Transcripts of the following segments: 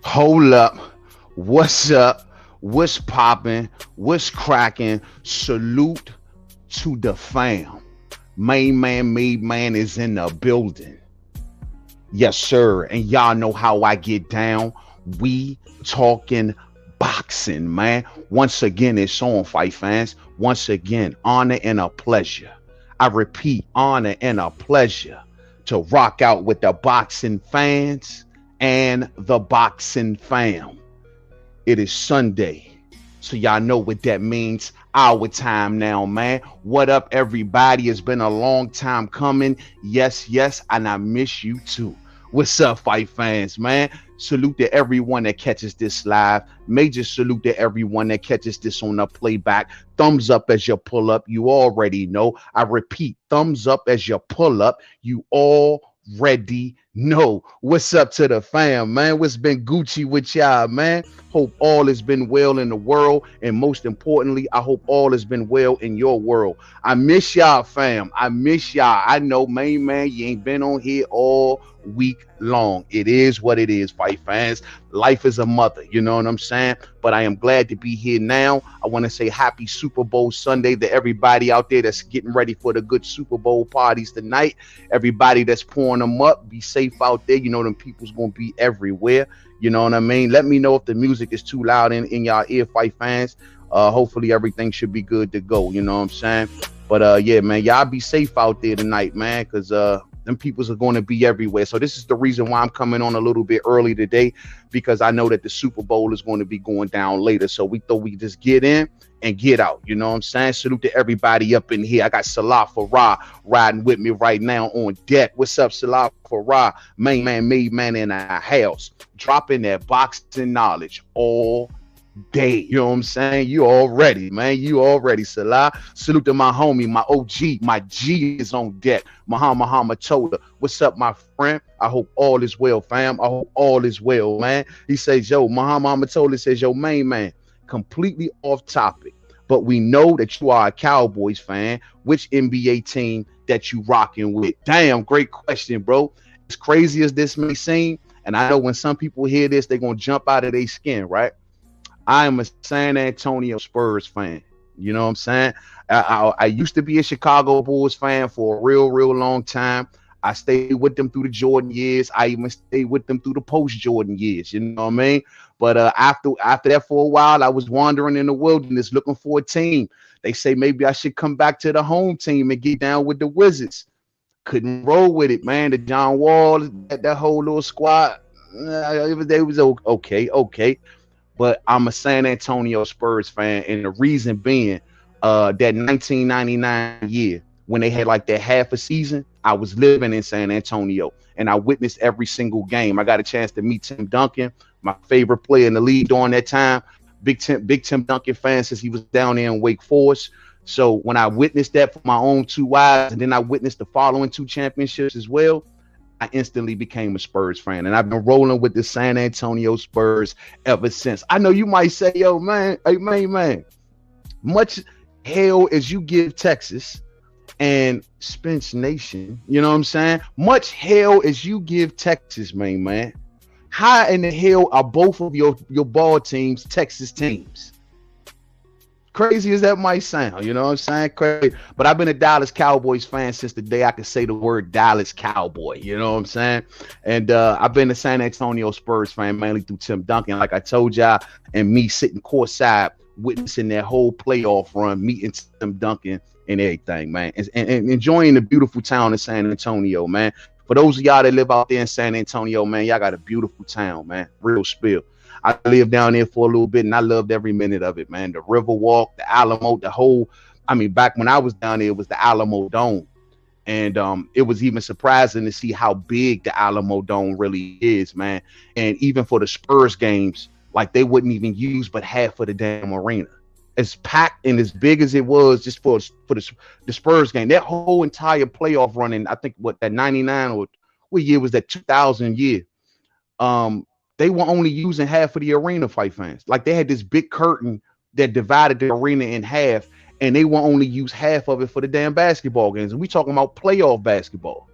Hold up. What's up? What's popping? What's cracking? Salute to the fam. Mainman Mademan is in the building. Yes, sir. And y'all know how I get down. We talking boxing, man. Once again, it's on, fight fans. Once again, honor and a pleasure. I repeat, honor and a pleasure to rock out with the boxing fans and the boxing fam. It is Sunday. So y'all know what that means. Our time now, man. What up, everybody? It's been a long time coming. Yes, yes, and I miss you too. What's up, fight fans, man? Salute to everyone that catches this live. Major salute to everyone that catches this on the playback. Thumbs up as you pull up. You already know. I repeat, thumbs up as you pull up. You already know. What's up to the fam, man? What's been Gucci with y'all, man? Hope all has been well in the world. And most importantly, I hope all has been well in your world. I miss y'all, fam. I miss y'all. I know, man, you ain't been on here all week long. It is what it is, fight fans. Life is a mother, you know what I'm saying? But I am glad to be here now. I want to say happy Super Bowl Sunday to everybody out there that's getting ready for the good Super Bowl parties tonight. Everybody that's pouring them up, be safe out there. You know, them people's gonna be everywhere. You know what I mean? Let me know if the music is too loud in y'all ear, fight fans. Hopefully everything should be good to go. You know what I'm saying? But yeah, man, y'all be safe out there tonight, man, because them peoples are going to be everywhere. So this is the reason why I'm coming on a little bit early today, because I know that the Super Bowl is going to be going down later. So we thought we just get in and get out. You know what I'm saying? Salute to everybody up in here. I got Salah Farah riding with me right now on deck. What's up, Salah Farah? Mainman Mademan in our house, dropping that boxing knowledge all day. You know what I'm saying? You already, man. You already, Salah. Salute to my homie, my OG, my G is on deck. Muhammad Tola. What's up, my friend? I hope all is well, fam. I hope all is well, man. He says, yo, Muhammad Tola says, yo, man, completely off topic, but we know that you are a Cowboys fan. Which NBA team that you rocking with? Damn, great question, bro. As crazy as this may seem, and I know when some people hear this, they're going to jump out of their skin, right? I am a San Antonio Spurs fan. You know what I'm saying? I used to be a Chicago Bulls fan for a real long time. I stayed with them through the Jordan years. I even stayed with them through the post-Jordan years. You know what I mean? But after that, for a while, I was wandering in the wilderness looking for a team. They say maybe I should come back to the home team and get down with the Wizards. Couldn't roll with it, man. The John Wall, that whole little squad, they was okay. But I'm a San Antonio Spurs fan, and the reason being that 1999 year when they had like that half a season, I was living in San Antonio, and I witnessed every single game. I got a chance to meet Tim Duncan, my favorite player in the league during that time. Big Tim Duncan fan since he was down there in Wake Forest. So when I witnessed that for my own two eyes, and then I witnessed the following two championships as well, I instantly became a Spurs fan, and I've been rolling with the San Antonio Spurs ever since. I know you might say, yo, man, hey, man, much hell as you give Texas and Spence Nation, you know what I'm saying? Much hell as you give Texas, man. How in the hell are both of your ball teams Texas teams? Crazy as that might sound, you know what I'm saying? Crazy. But I've been a Dallas Cowboys fan since the day I could say the word Dallas Cowboy, you know what I'm saying? And I've been a San Antonio Spurs fan mainly through Tim Duncan, like I told y'all, and me sitting courtside witnessing that whole playoff run, meeting Tim Duncan and everything, man, and enjoying the beautiful town of San Antonio, man. For those of y'all that live out there in San Antonio, man, y'all got a beautiful town, man. Real spill. I lived down there for a little bit, and I loved every minute of it, man. The Riverwalk, the Alamo, back when I was down there, it was the Alamo Dome. And it was even surprising to see how big the Alamo Dome really is, man. And even for the Spurs games, like they wouldn't even use but half of the damn arena. As packed and as big as it was just for the Spurs game. That whole entire playoff running, I think, that 99 or what year was that, 2000 year? They were only using half of the arena, fight fans. Like they had this big curtain that divided the arena in half, and they will only use half of it for the damn basketball games. And we talking about playoff basketball.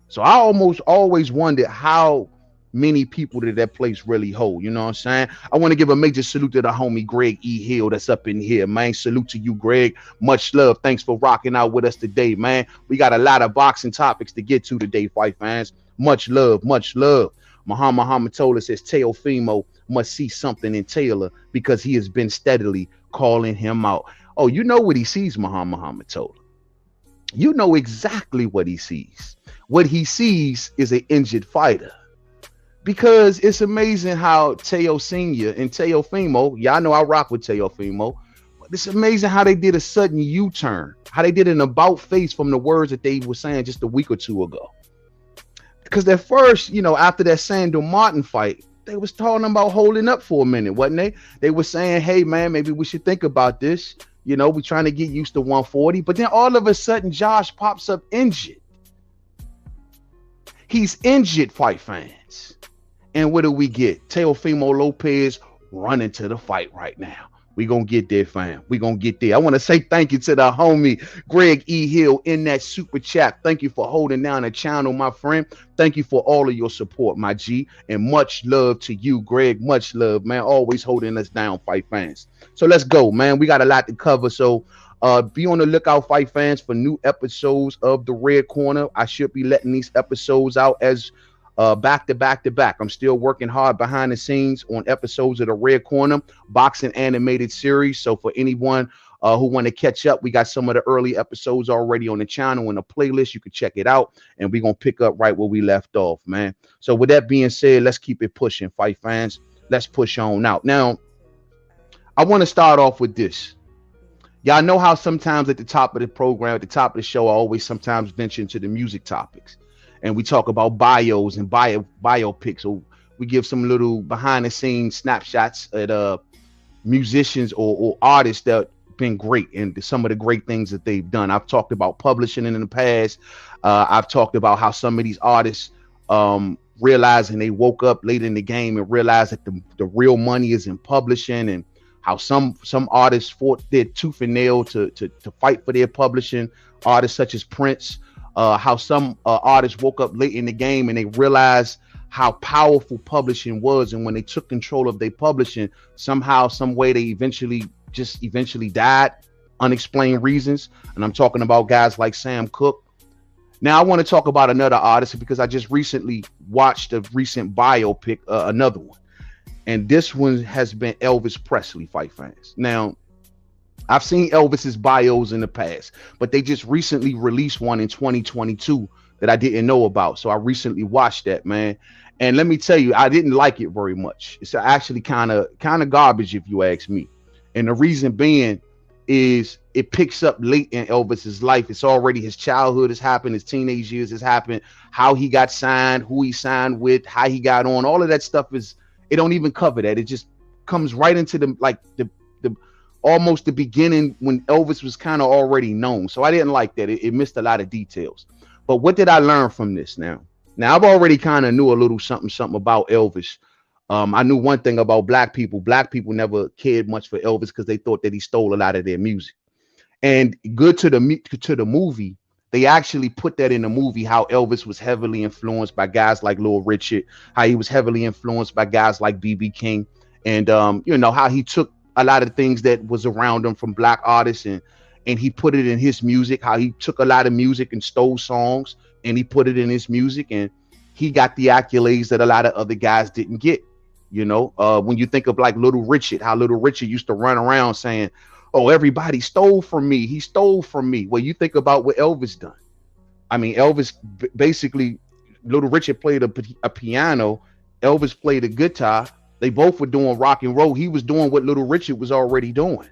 So I almost always wondered how many people that place really hold. You know what I'm saying? I want to give a major salute to the homie Greg E. Hill that's up in here, man. Salute to you, Greg. Much love. Thanks for rocking out with us today, man. We got a lot of boxing topics to get to today, fight fans. Much love, much love. Muhammad told us says Teofimo must see something in Taylor because he has been steadily calling him out. Oh, you know what he sees, Muhammad told him. You know exactly what he sees. What he sees is an injured fighter. Because it's amazing how Teo Sr. and Teofimo, y'all know I rock with Teofimo, but it's amazing how they did a sudden U-turn, how they did an about face from the words that they were saying just a week or two ago. Because at first, you know, after that Sandor Martin fight, they was talking about holding up for a minute, wasn't they? They were saying, hey, man, maybe we should think about this. You know, we're trying to get used to 140. But then all of a sudden, Josh pops up injured. He's injured, fight fans. And what do we get? Teofimo Lopez running to the fight right now. We gonna get there, fam. We gonna get there. I want to say thank you to the homie Greg E. Hill in that super chat. Thank you for holding down the channel, my friend. Thank you for all of your support, my G. And much love to you, Greg. Much love, man. Always holding us down, fight fans. So let's go, man. We got a lot to cover. So be on the lookout, fight fans, for new episodes of The Red Corner. I should be letting these episodes out as back to back. I'm still working hard behind the scenes on episodes of The Red Corner boxing animated series. So for anyone who want to catch up, we got some of the early episodes already on the channel in a playlist. You can check it out, and we're gonna pick up right where we left off, man. So with that being said, let's keep it pushing, fight fans. Let's push on out. Now, I want to start off with this. Y'all know how sometimes at the top of the program, at the top of the show, I always sometimes venture into the music topics. And we talk about bios and biopics, or we give some little behind the scenes snapshots at musicians or artists that have been great and some of the great things that they've done. I've talked about publishing in the past. I've talked about how some of these artists realizing they woke up late in the game and realized that the real money is in publishing, and how some artists fought their tooth and nail to fight for their publishing. Artists such as Prince. How some artists woke up late in the game and they realized how powerful publishing was, and when they took control of their publishing, somehow, some way, they eventually died, unexplained reasons. And I'm talking about guys like Sam Cooke. Now I want to talk about another artist because I just recently watched a recent biopic, another one, and this one has been Elvis Presley, fight fans. Now, I've seen Elvis's bios in the past, but they just recently released one in 2022 that I didn't know about. So I recently watched that, man. And let me tell you, I didn't like it very much. It's actually kind of garbage, if you ask me. And the reason being is it picks up late in Elvis's life. It's already, his childhood has happened, his teenage years has happened, how he got signed, who he signed with, how he got on. All of that stuff it don't even cover that. It just comes right into the almost the beginning when Elvis was kind of already known. So I didn't like that. It missed a lot of details. But what did I learn from this now? Now, I've already kind of knew a little something about Elvis. I knew one thing about black people. Black people never cared much for Elvis because they thought that he stole a lot of their music. And good to the movie, they actually put that in the movie, how Elvis was heavily influenced by guys like Little Richard, how he was heavily influenced by guys like B.B. King, and you know, how he took a lot of things that was around him from black artists and he put it in his music, how he took a lot of music and stole songs and he put it in his music, and he got the accolades that a lot of other guys didn't get. You know, when you think of like Little Richard, how Little Richard used to run around saying, oh, everybody stole from me. He stole from me. Well, you think about what Elvis done. I mean, Elvis basically, Little Richard played a piano. Elvis played a guitar. They both were doing rock and roll. He was doing what Little Richard was already doing,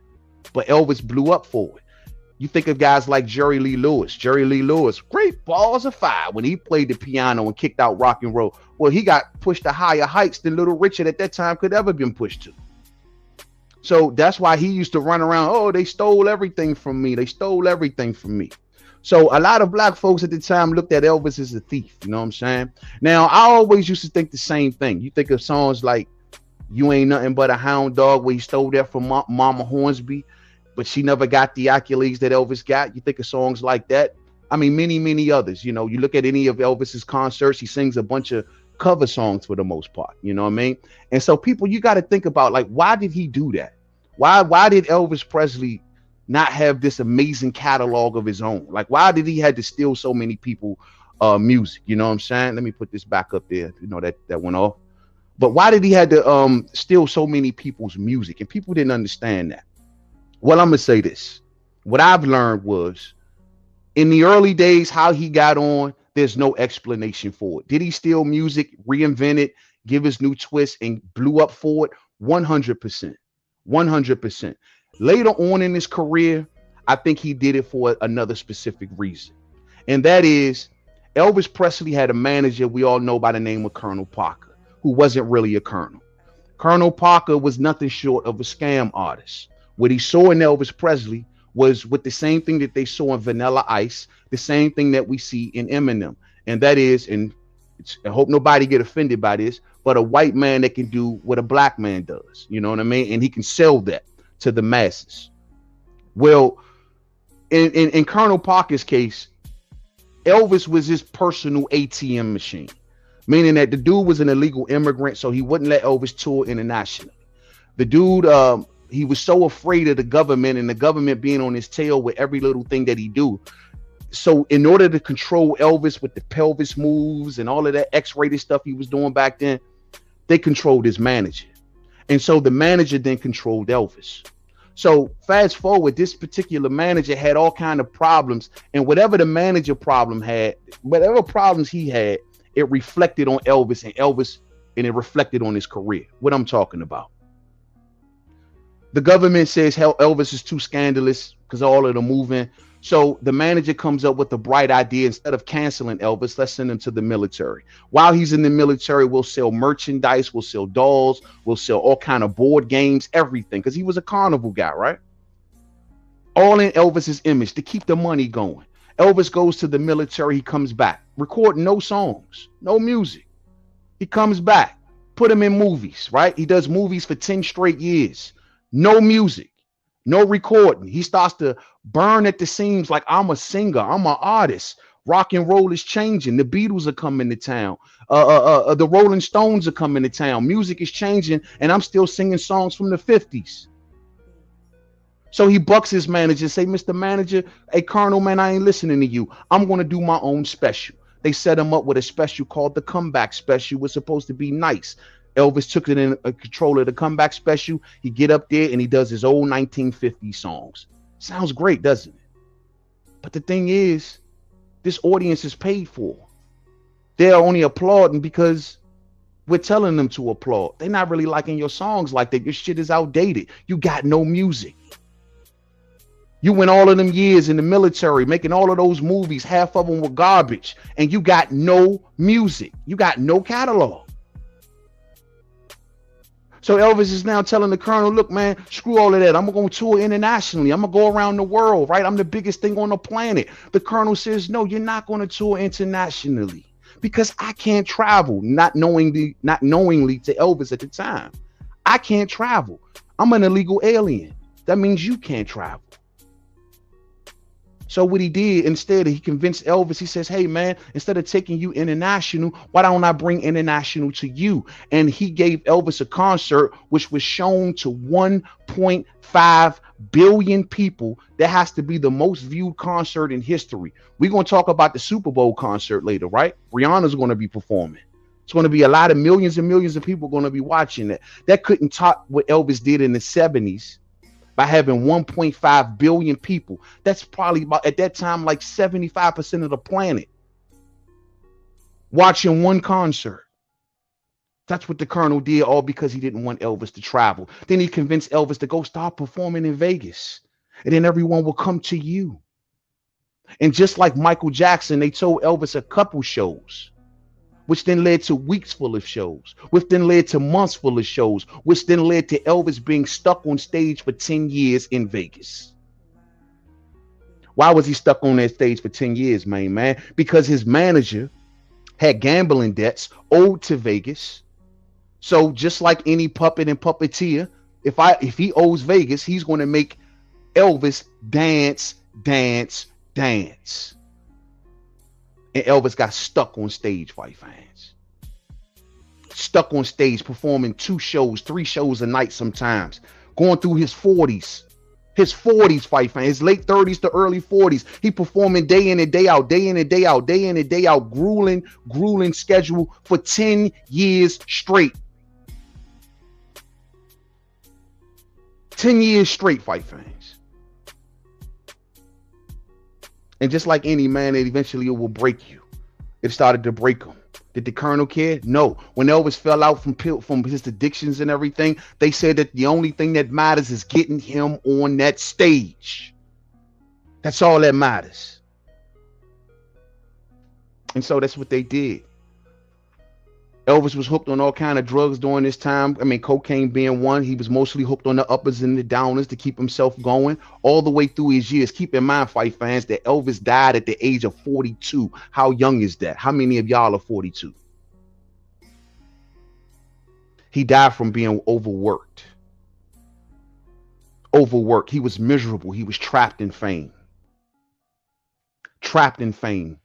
but Elvis blew up for it. You think of guys like Jerry Lee Lewis. Jerry Lee Lewis, great balls of fire when he played the piano and kicked out rock and roll. Well, he got pushed to higher heights than Little Richard at that time could ever been pushed to. So that's why he used to run around, oh, they stole everything from me. They stole everything from me. So a lot of black folks at the time looked at Elvis as a thief. You know what I'm saying? Now, I always used to think the same thing. You think of songs like You Ain't Nothing But a Hound Dog, where he stole that from Mama Hornsby, but she never got the accolades that Elvis got. You think of songs like that. I mean, many others. You know, you look at any of Elvis's concerts, he sings a bunch of cover songs for the most part. You know what I mean? And so people, you got to think about, like, why did he do that? Why did Elvis Presley not have this amazing catalog of his own? Like, why did he had to steal so many people music? You know what I'm saying? Let me put this back up there. You know, that went off. But why did he had to steal so many people's music? And people didn't understand that. Well, I'm gonna say this. What I've learned was, in the early days, how he got on, there's no explanation for it. Did he steal music, reinvent it, give his new twist, and blew up for it? 100%. 100%. Later on in his career, I think he did it for another specific reason. And that is, Elvis Presley had a manager we all know by the name of Colonel Parker, who wasn't really a colonel. Colonel Parker was nothing short of a scam artist. What he saw in Elvis Presley was with the same thing that they saw in Vanilla Ice, the same thing that we see in Eminem. And that is, and I hope nobody get offended by this, but a white man that can do what a black man does. You know what I mean? And he can sell that to the masses. Well, in Colonel Parker's case, Elvis was his personal ATM machine, meaning that the dude was an illegal immigrant, so he wouldn't let Elvis tour internationally. The dude, he was so afraid of the government and the government being on his tail with every little thing that he do. So in order to control Elvis with the pelvis moves and all of that X-rated stuff he was doing back then, they controlled his manager. And so the manager then controlled Elvis. So fast forward, this particular manager had all kind of problems, and whatever the manager problem had, whatever problems he had, it reflected on Elvis, and it reflected on his career. What I'm talking about. The government says Elvis is too scandalous because all of the moving. So the manager comes up with a bright idea. Instead of canceling Elvis, let's send him to the military. While he's in the military, we'll sell merchandise, we'll sell dolls, we'll sell all kind of board games, everything, because he was a carnival guy, right? All in Elvis's image to keep the money going. Elvis goes to the military, he comes back, recording no songs, no music. He comes back, put him in movies, right? He does movies for 10 straight years. No music, no recording. He starts to burn at the seams like, I'm a singer, I'm an artist. Rock and roll is changing. The Beatles are coming to town. The Rolling Stones are coming to town. Music is changing, and I'm still singing songs from the 50s. So he bucks his manager, say, Mr. Manager, hey, Colonel, man, I ain't listening to you. I'm going to do my own special. They set him up with a special called the Comeback Special. It was supposed to be nice. Elvis took it in control of the Comeback Special. He get up there and he does his old 1950 songs. Sounds great, doesn't it? But the thing is, this audience is paid for. They're only applauding because we're telling them to applaud. They're not really liking your songs like that. Your shit is outdated. You got no music. You went all of them years in the military making all of those movies. Half of them were garbage. And you got no music. You got no catalog. So Elvis is now telling the colonel, look, man, screw all of that. I'm going to tour internationally. I'm going to go around the world, right? I'm the biggest thing on the planet. The colonel says, no, you're not going to tour internationally because I can't travel, not knowingly to Elvis at the time. I can't travel. I'm an illegal alien. That means you can't travel. So what he did, instead, he convinced Elvis. He says, hey, man, instead of taking you international, why don't I bring international to you? And he gave Elvis a concert which was shown to 1.5 billion people. That has to be the most viewed concert in history. We're going to talk about the Super Bowl concert later, right? Rihanna's going to be performing. It's going to be a lot of millions and millions of people going to be watching that. That couldn't top what Elvis did in the 70s. By having 1.5 billion people. That's probably about, at that time, like 75% of the planet watching one concert. That's what the colonel did, all because he didn't want Elvis to travel. Then he convinced Elvis to go start performing in Vegas. And then everyone will come to you. And just like Michael Jackson, they told Elvis a couple shows, which then led to weeks full of shows, which then led to months full of shows, which then led to Elvis being stuck on stage for 10 years in Vegas. Why was he stuck on that stage for 10 years, man? Because his manager had gambling debts owed to Vegas. So just like any puppet and puppeteer, if he owes Vegas, he's going to make Elvis dance. And Elvis got stuck on stage, fight fans. stuck on stage performing 2 shows, 3 shows a night sometimes, going through his 40s. His 40s, fight fan, his late 30s to early 40s. He performing day in and day out, day in and day out, day in and day out, grueling schedule for 10 years straight. 10 years straight, fight fans. And just like any man, it eventually will break you. It started to break him. Did the Colonel care? No. When Elvis fell out from his addictions and everything, they said that the only thing that matters is getting him on that stage. That's all that matters. And so that's what they did. Elvis was hooked on all kind of drugs during this time. I mean, cocaine being one. He was mostly hooked on the uppers and the downers to keep himself going all the way through his years. Keep in mind, fight fans, that Elvis died at the age of 42. How young is that? How many of y'all are 42? He died from being overworked. Overworked. He was miserable. He was trapped in fame. Trapped in fame.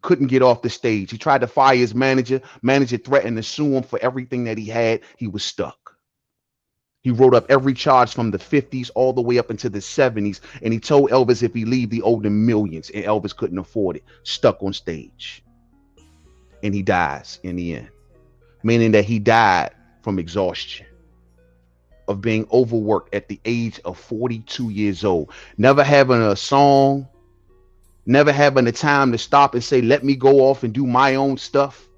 Couldn't get off the stage. He tried to fire his manager. Manager threatened to sue him for everything that he had. He was stuck. He wrote up every charge from the 50s all the way up into the 70s. And he told Elvis if he leave, he owed him millions. And Elvis couldn't afford it. Stuck on stage. And he dies in the end. Meaning that he died from exhaustion. Of being overworked at the age of 42 years old. Never having a song. Never having the time to stop and say, let me go off and do my own stuff.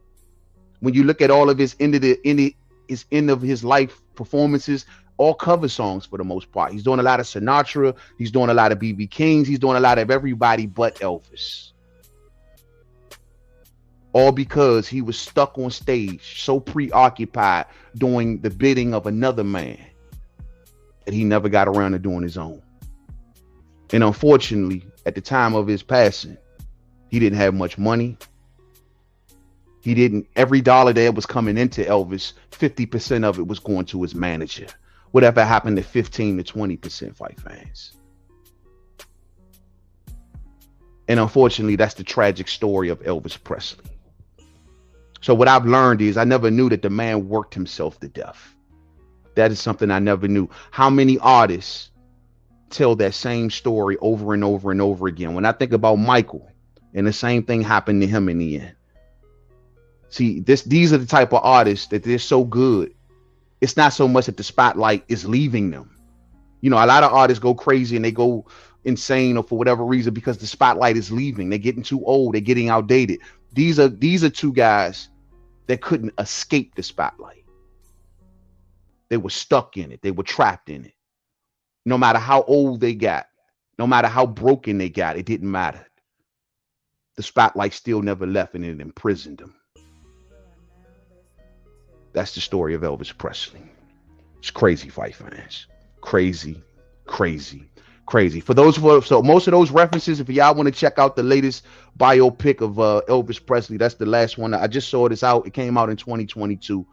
When you look at all of his end of his life performances, all cover songs for the most part. He's doing a lot of Sinatra. He's doing a lot of B.B. Kings. He's doing a lot of everybody but Elvis. All because he was stuck on stage, so preoccupied doing the bidding of another man that he never got around to doing his own. And unfortunately, at the time of his passing, he didn't have much money. Every dollar that was coming into Elvis, 50% of it was going to his manager. Whatever happened to 15 to 20%, fight fans? And unfortunately, that's the tragic story of Elvis Presley. So what I've learned is I never knew that the man worked himself to death. That is something I never knew. How many artists tell that same story over and over and over again? When I think about Michael, and the same thing happened to him in the end. See, these are the type of artists that they're so good. It's not so much that the spotlight is leaving them. You know, a lot of artists go crazy and they go insane or for whatever reason because the spotlight is leaving. They're getting too old. They're getting outdated. These are two guys that couldn't escape the spotlight. They were stuck in it. They were trapped in it. No matter how old they got, no matter how broken they got, it didn't matter. The spotlight still never left and it imprisoned them. That's the story of Elvis Presley. It's crazy, fight fans. Crazy, crazy, crazy. So most of those references, if y'all want to check out the latest biopic of Elvis Presley, that's the last one. I just saw this out. It came out in 2022.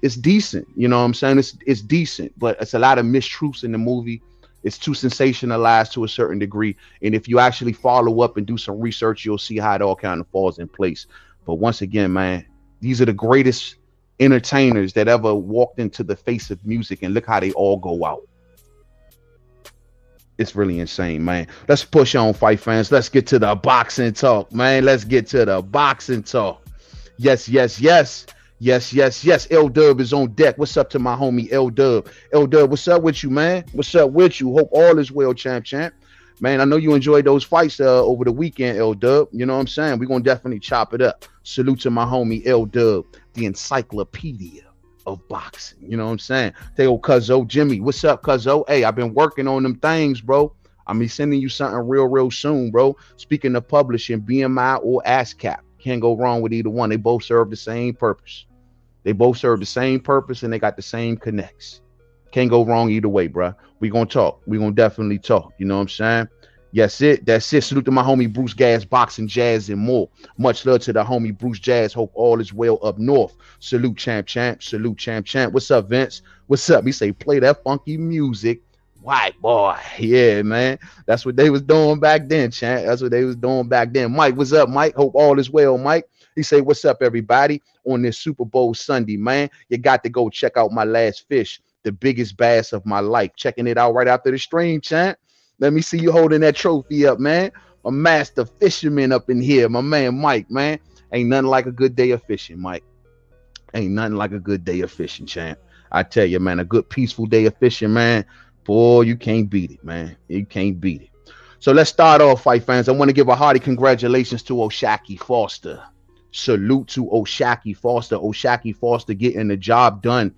It's decent, you know what I'm saying? It's decent, but it's a lot of mistruths in the movie. It's too sensationalized to a certain degree. And if you actually follow up and do some research, you'll see how it all kind of falls in place. But once again, man, these are the greatest entertainers that ever walked into the face of music, and look how they all go out. It's really insane, man. Let's push on, fight fans. Let's get to the boxing talk, man. Let's get to the boxing talk. Yes, yes, yes. Yes, yes, yes. L-Dub is on deck. What's up to my homie L-Dub? L-Dub, what's up with you, man? What's up with you? Hope all is well, champ. Man, I know you enjoyed those fights over the weekend, L-Dub. You know what I'm saying? We're going to definitely chop it up. Salute to my homie L-Dub, the encyclopedia of boxing. You know what I'm saying? Hey, old Cuzzo, Jimmy, what's up, Cuzzo? Hey, I've been working on them things, bro. I'm be sending you something real soon, bro. Speaking of publishing, BMI or ASCAP. Can't go wrong with either one. They both serve the same purpose. They both serve the same purpose and they got the same connects. Can't go wrong either way, bro. We gonna talk. We gonna definitely talk. You know what I'm saying? Yes, that's it. Salute to my homie Bruce Gas, Boxing, Jazz, and more. Much love to the homie Bruce Jazz. Hope all is well up north. Salute, champ. Salute, champ. What's up, Vince? What's up? He say, play that funky music. White boy. Yeah, man. That's what they was doing back then, champ. That's what they was doing back then. Mike, what's up, Mike? Hope all is well, Mike. He say, what's up, everybody? On this Super Bowl Sunday, man. You got to go check out my last fish, the biggest bass of my life. Checking it out right after the stream, champ. Let me see you holding that trophy up, man. A master fisherman up in here, my man Mike, man. Ain't nothing like a good day of fishing, Mike. Ain't nothing like a good day of fishing, champ. I tell you, man, a good peaceful day of fishing, man. Boy, you can't beat it, man. You can't beat it. So let's start off, fight fans. I want to give a hearty congratulations to O'Shaquie Foster. Salute to O'Shaquie Foster. O'Shaquie Foster getting the job done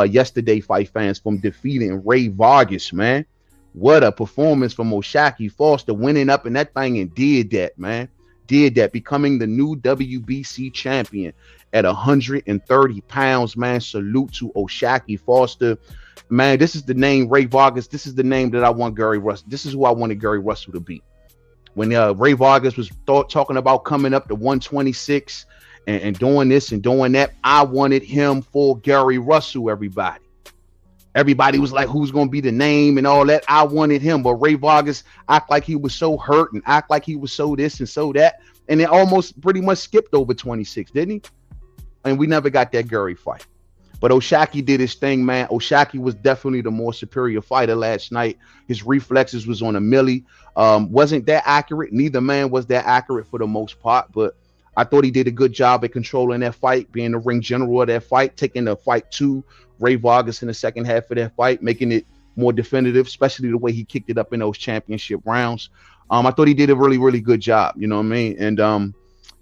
yesterday, fight fans, from defeating Ray Vargas, man. What a performance from O'Shaquie Foster, winning up in that thing and did that, man. Did that, becoming the new WBC champion at 130 pounds, man. Salute to O'Shaquie Foster. Man, this is the name Ray Vargas. This is the name that I want Gary Russell. This is who I wanted Gary Russell to be. When Ray Vargas was talking about coming up to 126 and doing this and doing that, I wanted him for Gary Russell, everybody. Everybody was like, who's going to be the name and all that? I wanted him. But Ray Vargas act like he was so hurt and act like he was so this and so that. And it almost pretty much skipped over 26, didn't he? And we never got that Gary fight. But O'Shaquie did his thing, man. O'Shaquie was definitely the more superior fighter last night. His reflexes was on a milli. Wasn't that accurate. Neither man was that accurate for the most part. But I thought he did a good job at controlling that fight, being the ring general of that fight, taking the fight to Ray Vargas in the second half of that fight, making it more definitive, especially the way he kicked it up in those championship rounds. I thought he did a really, really good job. You know what I mean? And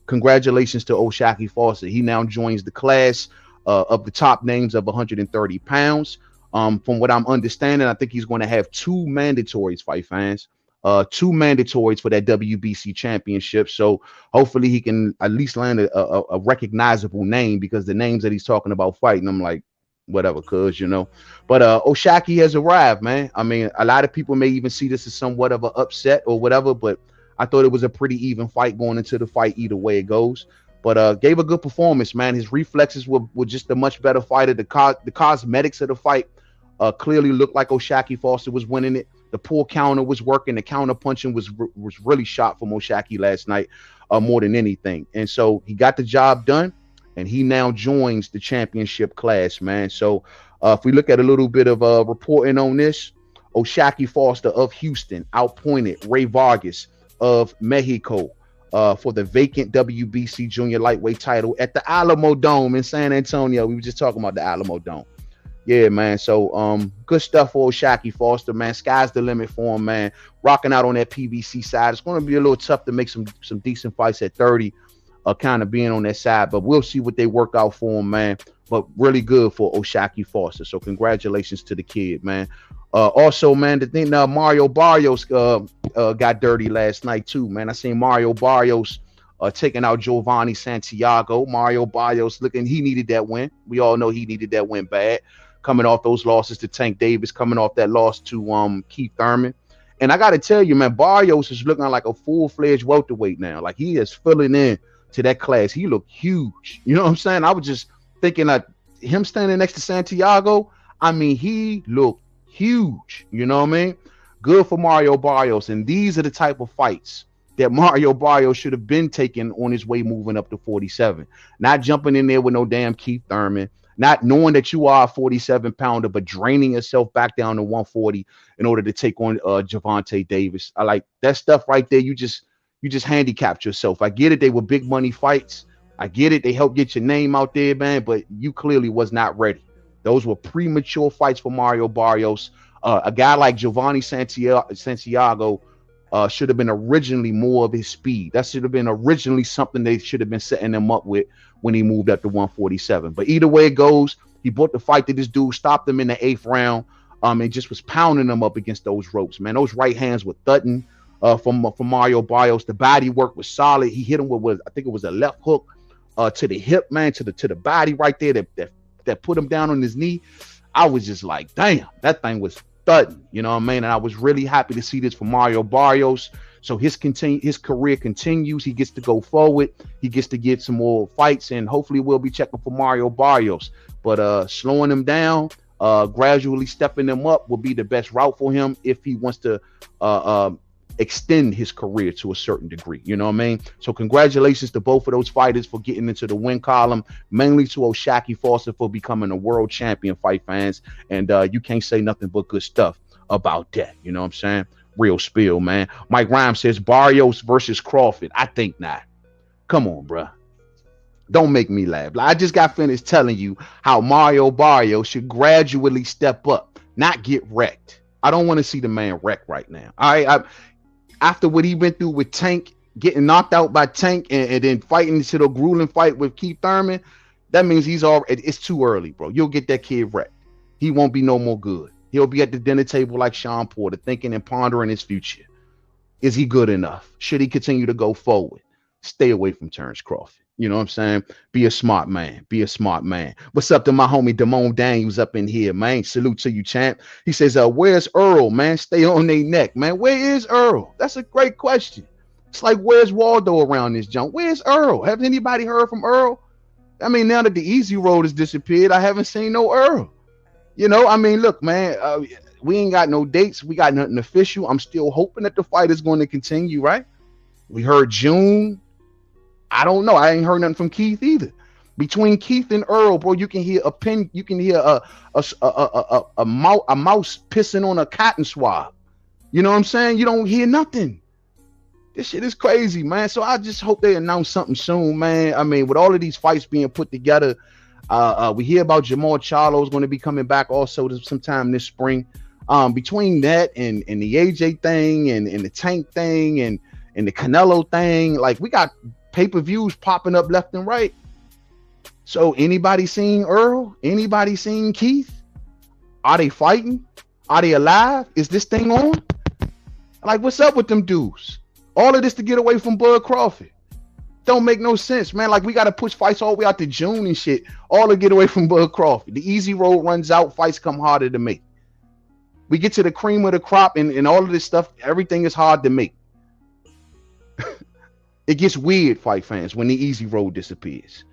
congratulations to O'Shaquie Foster. He now joins the class of the top names of 130 pounds. From what I'm understanding, I think he's going to have two mandatories, fight fans. Two mandatories for that WBC championship. So hopefully he can at least land a recognizable name, because the names that he's talking about fighting, I'm like, whatever, cuz, you know. But O'Shaquie has arrived, man. I mean, a lot of people may even see this as somewhat of an upset or whatever, but I thought it was a pretty even fight going into the fight either way it goes. But gave a good performance, man. His reflexes were just a much better fighter. The cosmetics of the fight clearly looked like O'Shaquie Foster was winning it. The pull counter was working. The counter punching was really sharp from O'Shaquie last night, more than anything. And so he got the job done, and he now joins the championship class, man. So if we look at a little bit of reporting on this, O'Shaquie Foster of Houston outpointed Ray Vargas of Mexico for the vacant WBC junior lightweight title at the Alamo Dome in San Antonio. We were just talking about the Alamo Dome. Yeah, man. So good stuff for O'Shaquie Foster, man. Sky's the limit for him, man. Rocking out on that PBC side. It's going to be a little tough to make some decent fights at 30, kind of being on that side, but we'll see what they work out for him, man. But really good for O'Shaquie Foster. So congratulations to the kid, man. Also, man, the thing, Mario Barrios got dirty last night too, man. I seen Mario Barrios taking out Giovanni Santiago. Mario Barrios looking, he needed that win. We all know he needed that win bad. Coming off those losses to Tank Davis, coming off that loss to Keith Thurman. And I got to tell you, man, Barrios is looking like a full-fledged welterweight now. Like, he is filling in to that class. He looked huge. You know what I'm saying? I was just thinking that him standing next to Santiago, I mean, he looked huge. You know what I mean? Good for Mario Barrios. And these are the type of fights that Mario Barrios should have been taking on his way moving up to 47. Not jumping in there with no damn Keith Thurman. Not knowing that you are a 47-pounder, but draining yourself back down to 140 in order to take on Gervonta Davis. I like that stuff right there. You just handicapped yourself. I get it. They were big money fights. I get it. They helped get your name out there, man, but you clearly was not ready. Those were premature fights for Mario Barrios. A guy like Giovanni Santiago should have been originally more of his speed. That should have been originally something they should have been setting him up with when he moved up to 147. But either way it goes, he brought the fight to this dude, stopped him in the 8th round, and just was pounding him up against those ropes, man. Those right hands were thudding from Mario Barrios. The body work was solid. He hit him with I think it was a left hook to the hip, man, to the body right there that put him down on his knee. I was just like, damn, that thing was thudding, you know what I mean? And I was really happy to see this for Mario Barrios. So his career continues. He gets to go forward. He gets to get some more fights, and hopefully we'll be checking for Mario Barrios. But slowing him down, gradually stepping him up will be the best route for him if he wants to extend his career to a certain degree. You know what I mean? So congratulations to both of those fighters for getting into the win column, mainly to O'Shaquie Foster for becoming a world champion, fight fans. And you can't say nothing but good stuff about that. You know what I'm saying? Real spill, man. Mike Rhymes says Barrios versus Crawford. I think not. Come on, bruh. Don't make me laugh. I just got finished telling you how Mario Barrios should gradually step up, not get wrecked. I don't want to see the man wrecked right now. All right. After what he went through with Tank, getting knocked out by Tank and then fighting into the grueling fight with Keith Thurman, that means it's too early, bro. You'll get that kid wrecked. He won't be no more good. He'll be at the dinner table like Sean Porter, thinking and pondering his future. Is he good enough? Should he continue to go forward? Stay away from Terrence Crawford. You know what I'm saying? Be a smart man. Be a smart man. What's up to my homie Damone Daniels up in here, man? Salute to you, champ. He says, where's Earl, man? Stay on their neck, man. Where is Earl? That's a great question. It's like, where's Waldo around this junk? Where's Earl? Have anybody heard from Earl? I mean, now that the easy road has disappeared, I haven't seen no Earl. You know, I mean, look, man, we ain't got no dates. We got nothing official. I'm still hoping that the fight is going to continue, right? We heard June. I don't know. I ain't heard nothing from Keith either. Between Keith and Earl, bro, you can hear a pin. You can hear a mouse pissing on a cotton swab. You know what I'm saying? You don't hear nothing. This shit is crazy, man. So I just hope they announce something soon, man. I mean, with all of these fights being put together, we hear about Jamal Charlo is going to be coming back also sometime this spring. Between that and the AJ thing and the Tank thing and the Canelo thing, like we got pay-per-views popping up left and right. So anybody seen Earl? Anybody seen Keith? Are they fighting? Are they alive? Is this thing on? Like, what's up with them dudes? All of this to get away from Bud Crawford. Don't make no sense, man. Like, we got to push fights all the way out to June and shit, all to get away from Bud Crawford. The easy road runs out, fights come harder to make. We get to the cream of the crop and all of this stuff, everything is hard to make. It gets weird, fight fans, when the easy road disappears.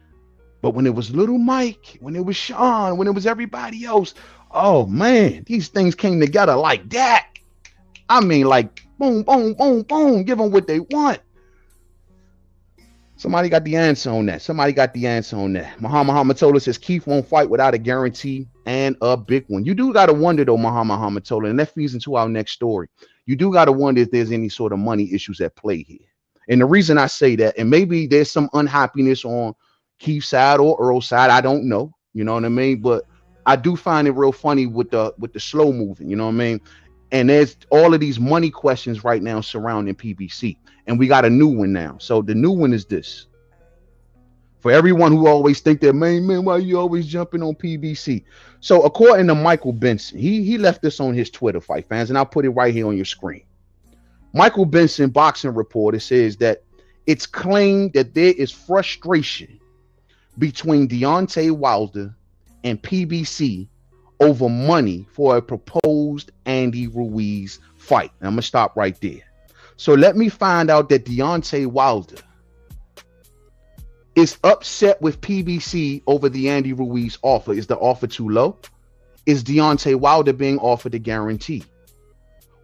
But when it was Little Mike, when it was Sean, when it was everybody else, oh man, these things came together like that. I mean, like boom, boom, boom, boom, give them what they want. Somebody got the answer on that. Somebody got the answer on that. Muhammad Tola says Keith won't fight without a guarantee and a big one. You do got to wonder though, Muhammad Tola, and that feeds into our next story. You do got to wonder if there's any sort of money issues at play here. And the reason I say that, and maybe there's some unhappiness on Keith's side or Earl's side, I don't know. You know what I mean? But I do find it real funny with the slow moving. You know what I mean? And there's all of these money questions right now surrounding PBC, and we got a new one now. So the new one is this: for everyone who always think that, man, why you always jumping on PBC? So according to Michael Benson, he left this on his Twitter, fight fans, and I'll put it right here on your screen. Michael Benson, boxing reporter, says that it's claimed that there is frustration between Deontay Wilder and PBC over money for a proposed Andy Ruiz fight. And I'm going to stop right there. So let me find out that Deontay Wilder is upset with PBC over the Andy Ruiz offer. Is the offer too low? Is Deontay Wilder being offered a guarantee?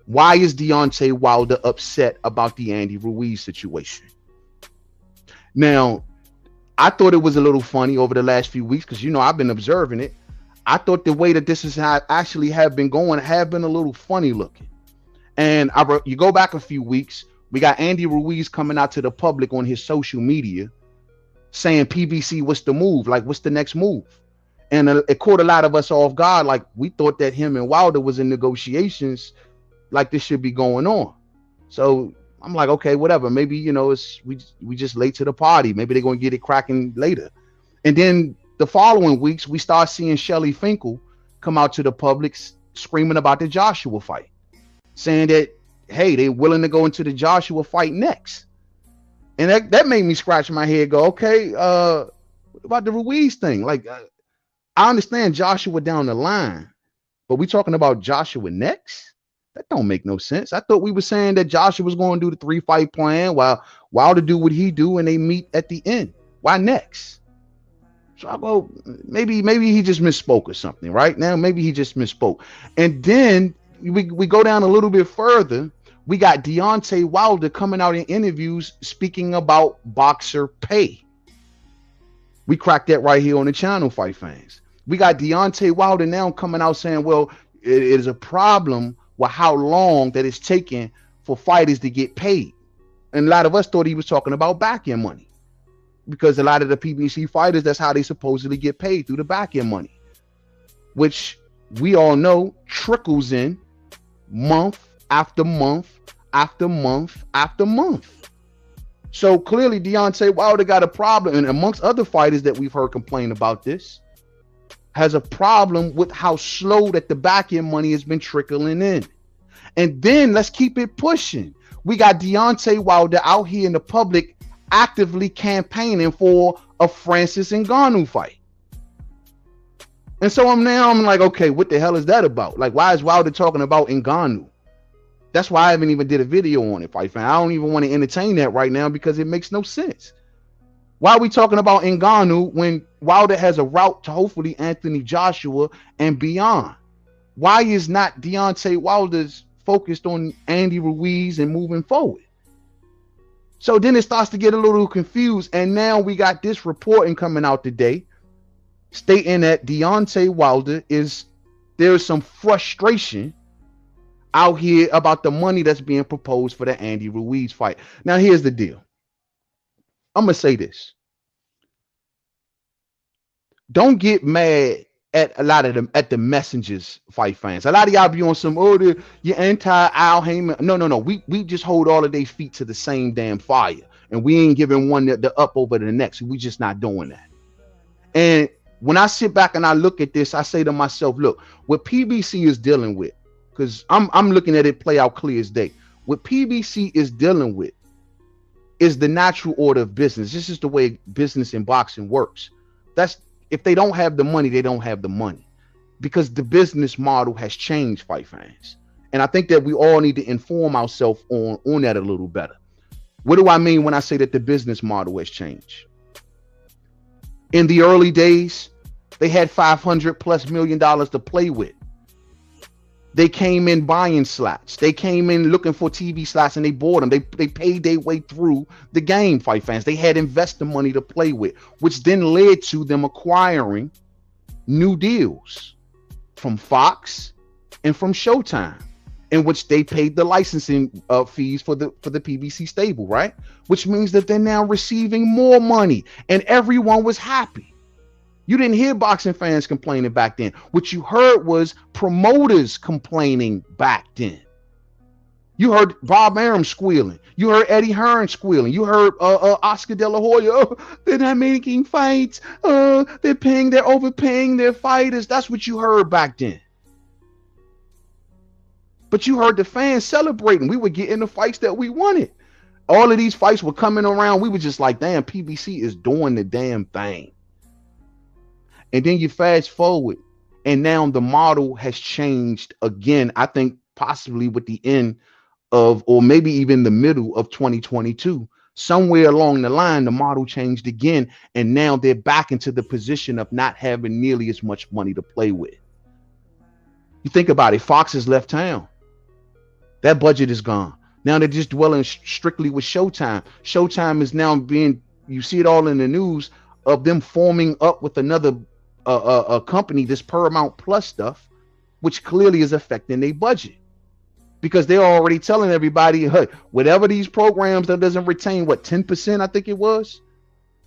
Why is Deontay Wilder upset about the Andy Ruiz situation? Now, I thought it was a little funny over the last few weeks because, you know, I've been observing it. I thought the way that this is actually have been going have been a little funny looking. And you go back a few weeks, we got Andy Ruiz coming out to the public on his social media saying, PBC, what's the move? Like, what's the next move? And it caught a lot of us off guard. Like, we thought that him and Wilder was in negotiations, like this should be going on. So I'm like, okay, whatever. Maybe, you know, we just late to the party. Maybe they're going to get it cracking later. And then the following weeks, we start seeing Shelly Finkel come out to the public screaming about the Joshua fight, saying that, hey, they're willing to go into the Joshua fight next. And that made me scratch my head, go, okay, what about the Ruiz thing? Like, I understand Joshua down the line, but we talking about Joshua next? That don't make no sense. I thought we were saying that Joshua was going to do the 3-fight plan while Wilder do what he do and they meet at the end. Why next? So I go, maybe he just misspoke or something, right? Now, maybe he just misspoke. And then we go down a little bit further. We got Deontay Wilder coming out in interviews speaking about boxer pay. We cracked that right here on the channel, Fight Fans. We got Deontay Wilder now coming out saying, well, it is a problem with how long that it's taking for fighters to get paid. And a lot of us thought he was talking about back-end money, because a lot of the PBC fighters, that's how they supposedly get paid, through the back-end money, which we all know trickles in month after month after month after month. So clearly Deontay Wilder got a problem, and amongst other fighters that we've heard complain about this, has a problem with how slow that the back-end money has been trickling in. And then let's keep it pushing. We got Deontay Wilder out here in the public actively campaigning for a Francis Ngannou fight. And so I'm like, okay, what the hell is that about? Like, why is Wilder talking about Ngannou? That's why I haven't even did a video on it, Fight Fan. I don't even want to entertain that right now because it makes no sense. Why are we talking about Ngannou when Wilder has a route to hopefully Anthony Joshua and beyond? Why is not Deontay Wilder's focused on Andy Ruiz and moving forward? So then it starts to get a little confused. And now we got this reporting coming out today stating that Deontay Wilder there's some frustration out here about the money that's being proposed for the Andy Ruiz fight. Now, here's the deal. I'm going to say this. Don't get mad at a lot of them, at the messengers, Fight Fans. A lot of y'all be on some, you're anti-Al Heyman. No. We just hold all of their feet to the same damn fire. And we ain't giving one the up over the next. We just not doing that. And when I sit back and I look at this, I say to myself, look, what PBC is dealing with, because I'm looking at it play out clear as day. What PBC is dealing with is the natural order of business. This is the way business in boxing works. That's, if they don't have the money, they don't have the money, because the business model has changed, Fight Fans. And I think that we all need to inform ourselves on that a little better. What do I mean when I say that the business model has changed? In the early days, they had $500+ million to play with. They came in buying slots. They came in looking for TV slots and they bought them. They paid their way through the game, Fight Fans. They had investor money to play with, which then led to them acquiring new deals from Fox and from Showtime, in which they paid the licensing fees for the PBC stable, right? Which means that they're now receiving more money and everyone was happy. You didn't hear boxing fans complaining back then. What you heard was promoters complaining back then. You heard Bob Arum squealing. You heard Eddie Hearn squealing. You heard Oscar De La Hoya, they're not making fights. They're overpaying their fighters. That's what you heard back then. But you heard the fans celebrating. We were getting the fights that we wanted. All of these fights were coming around. We were just like, damn, PBC is doing the damn thing. And then you fast forward, and now the model has changed again. I think possibly with the end of, or maybe even the middle of 2022, somewhere along the line, the model changed again. And now they're back into the position of not having nearly as much money to play with. You think about it, Fox has left town. That budget is gone. Now they're just dwelling strictly with Showtime. Showtime is now being, you see it all in the news, of them forming up with another a company, this Paramount Plus stuff, which clearly is affecting their budget, because they're already telling everybody, hey, whatever these programs that doesn't retain, what, 10%, I think it was,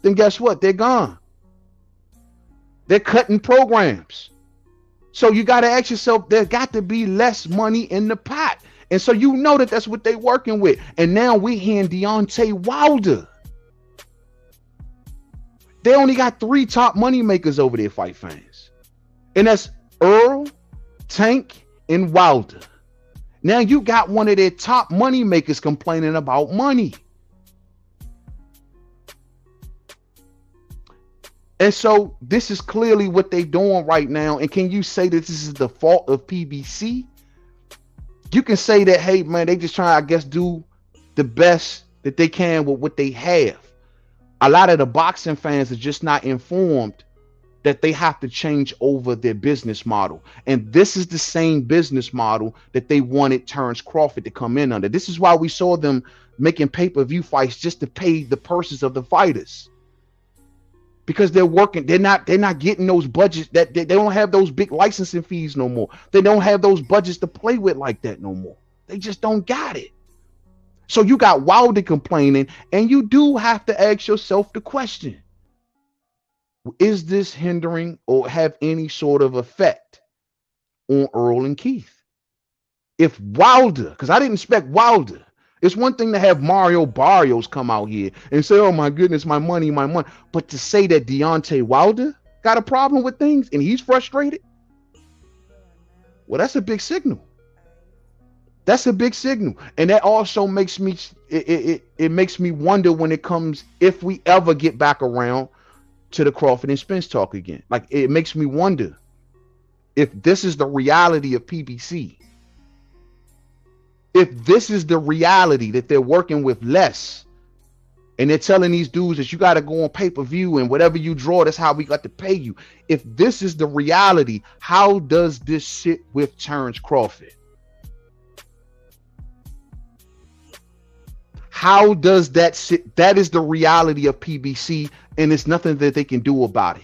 then guess what? They're gone. They're cutting programs. So you got to ask yourself, there got to be less money in the pot. And so you know that that's what they're working with. And now we're hearing Deontay Wilder. They only got 3 top money makers over there, Fight Fans. And that's Errol, Tank, and Wilder. Now you got one of their top money makers complaining about money. And so this is clearly what they're doing right now. And can you say that this is the fault of PBC? You can say that, hey, man, they just trying, I guess, do the best that they can with what they have. A lot of the boxing fans are just not informed that they have to change over their business model. And this is the same business model that they wanted Terrence Crawford to come in under. This is why we saw them making pay-per-view fights just to pay the purses of the fighters. Because they're working, they're not getting those budgets, that they don't have those big licensing fees no more. They don't have those budgets to play with like that no more. They just don't got it. So you got Wilder complaining, and you do have to ask yourself the question: is this hindering or have any sort of effect on Errol and Keith? If Wilder, because I didn't expect Wilder. It's one thing to have Mario Barrios come out here and say, oh my goodness, my money, my money. But to say that Deontay Wilder got a problem with things and he's frustrated, well, that's a big signal. That's a big signal. And that also makes me, it makes me wonder when it comes, if we ever get back around to the Crawford and Spence talk again. Like, it makes me wonder if this is the reality of PBC. If this is the reality that they're working with less, and they're telling these dudes that you got to go on pay-per-view and whatever you draw, that's how we got to pay you. If this is the reality, how does this sit with Terrence Crawford? How does that sit? That is the reality of PBC, and there's nothing that they can do about it.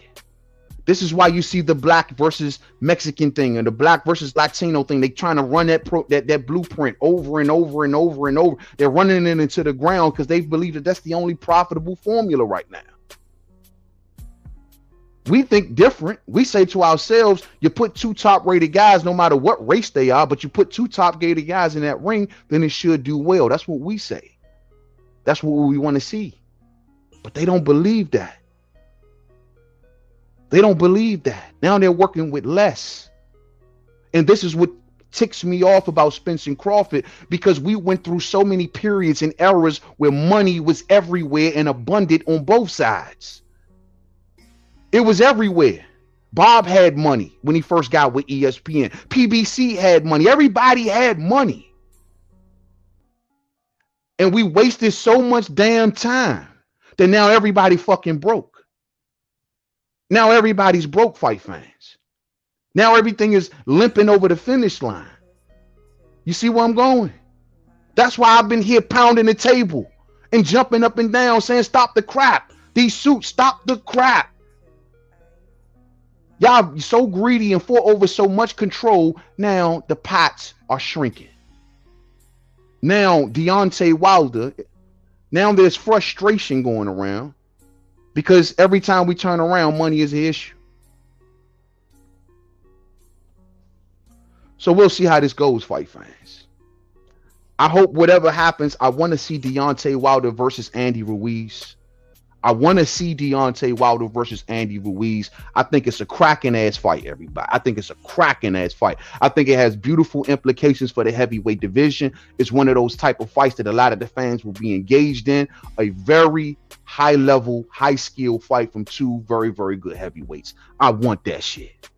This is why you see the black versus Mexican thing and the black versus Latino thing. They trying to run that blueprint over and over and over and over. They're running it into the ground because they believe that that's the only profitable formula right now. We think different. We say to ourselves, you put two top-rated guys, no matter what race they are, but you put two top-rated guys in that ring, then it should do well. That's what we say. That's what we want to see. But they don't believe that. They don't believe that. Now they're working with less. And this is what ticks me off about Spence and Crawford, because we went through so many periods and eras where money was everywhere and abundant on both sides. It was everywhere. Bob had money when he first got with ESPN. PBC had money. Everybody had money. And we wasted so much damn time that now everybody fucking broke. Now everybody's broke, fight fans. Now everything is limping over the finish line. You see where I'm going? That's why I've been here pounding the table and jumping up and down saying, stop the crap. These suits, stop the crap. Y'all so greedy and fought over so much control. Now the pots are shrinking. Now Deontay Wilder, now there's frustration going around. Because every time we turn around, money is an issue. So we'll see how this goes, fight fans. I hope whatever happens, I want to see Deontay Wilder versus Andy Ruiz. I want to see Deontay Wilder versus Andy Ruiz. I think it's a cracking ass fight, everybody. I think it's a cracking ass fight. I think it has beautiful implications for the heavyweight division. It's one of those type of fights that a lot of the fans will be engaged in. A very high level, high skill fight from two very, very good heavyweights. I want that shit.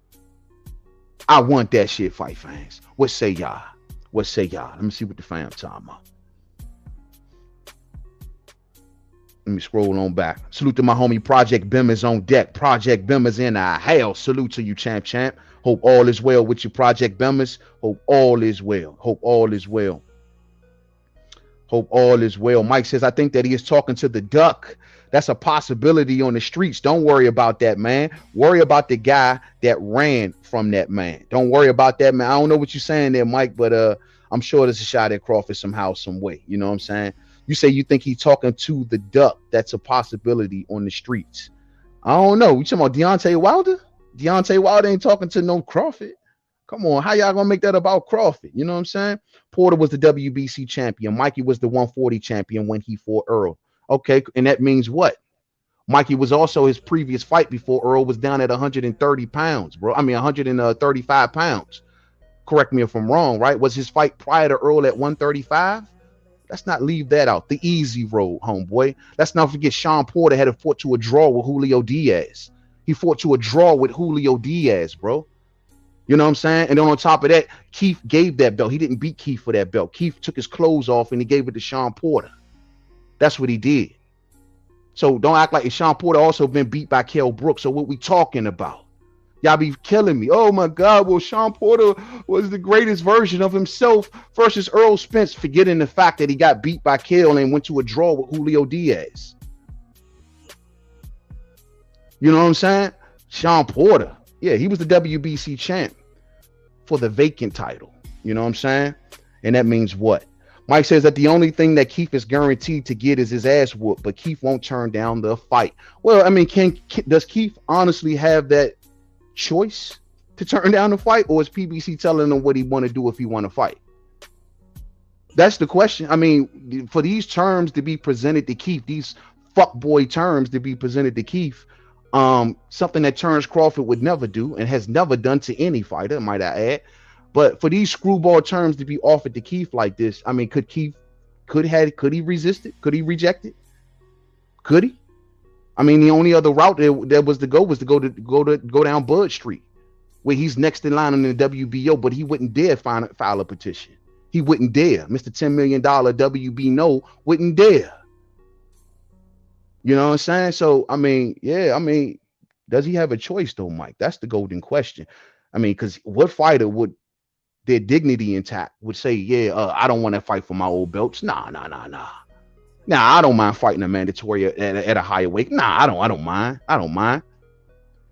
I want that shit, fight fans. What say y'all? What say y'all? Let me see what the fans talking about. Let me scroll on back. Salute to my homie Project Bim is on deck. Project Bim is in our hell. Salute to you, champ. Hope all is well with you, Project Bimmers. Hope all is well. Hope all is well. Hope all is well. Mike says, I think that he is talking to the duck. That's a possibility on the streets. Don't worry about that, man. Worry about the guy that ran from that man. Don't worry about that, man. I don't know what you're saying there, Mike, but I'm sure there's a shot at Crawford somehow, some way. You know what I'm saying? You say you think he's talking to the duck. That's a possibility on the streets. I don't know. You talking about Deontay Wilder? Deontay Wilder ain't talking to no Crawford. Come on. How y'all gonna make that about Crawford? You know what I'm saying? Porter was the WBC champion. Mikey was the 140 champion when he fought Earl. Okay. And that means what? Mikey was also his previous fight before Earl was down at 130 pounds, bro. I mean, 135 pounds. Correct me if I'm wrong, right? Was his fight prior to Earl at 135? Let's not leave that out. The easy road, homeboy. Let's not forget Sean Porter had fought to a draw with Julio Diaz. He fought to a draw with Julio Diaz, bro. You know what I'm saying? And then on top of that, Keith gave that belt. He didn't beat Keith for that belt. Keith took his clothes off and he gave it to Sean Porter. That's what he did. So don't act like Sean Porter also been beat by Kell Brooks. So what we talking about? Y'all be killing me. Oh my God. Well, Sean Porter was the greatest version of himself versus Errol Spence, forgetting the fact that he got beat by Kell and went to a draw with Julio Diaz. You know what I'm saying? Sean Porter. Yeah, he was the WBC champ for the vacant title. You know what I'm saying? And that means what? Mike says that the only thing that Keith is guaranteed to get is his ass whooped, but Keith won't turn down the fight. Well, I mean, does Keith honestly have that choice to turn down the fight, or is PBC telling him what he want to do if he want to fight? That's the question. I mean, for these terms to be presented to Keith, these fuckboy terms to be presented to Keith, something that Terrence Crawford would never do and has never done to any fighter, might I add. But for these screwball terms to be offered to Keith like this, I mean, could he resist it? Could he reject it? Could he? I mean, the only other route there was to go down Bud Street, where he's next in line in the WBO, but he wouldn't dare file a petition. He wouldn't dare. Mr. $10 million WB no wouldn't dare. You know what I'm saying? So, I mean, yeah, I mean, does he have a choice though, Mike? That's the golden question. I mean, because what fighter would their dignity intact would say, yeah, I don't want to fight for my old belts. Nah. Nah, I don't mind fighting a mandatory at a higher weight. Nah, I don't mind.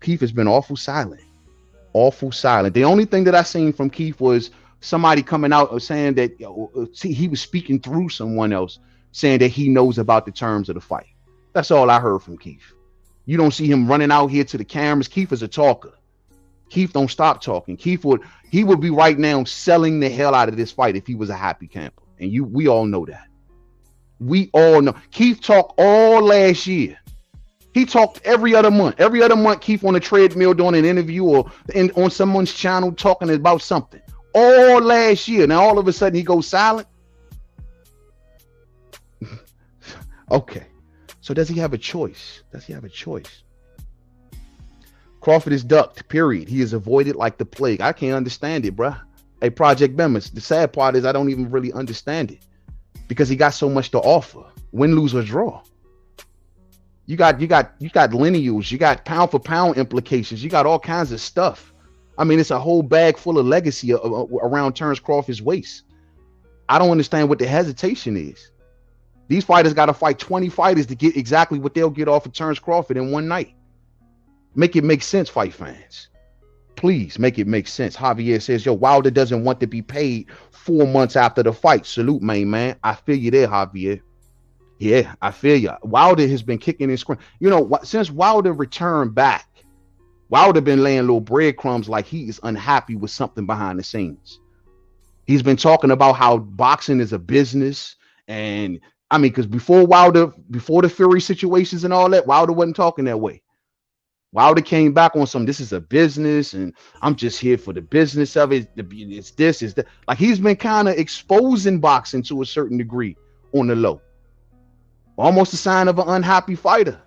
Keith has been awful silent. The only thing that I seen from Keith was somebody coming out saying that he was speaking through someone else, saying that he knows about the terms of the fight. That's all I heard from Keith. You don't see him running out here to the cameras. Keith is a talker. Keith don't stop talking. He would be right now selling the hell out of this fight if he was a happy camper. And we all know that. We all know. Keith talked all last year. He talked every other month. Every other month, Keith on a treadmill doing an interview or on someone's channel talking about something. All last year. Now all of a sudden he goes silent. Okay. So does he have a choice? Crawford is ducked, period. He is avoided like the plague. I can't understand it, bruh. Hey, Project Bemis, the sad part is I don't even really understand it because he got so much to offer. Win, lose, or draw. You got lineals, you got pound for pound implications, you got all kinds of stuff. I mean, it's a whole bag full of legacy around Terrence Crawford's waist. I don't understand what the hesitation is. These fighters got to fight 20 fighters to get exactly what they'll get off of Terrence Crawford in one night. Make it make sense, fight fans. Please make it make sense. Javier says, yo, Wilder doesn't want to be paid 4 months after the fight. Salute, man. I feel you there, Javier. Yeah, I feel you. Wilder has been kicking and screaming. You know, since Wilder returned back, Wilder been laying little breadcrumbs like he is unhappy with something behind the scenes. He's been talking about how boxing is a business. And I mean, because before the Fury situations and all that, Wilder wasn't talking that way. Wilder came back on some, this is a business and I'm just here for the business of it. It's this, is that. Like he's been kind of exposing boxing to a certain degree on the low. Almost a sign of an unhappy fighter.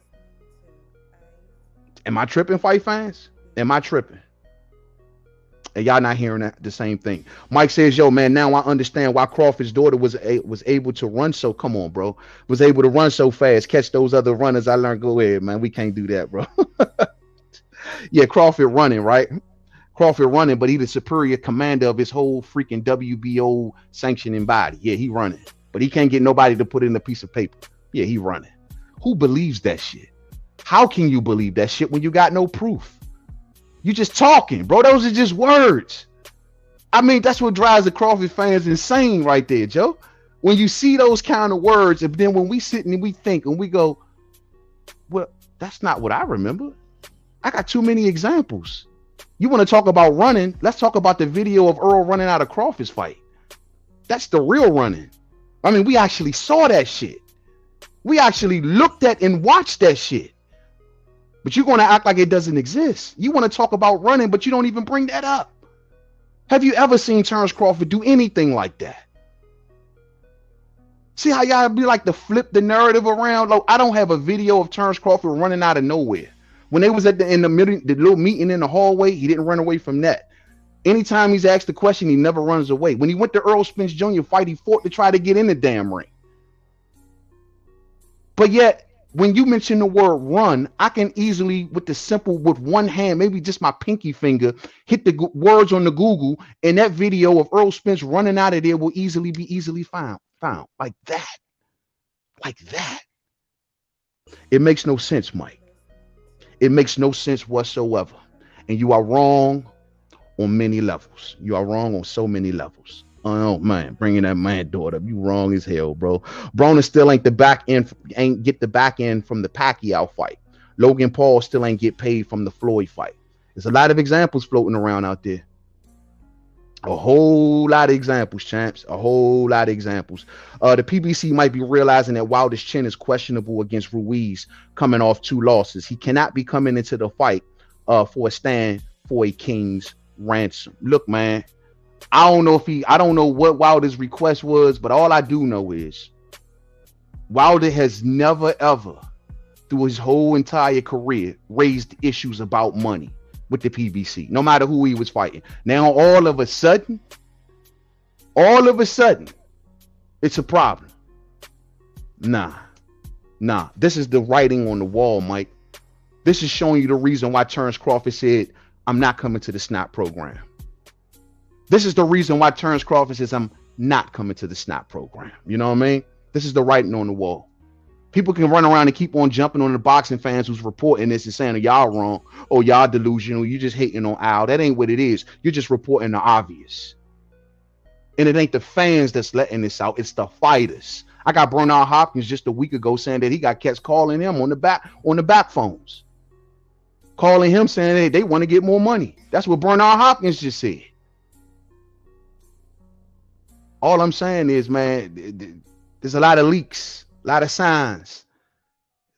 Am I tripping, fight fans? Am I tripping? And y'all not hearing the same thing. Mike says, yo, man, now I understand why Crawford's daughter was able to run so, come on, bro. Was able to run so fast, catch those other runners. I learned, go ahead, man. We can't do that, bro. Yeah, Crawford running, right? Crawford running, but he's the superior commander of his whole freaking WBO sanctioning body. Yeah, he running. But he can't get nobody to put in a piece of paper. Yeah, he running. Who believes that shit? How can you believe that shit when you got no proof? You just talking, bro. Those are just words. I mean, that's what drives the Crawford fans insane right there, Joe. When you see those kind of words, and then when we sit and we think and we go, well, that's not what I remember. I got too many examples. You want to talk about running? Let's talk about the video of Earl running out of Crawford's fight. That's the real running. I mean, we actually saw that shit. We actually looked at and watched that shit. But you're going to act like it doesn't exist. You want to talk about running, but you don't even bring that up. Have you ever seen Terrence Crawford do anything like that? See how y'all be like to flip the narrative around? Like, I don't have a video of Terrence Crawford running out of nowhere. When they was in the middle, the little meeting in the hallway, he didn't run away from that. Anytime he's asked a question, he never runs away. When he went to Errol Spence Jr. fight, he fought to try to get in the damn ring. But yet, when you mention the word run, I can easily, with one hand, maybe just my pinky finger, hit the words on the Google, and that video of Errol Spence running out of there will be easily found like that. Like that. It makes no sense, Mike. It makes no sense whatsoever. And you are wrong on many levels. You are wrong on so many levels. Oh man, bringing that man daughter up. You wrong as hell, bro. Broner still ain't get the back end from the Pacquiao fight. Logan Paul still ain't get paid from the Floyd fight. There's a lot of examples floating around out there. A whole lot of examples, champs. A whole lot of examples. The PBC might be realizing that Wilder's chin is questionable against Ruiz, coming off 2 losses. He cannot be coming into the fight for a stand for a king's ransom. Look, man, I don't know what Wilder's request was, but all I do know is Wilder has never, ever, through his whole entire career, raised issues about money with the PBC, no matter who he was fighting. Now, all of a sudden, it's a problem. Nah. This is the writing on the wall, Mike. This is showing you the reason why Terrence Crawford said, I'm not coming to the SNAP program. This is the reason why Terrence Crawford says, I'm not coming to the SNAP program. You know what I mean? This is the writing on the wall. People can run around and keep on jumping on the boxing fans who's reporting this and saying, oh, y'all wrong. Oh, y'all delusional. You just hating on Al. That ain't what it is. You're just reporting the obvious. And it ain't the fans that's letting this out. It's the fighters. I got Bernard Hopkins just a week ago saying that he got cats calling him on the back phones. Calling him saying hey, they want to get more money. That's what Bernard Hopkins just said. All I'm saying is, man, there's a lot of leaks. A lot of signs.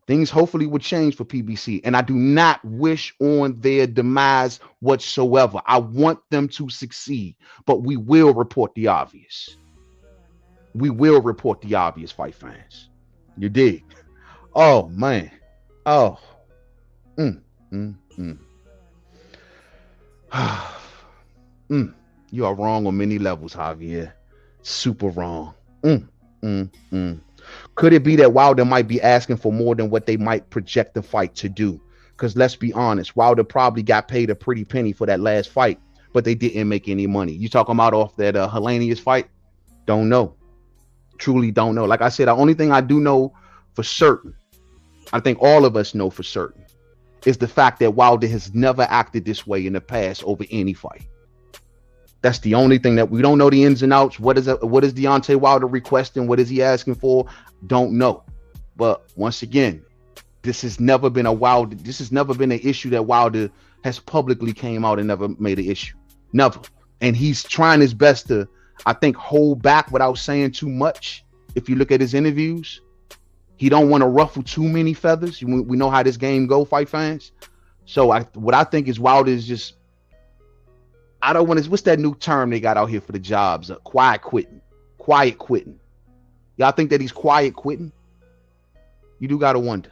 Things hopefully would change for PBC. And I do not wish on their demise whatsoever. I want them to succeed. But we will report the obvious. We will report the obvious, fight fans. You dig? Oh, man. Oh. You are wrong on many levels, Javier. Super wrong. Could it be that Wilder might be asking for more than what they might project the fight to do? Because let's be honest, Wilder probably got paid a pretty penny for that last fight, but they didn't make any money. You talking about off that Helenius fight? Don't know. Truly don't know. Like I said, the only thing I do know for certain, I think all of us know for certain, is the fact that Wilder has never acted this way in the past over any fight. That's the only thing that we don't know the ins and outs. What is Deontay Wilder requesting? What is he asking for? Don't know. But once again, this has never been an issue that Wilder has publicly came out and never made an issue. Never. And he's trying his best to, I think, hold back without saying too much. If you look at his interviews, he don't want to ruffle too many feathers. We know how this game go, fight fans. So what I think is Wilder is just, I don't want to, what's that new term they got out here for the jobs? Quiet quitting. Y'all think that he's quiet quitting? You do got to wonder.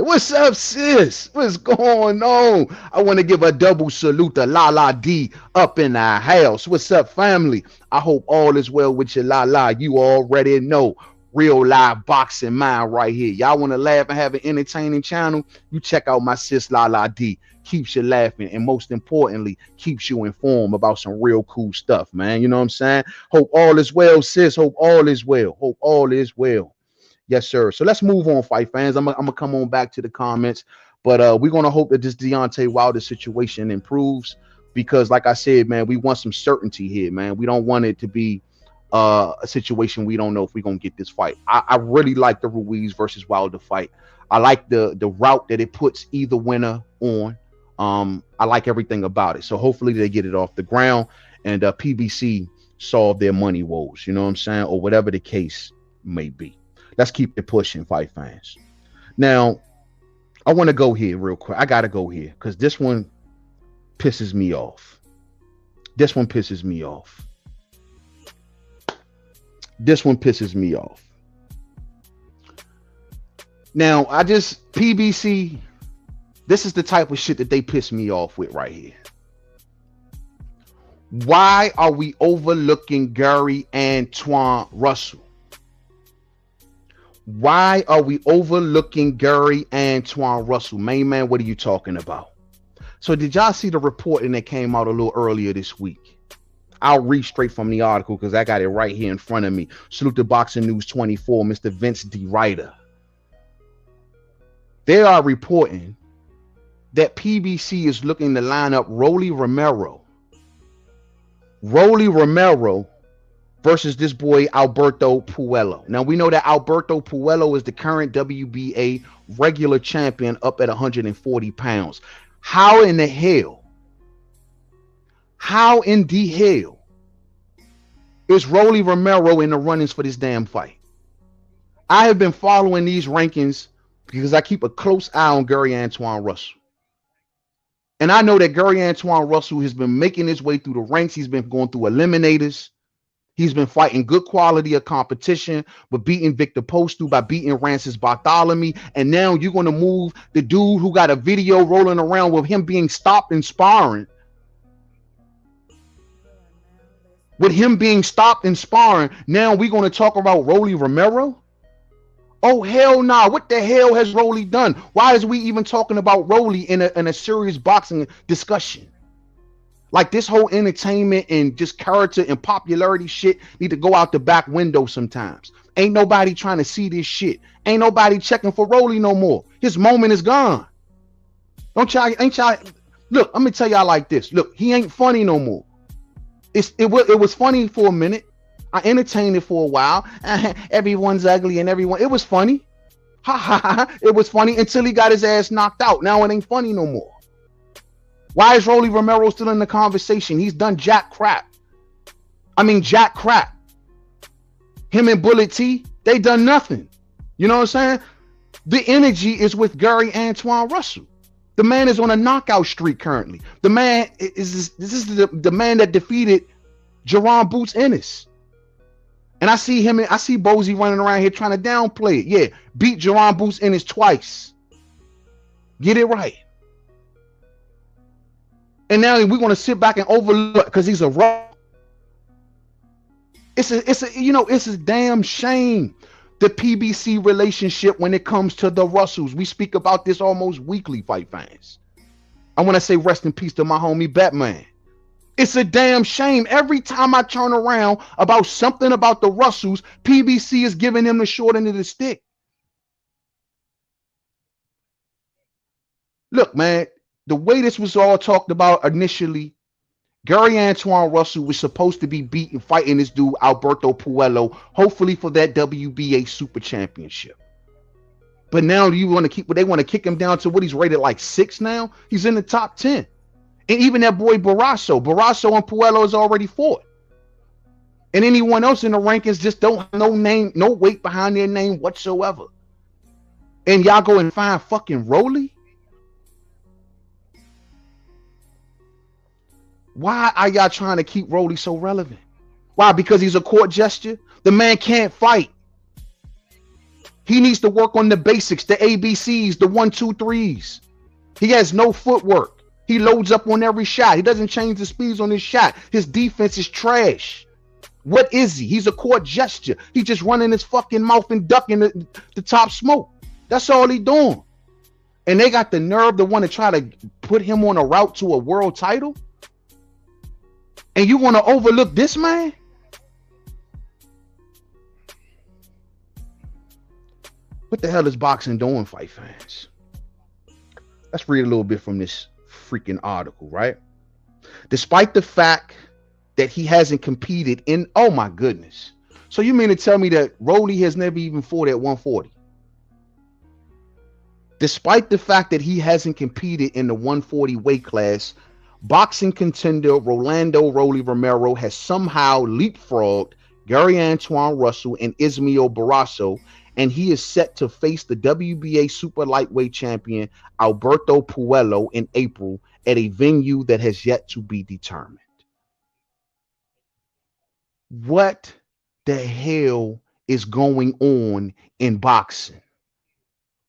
What's up, sis? What's going on? I want to give a double salute to Lala D up in the house. What's up, family? I hope all is well with your Lala. You already know. Real live boxing mind right here. Y'all want to laugh and have an entertaining channel? You check out my sis Lala D. Keeps you laughing and most importantly, keeps you informed about some real cool stuff, man. You know what I'm saying? Hope all is well, sis. Hope all is well. Yes, sir. So let's move on, fight fans. I'm gonna come on back to the comments, but we're gonna hope that this Deontay Wilder situation improves because, like I said, man, we want some certainty here, man. We don't want it to be a situation we don't know if we're gonna get this fight. I really like the Ruiz versus Wilder fight. I like the route that it puts either winner on. I like everything about it. So hopefully they get it off the ground and PBC solve their money woes, you know what I'm saying? Or whatever the case may be. Let's keep it pushing, fight fans. Now, I want to go here real quick. I got to go here because this one pisses me off. Now, PBC, this is the type of shit that they piss me off with right here. Why are we overlooking Gary Antuanne Russell? Why are we overlooking Gary Antuanne Russell? Main man, what are you talking about? So did y'all see the reporting that came out a little earlier this week? I'll read straight from the article because I got it right here in front of me. Salute to Boxing News 24, Mr. Vince D. Ryder. They are reporting that PBC is looking to line up Rolly Romero versus this boy Alberto Puello. Now we know that Alberto Puello is the current WBA regular champion up at 140 pounds. How in the hell is Rolly Romero in the runnings for this damn fight? I have been following these rankings because I keep a close eye on Gary Antuanne Russell. And I know that Gary Antuanne Russell has been making his way through the ranks. He's been going through eliminators. He's been fighting good quality of competition, but beating Victor Postu by beating Rancis Bartholomew. And now you're going to move the dude who got a video rolling around with him being stopped and sparring. With him being stopped and sparring, now we're going to talk about Rolly Romero? Oh, hell nah. What the hell has Rolly done? Why is we even talking about Rolly in a serious boxing discussion? Like this whole entertainment and just character and popularity shit need to go out the back window sometimes. Ain't nobody trying to see this shit. Ain't nobody checking for Rolly no more. His moment is gone. Ain't y'all? Look, I'm gonna tell y'all like this. Look, he ain't funny no more. It was funny for a minute. I entertained it for a while. Everyone's ugly and everyone. It was funny. Ha ha ha. It was funny until he got his ass knocked out. Now it ain't funny no more. Why is Rolly Romero still in the conversation? He's done jack crap. Him and Bullet T, they done nothing. You know what I'm saying? The energy is with Gary Antuanne Russell. The man is on a knockout streak currently. The man is the man that defeated Jerron Boots Ennis. And I see Bozy running around here trying to downplay it. Yeah, beat Jerron Boots Ennis twice. Get it right. And now we're going to sit back and overlook because he's a raw. It's a damn shame. The PBC relationship when it comes to the Russells. We speak about this almost weekly, fight fans. I want to say rest in peace to my homie Batman. It's a damn shame. Every time I turn around about something about the Russells, PBC is giving them the short end of the stick. Look, man, the way this was all talked about initially, Gary Antuanne Russell was supposed to be fighting this dude, Alberto Puello, hopefully for that WBA Super Championship. But now they want to kick him down to what he's rated like 6 now. He's in the top 10. And even that boy Barrasso and Puello has already fought. And anyone else in the rankings just don't have no name, no weight behind their name whatsoever. And y'all go and find fucking Rolly? Why are y'all trying to keep Rolly so relevant? Why? Because he's a court gesture? The man can't fight. He needs to work on the basics, the ABCs, the 1, 2, 3s. He has no footwork. He loads up on every shot. He doesn't change the speeds on his shot. His defense is trash. What is he? He's a court gesture. He's just running his fucking mouth and ducking the top smoke. That's all he doing. And they got the nerve to want to try to put him on a route to a world title? And you want to overlook this man? What the hell is boxing doing, fight fans? Let's read a little bit from this freaking article, right? Despite the fact that he hasn't competed in, oh my goodness. So you mean to tell me that Rolly has never even fought at 140? Despite the fact that he hasn't competed in the 140 weight class, boxing contender Rolly Romero has somehow leapfrogged Gary Antuanne Russell and Ismael Barrasso, and he is set to face the WBA super lightweight champion Alberto Puello in April at a venue that has yet to be determined. What the hell is going on in boxing?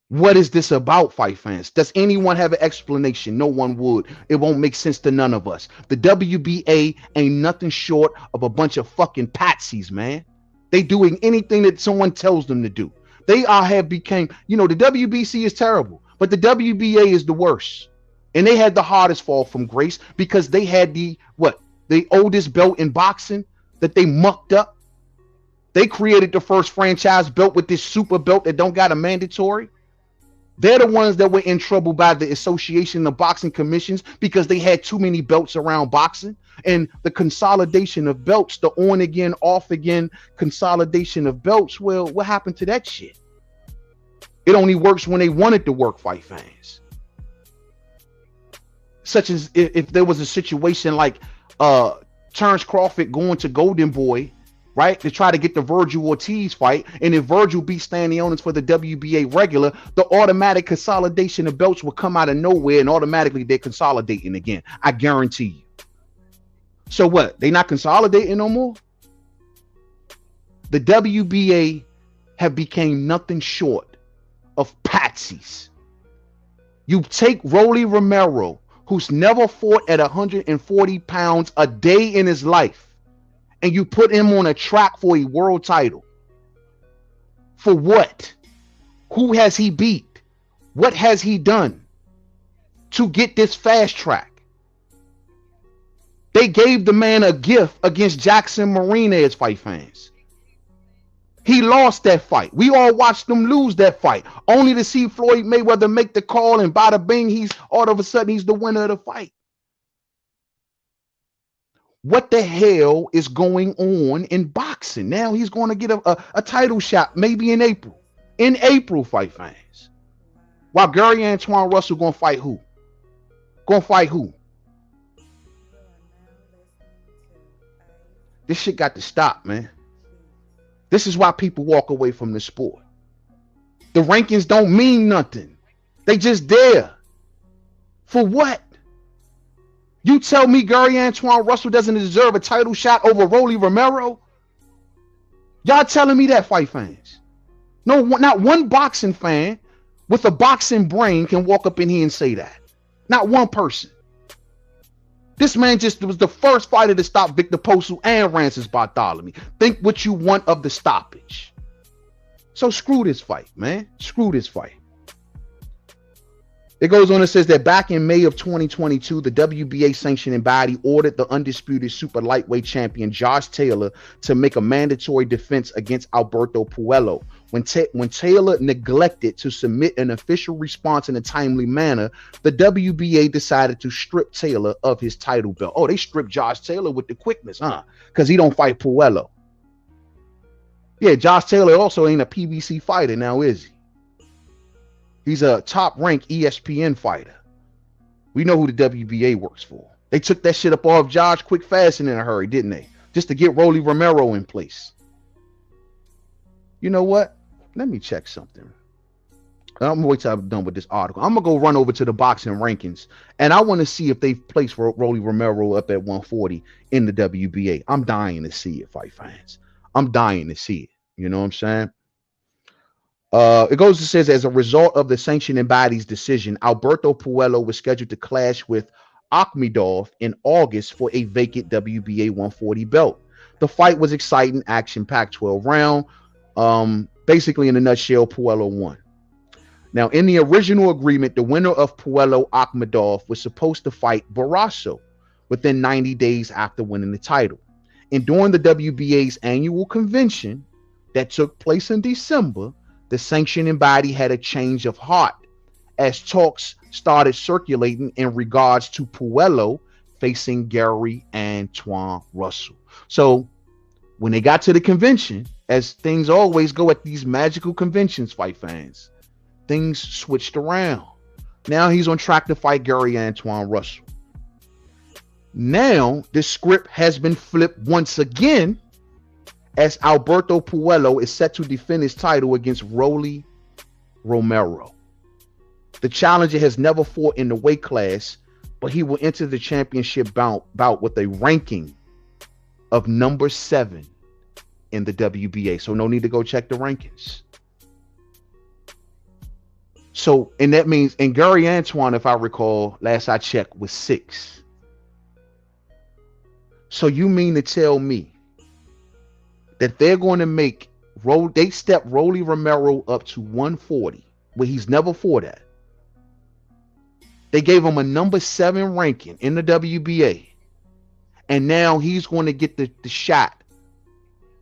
What is this about, fight fans? Does anyone have an explanation? No one would. It won't make sense to none of us. The WBA ain't nothing short of a bunch of fucking patsies, man. They doing anything that someone tells them to do. They are have became, you know, the WBC is terrible, but the WBA is the worst. And they had the hardest fall from grace because they had the oldest belt in boxing that they mucked up. They created the first franchise belt with this super belt that don't got a mandatory. They're the ones that were in trouble by the Association of Boxing Commissions because they had too many belts around boxing. And the consolidation of belts, the on again, off again consolidation of belts, well, what happened to that shit? It only works when they want it to work, fight fans. Such as if there was a situation like Terrence Crawford going to Golden Boy, right, to try to get the Virgil Ortiz fight, and if Virgil beats Stanionis for the WBA regular, the automatic consolidation of belts will come out of nowhere, and automatically they're consolidating again. I guarantee you. So what? They not consolidating no more? The WBA have became nothing short of patsies. You take Rolly Romero, who's never fought at 140 pounds a day in his life, and you put him on a track for a world title. For what? Who has he beat? What has he done to get this fast track? They gave the man a gift against Jackson Marinez, fight fans. He lost that fight. We all watched him lose that fight, only to see Floyd Mayweather make the call, and bada bing, he's all of a sudden he's the winner of the fight. What the hell is going on in boxing? Now he's going to get a title shot maybe in April. In April, fight fans. While Gary Antuanne Russell going to fight who? Going to fight who? This shit got to stop, man. This is why people walk away from the sport. The rankings don't mean nothing. They just there. For what? You tell me Gary Antuanne Russell doesn't deserve a title shot over Rolly Romero? Y'all telling me that, fight fans? No, not one boxing fan with a boxing brain can walk up in here and say that. Not one person. This man just was the first fighter to stop Victor Posu and Francis Bartholomew. Think what you want of the stoppage. So screw this fight, man. Screw this fight. It goes on and says that back in May of 2022, the WBA sanctioning body ordered the undisputed super lightweight champion Josh Taylor to make a mandatory defense against Alberto Puello. When Taylor neglected to submit an official response in a timely manner, the WBA decided to strip Taylor of his title belt. Oh, they stripped Josh Taylor with the quickness, huh? Because he don't fight Puello. Yeah, Josh Taylor also ain't a PBC fighter now, is he? He's a top-ranked ESPN fighter. We know who the WBA works for. They took that shit up off Josh quick, fast, and in a hurry, didn't they? Just to get Rolly Romero in place. You know what? Let me check something. I'm gonna wait till I'm done with this article. I'm gonna go run over to the boxing rankings, and I want to see if they've placed Rolly Romero up at 140 in the WBA. I'm dying to see it, fight fans. I'm dying to see it. You know what I'm saying? It goes and says, as a result of the sanctioning body's decision, Alberto Puello was scheduled to clash with Akhmedov in August for a vacant WBA 140 belt. The fight was exciting, action-packed 12 round. Basically, in a nutshell, Puello won. Now, in the original agreement, the winner of Puello Akhmedov was supposed to fight Barrasso within 90 days after winning the title. And during the WBA's annual convention that took place in December, the sanctioning body had a change of heart as talks started circulating in regards to Puello facing Gary Antuanne Russell. So when they got to the convention, as things always go at these magical conventions, fight fans, things switched around. Now he's on track to fight Gary Antuanne Russell. Now the script has been flipped once again, as Alberto Puello is set to defend his title against Rolly Romero. The challenger has never fought in the weight class, but he will enter the championship bout with a ranking of number 7 in the WBA. So no need to go check the rankings. So, and that means, and Gary Antuanne, if I recall, last I checked, was 6. So you mean to tell me that they're going to make They stepped Rolly Romero up to 140, where he's never fought at. They gave him a number 7 ranking in the WBA. And now he's going to get the shot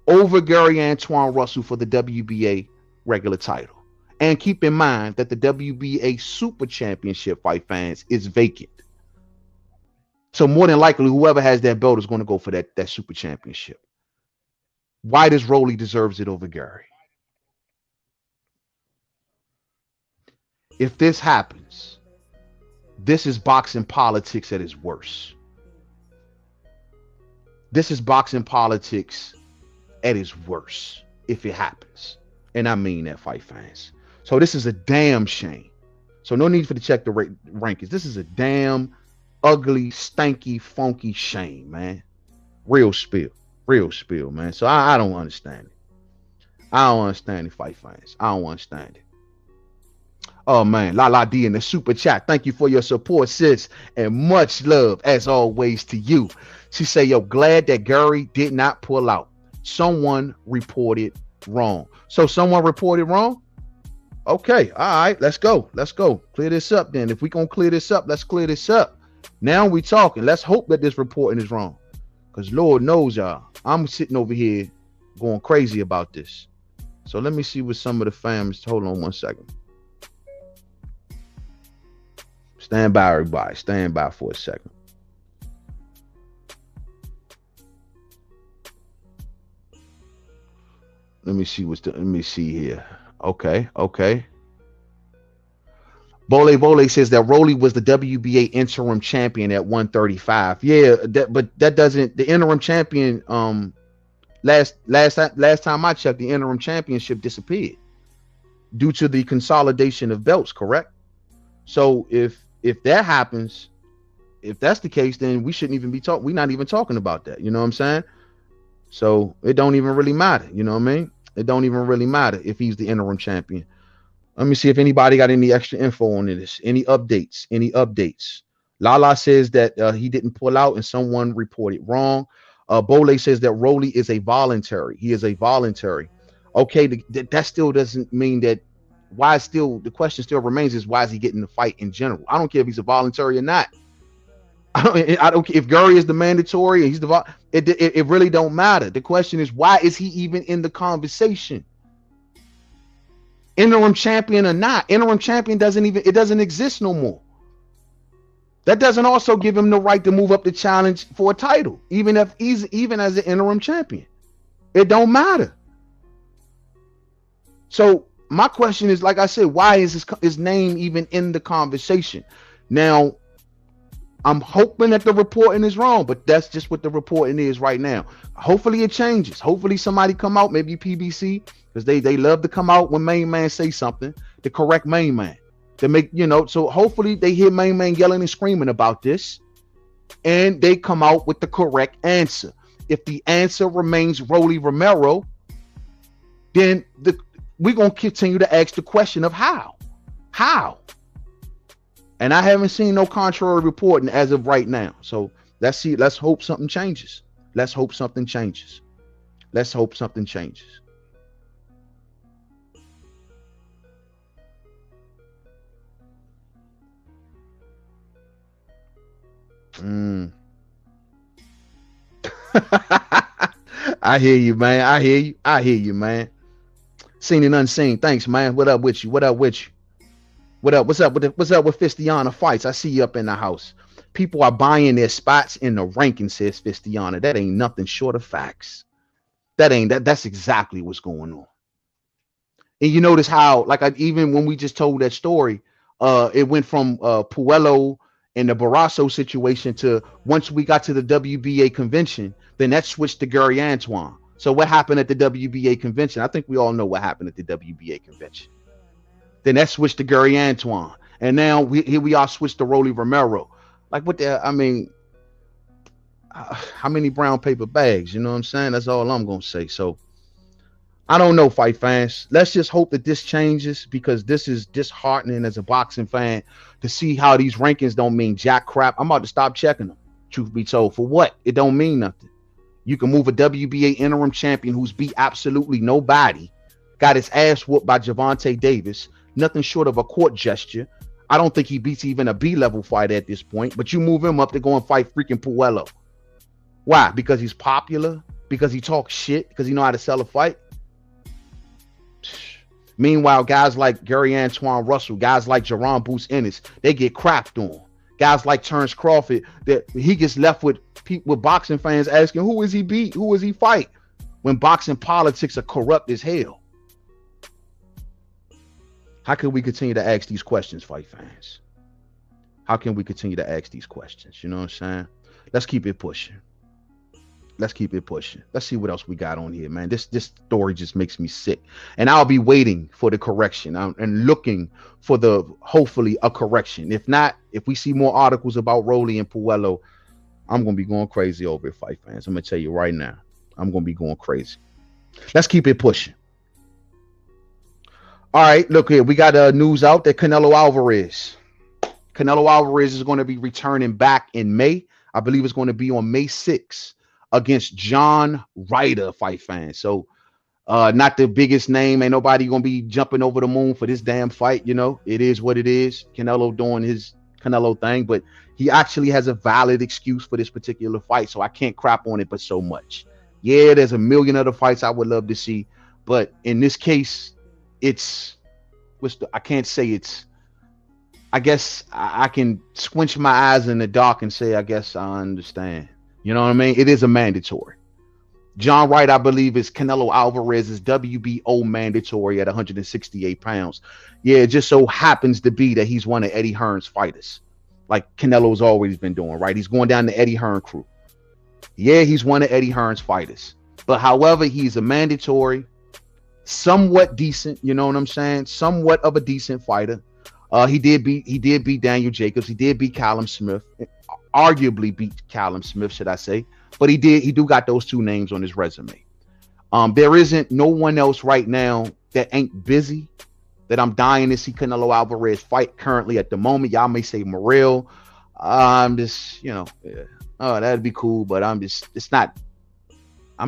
over Gary Antuanne Russell for the WBA regular title. And keep in mind that the WBA Super Championship, fight fans, is vacant. So more than likely, whoever has that belt is going to go for that Super Championship. Why does Rolly deserves it over Gary? If this happens, this is boxing politics at its worst. This is boxing politics at its worst if it happens. And I mean that, fight fans. So this is a damn shame. So no need for to check the rankings. This is a damn ugly, stanky, funky shame, man. Real spill, man. So I don't understand it. I don't understand it, fight fans. I don't understand it. Oh man, La D in the super chat. Thank you for your support, sis, and much love as always to you. She say, yo, glad that Gary did not pull out. Someone reported wrong. So someone reported wrong? Okay, all right, let's go. Clear this up then. If we gonna clear this up, let's clear this up. Now we talking. Let's hope that this reporting is wrong. Because Lord knows, y'all, I'm sitting over here going crazy about this. So let me see what some of the fams. Hold on 1 second. Stand by, everybody. Stand by for a second. Let me see let me see here. Okay. Bole says that Rolly was the WBA interim champion at 135. Yeah, but that doesn't, the interim champion, last time I checked, the interim championship disappeared due to the consolidation of belts, correct? So if that happens, if that's the case, then we shouldn't even be talking. We're not even talking about that. You know what I'm saying? So it don't even really matter. You know what I mean? It don't even really matter if he's the interim champion. Let me see if anybody got any extra info on this. Any updates? Lala says that he didn't pull out and someone reported wrong. Bole says that Rolly is a voluntary. He is a voluntary. Okay, that still doesn't mean that. Why still, the question still remains is, why is he getting the fight in general? I don't care if he's a voluntary or not. I don't care if Gary is the mandatory and he's the it really don't matter. The question is, why is he even in the conversation? Interim champion or not, interim champion doesn't exist no more. That doesn't also give him the right to move up the challenge for a title, even as an interim champion. It don't matter. So my question is, like I said, why is his name even in the conversation? Now, I'm hoping that the reporting is wrong, but that's just what the reporting is right now. Hopefully it changes. Hopefully somebody come out, maybe PBC, because they love to come out when Mainman say something to correct Mainman. To make, so hopefully they hear Mainman yelling and screaming about this and they come out with the correct answer. If the answer remains Rolly Romero, then we're going to continue to ask the question of how. And I haven't seen no contrary reporting as of right now. So let's see. Let's hope something changes. I hear you, man. I hear you, man. Seen and unseen. Thanks, man. What up with you? What's up with Fistiana Fights? I see you up in the house. People are buying their spots in the ranking, says Fistiana. That ain't nothing short of facts. That's exactly what's going on. And you notice how, even when we just told that story, it went from Puello and the Barrasso situation to, once we got to the WBA convention, then that switched to Gary Antuanne. So what happened at the WBA convention? I think we all know what happened at the WBA convention. Then that switched to Gary Antuanne. And now here we are switched to Rolly Romero. Like, what the, I mean, how many brown paper bags? You know what I'm saying? That's all I'm going to say. So I don't know, fight fans. Let's just hope that this changes, because this is disheartening as a boxing fan to see how these rankings don't mean jack crap. I'm about to stop checking them, truth be told. For what? It don't mean nothing. You can move a WBA interim champion who's beat absolutely nobody, got his ass whooped by Gervonta Davis, nothing short of a court gesture. I don't think he beats even a B-level fighter at this point, but you move him up to go and fight freaking Puello. Why? Because he's popular? Because he talks shit? Because he know how to sell a fight? Meanwhile, guys like Gary Antuanne Russell, guys like Jerome Boots Ennis, they get crapped on. Guys like Terrence Crawford, that he gets left with people, with boxing fans asking, who is he beat? Who is he fight? When boxing politics are corrupt as hell. How can we continue to ask these questions, fight fans? How can we continue to ask these questions? You know what I'm saying? Let's keep it pushing. Let's keep it pushing. Let's see what else we got on here, man. This story just makes me sick. And I'll be waiting for the correction and looking for hopefully a correction. If not, if we see more articles about Rolly and Puello, I'm going to be going crazy over it, fight fans. I'm going to tell you right now. I'm going to be going crazy. Let's keep it pushing. All right, look here. We got news out that Canelo Alvarez is going to be returning back in May. I believe it's going to be on May 6th against John Ryder, fight fans. So not the biggest name. Ain't nobody going to be jumping over the moon for this damn fight. You know, it is what it is. Canelo doing his Canelo thing, but he actually has a valid excuse for this particular fight. So I can't crap on it, but so much. Yeah, there's a million other fights I would love to see. But in this case, I can't say it's, I guess I can squinch my eyes in the dark and say, I guess I understand. You know what I mean? It is a mandatory. John Wright, I believe, is Canelo Alvarez's WBO mandatory at 168 pounds. Yeah, it just so happens to be that he's one of Eddie Hearn's fighters, like Canelo's always been doing, right? He's going down the Eddie Hearn crew. Yeah, he's one of Eddie Hearn's fighters. But however, he's a mandatory, somewhat decent, you know what I'm saying? Somewhat of a decent fighter. He did beat Daniel Jacobs. He did beat Callum Smith. Arguably beat Callum Smith, should I say. But he do got those two names on his resume. There isn't no one else right now that ain't busy that I'm dying to see Canelo Alvarez fight currently at the moment. Y'all may say Morrell. I'm just, you know, oh, that'd be cool, but I'm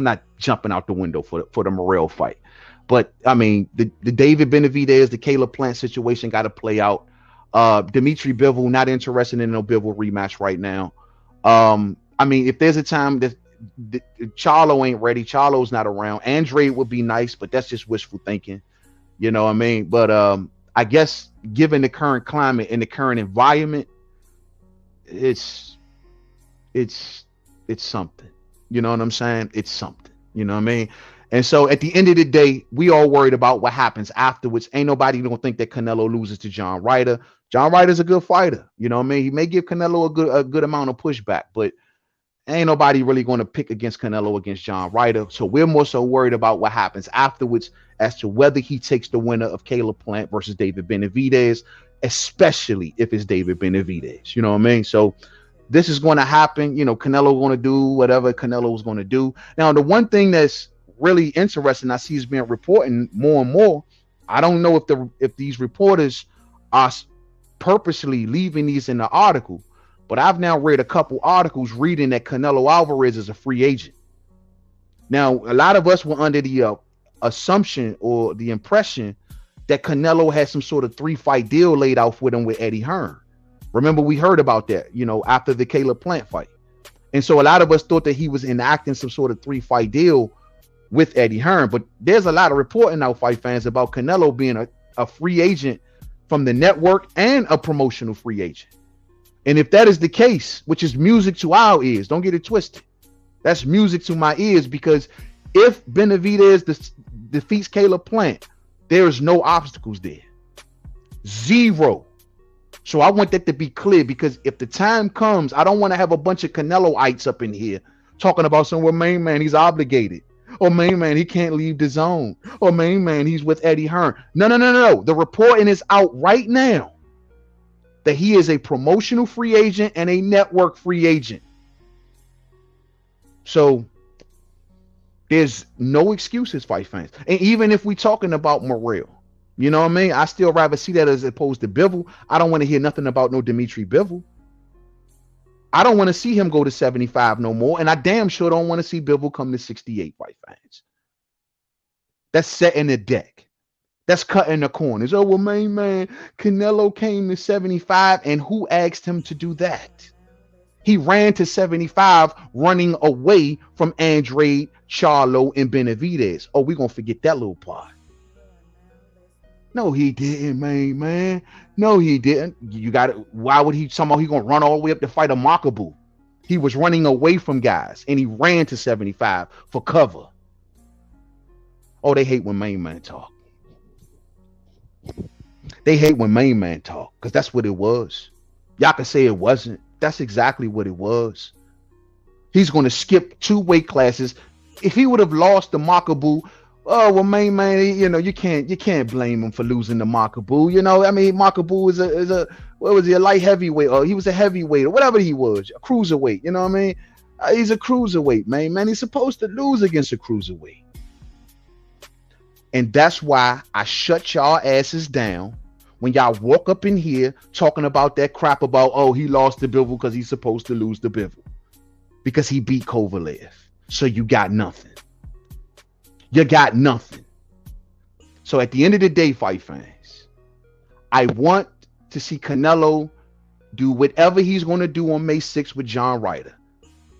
not jumping out the window for the Morrell fight. But I mean, the David Benavidez, the Caleb Plant situation got to play out. Dimitri Bivol, not interested in no Bivol rematch right now. I mean, if there's a time that Charlo ain't ready, Charlo's not around. Andre would be nice, but that's just wishful thinking. You know what I mean? But I guess given the current climate and the current environment, it's something. You know what I'm saying? It's something. You know what I mean? And so at the end of the day, we all worried about what happens afterwards. Ain't nobody gonna think that Canelo loses to John Ryder. John Ryder's a good fighter. You know what I mean? He may give Canelo a good amount of pushback, but ain't nobody really going to pick against Canelo against John Ryder. So we're more so worried about what happens afterwards as to whether he takes the winner of Caleb Plant versus David Benavidez, especially if it's David Benavidez. You know what I mean? So this is going to happen. You know, Canelo going to do whatever Canelo is going to do. Now, the one thing that's really interesting, I see is being reporting more and more. I don't know if these reporters are purposely leaving these in the article, but I've now read a couple articles reading that Canelo Alvarez is a free agent. Now, a lot of us were under the assumption or the impression that Canelo had some sort of 3-fight deal laid out with him with Eddie Hearn. Remember, we heard about that, you know, after the Caleb Plant fight. And so a lot of us thought that he was enacting some sort of 3-fight deal with Eddie Hearn. But there's a lot of reporting now, fight fans, about Canelo being a free agent from the network and a promotional free agent. And if that is the case, which is music to our ears, don't get it twisted. That's music to my ears, because if Benavidez defeats Caleb Plant, there's no obstacles there. Zero. So I want that to be clear, because if the time comes, I don't want to have a bunch of Canelo-ites up in here talking about some, well, Mainman, he's obligated. Or Mainman, he can't leave the zone. Or Mainman, he's with Eddie Hearn. No. The reporting is out right now that he is a promotional free agent and a network free agent. So there's no excuses, fight fans. And even if we're talking about Morrell, you know what I mean? I still rather see that as opposed to Bivol. I don't want to hear nothing about no Dimitri Bivol. I don't want to see him go to 75 no more. And I damn sure don't want to see Bivol come to 68, fight fans. That's setting the deck. That's cutting the corners. Oh, well, man, Canelo came to 75, and who asked him to do that? He ran to 75, running away from Andrade, Charlo, and Benavidez. Oh, we're going to forget that little part. No, he didn't, man. No, he didn't. You got it. Why would he somehow he gonna run all the way up to fight a Makabu? He was running away from guys, and he ran to 75 for cover. Oh, they hate when Mainman talk. They hate when Mainman talk, because that's what it was. Y'all can say it wasn't. That's exactly what it was. He's going to skip 2 weight classes. If he would have lost the Makabu, oh well, man, you know, you can't blame him for losing the Makabu. You know, I mean, Makabu is a what was he, a light heavyweight, or he was a heavyweight, or whatever he was, a cruiserweight. You know what I mean? He's a cruiserweight, man. He's supposed to lose against a cruiserweight, and that's why I shut y'all asses down when y'all walk up in here talking about that crap about, oh, he lost to Bivol because he's supposed to lose to Bivol because he beat Kovalev. So you got nothing. You got nothing. So at the end of the day, fight fans, I want to see Canelo do whatever he's going to do on May 6th with John Ryder.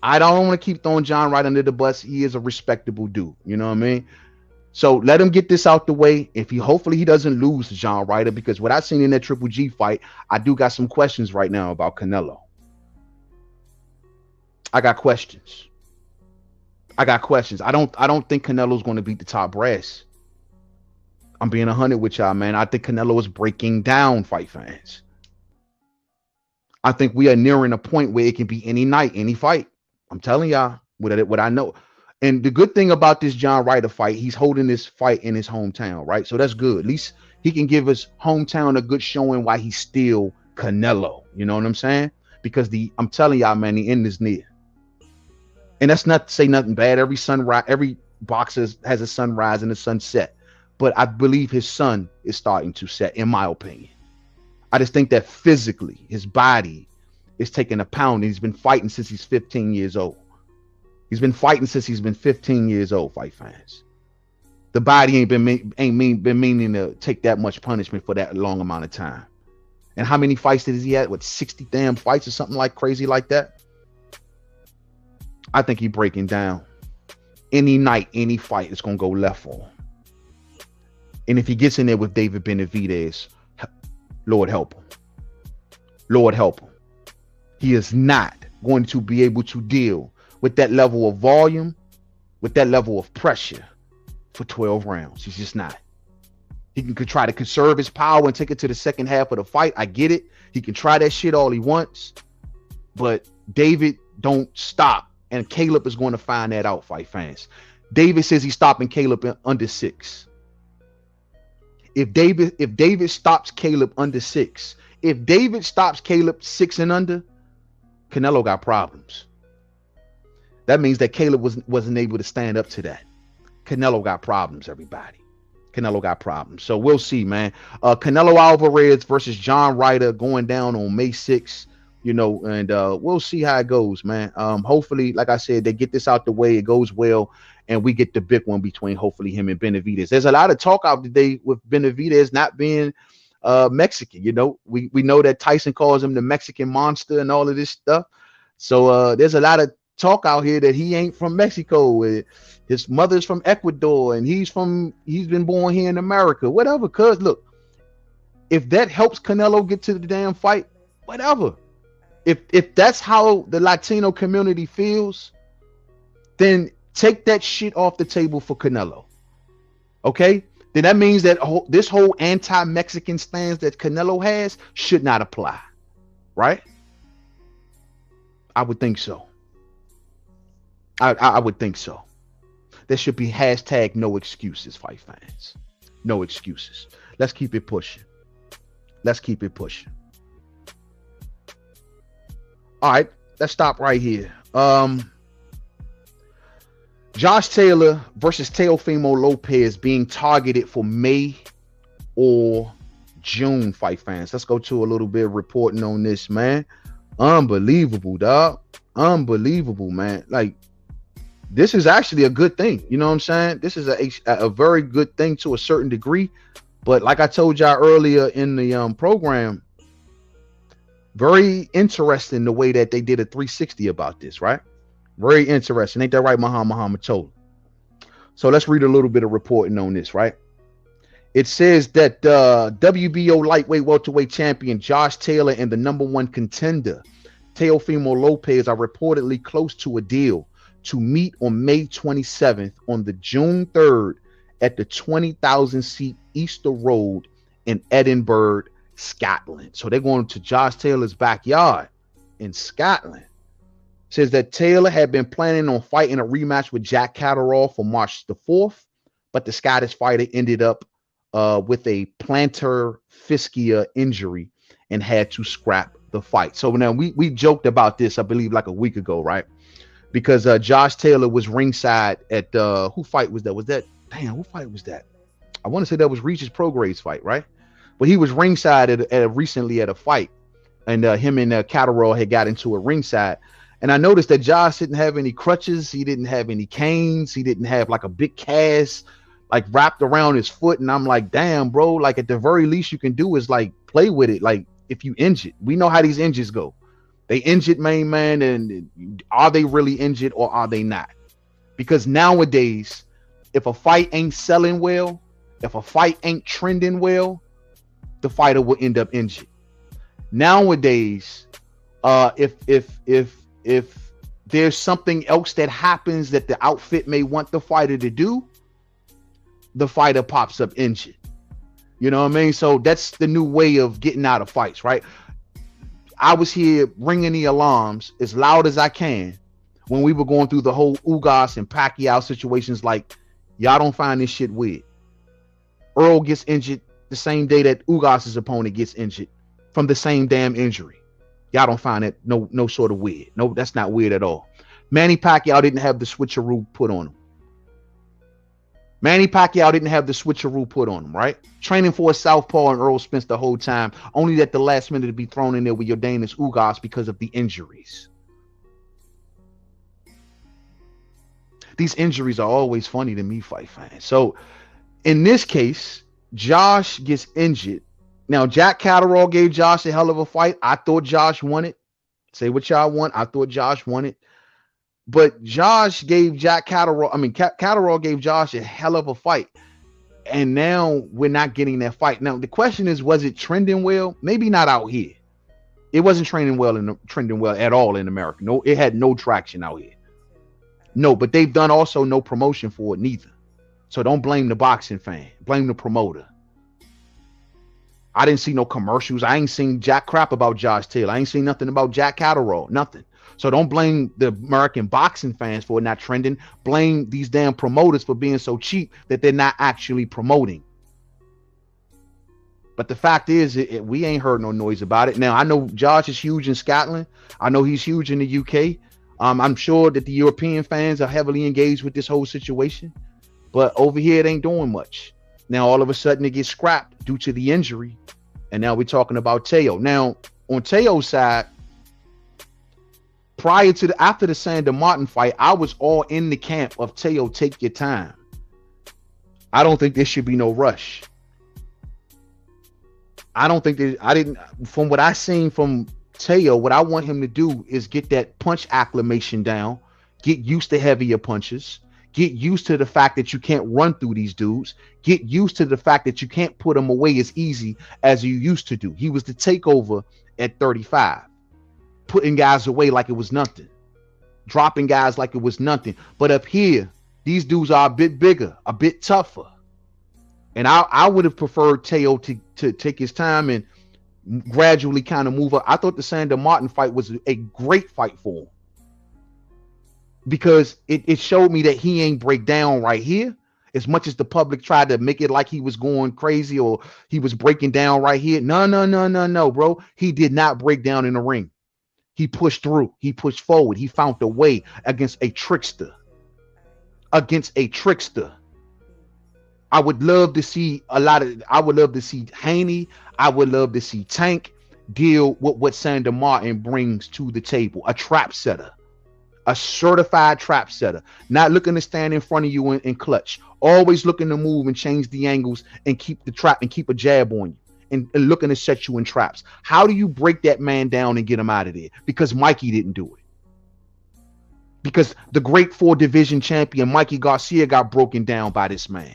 I don't want to keep throwing John Ryder under the bus. He is a respectable dude. You know what I mean? So let him get this out the way. Hopefully he doesn't lose to John Ryder, because what I've seen in that Triple G fight, I do got some questions right now about Canelo. I got questions. I don't think Canelo's going to beat the top brass. I'm being 100 with y'all, man. I think Canelo is breaking down, fight fans. I think we are nearing a point where it can be any night, any fight. I'm telling y'all what I know. And the good thing about this John Ryder fight, he's holding this fight in his hometown, right? So that's good. At least he can give his hometown a good showing why he's still Canelo. You know what I'm saying? Because I'm telling y'all, man, the end is near. And that's not to say nothing bad. Every boxer has a sunrise and a sunset. But I believe his sun is starting to set, in my opinion. I just think that physically, his body is taking a pound. He's been fighting since he's 15 years old. He's been fighting since he's been 15 years old, fight fans. The body ain't been meaning to take that much punishment for that long amount of time. And how many fights did he have? What, 60 damn fights or something like crazy like that? I think he's breaking down. Any night, any fight, it's going to go left for him. And if he gets in there with David Benavidez, Lord help him. Lord help him. He is not going to be able to deal with that level of volume, with that level of pressure for 12 rounds. He's just not. He can try to conserve his power and take it to the second half of the fight. I get it. He can try that shit all he wants. But David don't stop. And Caleb is going to find that out, fight fans. David says he's stopping Caleb under 6. If David stops Caleb under 6, if David stops Caleb 6 and under, Canelo got problems. That means that Caleb wasn't able to stand up to that. Canelo got problems, everybody. Canelo got problems. So we'll see, man. Canelo Alvarez versus John Ryder going down on May 6th. You know, and we'll see how it goes, man. Hopefully, like I said, they get this out the way. It goes well, and we get the big one between hopefully him and Benavidez. There's a lot of talk out today with Benavidez not being Mexican. You know, we know that Tyson calls him the Mexican monster and all of this stuff. So there's a lot of talk out here that he ain't from Mexico. His mother's from Ecuador, and he's been born here in America. Whatever. Cause look, if that helps Canelo get to the damn fight, whatever. If that's how the Latino community feels, then take that shit off the table for Canelo. Okay? Then that means that this whole anti-Mexican stance that Canelo has should not apply. Right? I would think so. I would think so. There should be hashtag no excuses, fight fans. No excuses. Let's keep it pushing. Let's keep it pushing. All right, let's stop right here. Josh Taylor versus Teofimo Lopez being targeted for May or June, fight fans. Let's go to a little bit of reporting on this, man. Unbelievable, dog. Unbelievable, man. Like, this is actually a good thing. You know what I'm saying? This is a very good thing to a certain degree. But like I told y'all earlier in the program, very interesting the way that they did a 360 about this, right? Very interesting. Ain't that right, Muhammad told? So let's read a little bit of reporting on this, right? It says that WBO lightweight welterweight champion Josh Taylor and the #1 contender Teofimo Lopez are reportedly close to a deal to meet on May 27th on the June 3rd at the 20,000 seat Easter Road in Edinburgh, Scotland. So they're going to Josh Taylor's backyard in Scotland. It says that Taylor had been planning on fighting a rematch with Jack Catterall for March the 4th, but the Scottish fighter ended up with a plantar fascia injury and had to scrap the fight. So now we joked about this, I believe, like a week ago, right? Because Josh Taylor was ringside at who fight was that? Who fight was that? I want to say that was Regis Prograves fight, right? But he was ringside recently at a fight, and him and Catterall had got into a ringside. And I noticed that Josh didn't have any crutches, he didn't have any canes, he didn't have like a big cast like wrapped around his foot. And I'm like, damn, bro, like at the very least you can do is like play with it. Like if you injured, we know how these injuries go. They injured, main man, and are they really injured or are they not? Because nowadays, if a fight ain't selling well, if a fight ain't trending well, the fighter will end up injured. Nowadays, if there's something else that happens that the outfit may want the fighter to do, the fighter pops up injured. You know what I mean? So that's the new way of getting out of fights, right? I was here ringing the alarms as loud as I can when we were going through the whole Ugas and Pacquiao situations. Like, y'all don't find this shit weird. Earl gets injured the same day that Ugas's opponent gets injured from the same damn injury. Y'all don't find it no sort of weird. No, that's not weird at all. Manny Pacquiao didn't have the switcheroo put on him. Manny Pacquiao didn't have the switcheroo put on him, right? Training for a southpaw and Errol Spence the whole time, only at the last minute to be thrown in there with Yordanis Ugas because of the injuries. These injuries are always funny to me, fight fans. So in this case, Josh gets injured. Now, Jack Catterall gave Josh a hell of a fight. I thought Josh won it. Say what y'all want. I thought Josh won it. But Josh gave Catterall gave Josh a hell of a fight. And now we're not getting that fight. Now, the question is, was it trending well? Maybe not out here. It wasn't trending well at all in America. No, it had no traction out here. No, but they've done also no promotion for it neither. So don't blame the boxing fan. Blame the promoter. I didn't see no commercials. I ain't seen jack crap about Josh Taylor. I ain't seen nothing about Jack Catterall. Nothing. So don't blame the American boxing fans for it not trending. Blame these damn promoters for being so cheap that they're not actually promoting. But the fact is, we ain't heard no noise about it. Now, I know Josh is huge in Scotland. I know he's huge in the UK. I'm sure that the European fans are heavily engaged with this whole situation. But over here, it ain't doing much. Now, all of a sudden, it gets scrapped due to the injury. And now we're talking about Teo. Now, on Teo's side, after the Sander Martin fight, I was all in the camp of Teo, take your time. I don't think there should be no rush. From what I seen from Teo, what I want him to do is get that punch acclimation down, get used to heavier punches, get used to the fact that you can't run through these dudes, get used to the fact that you can't put them away as easy as you used to do. He was the takeover at 35. Putting guys away like it was nothing, dropping guys like it was nothing. But up here, these dudes are a bit bigger, a bit tougher. And I would have preferred Teo to take his time and gradually kind of move up. I thought the Sander Martin fight was a great fight for him because it showed me that he ain't break down right here. As much as the public tried to make it like he was going crazy or he was breaking down right here. No, bro. He did not break down in the ring. He pushed through. He pushed forward. He found a way against a trickster. I would love to see I would love to see Haney. I would love to see Tank deal with what Sandor Martin brings to the table. A trap setter, a certified trap setter, not looking to stand in front of you and clutch, always looking to move and change the angles and keep the trap and keep a jab on you and looking to set you in traps. How do you break that man down and get him out of there? Because Mikey didn't do it. Because the great 4 division champion Mikey Garcia got broken down by this man.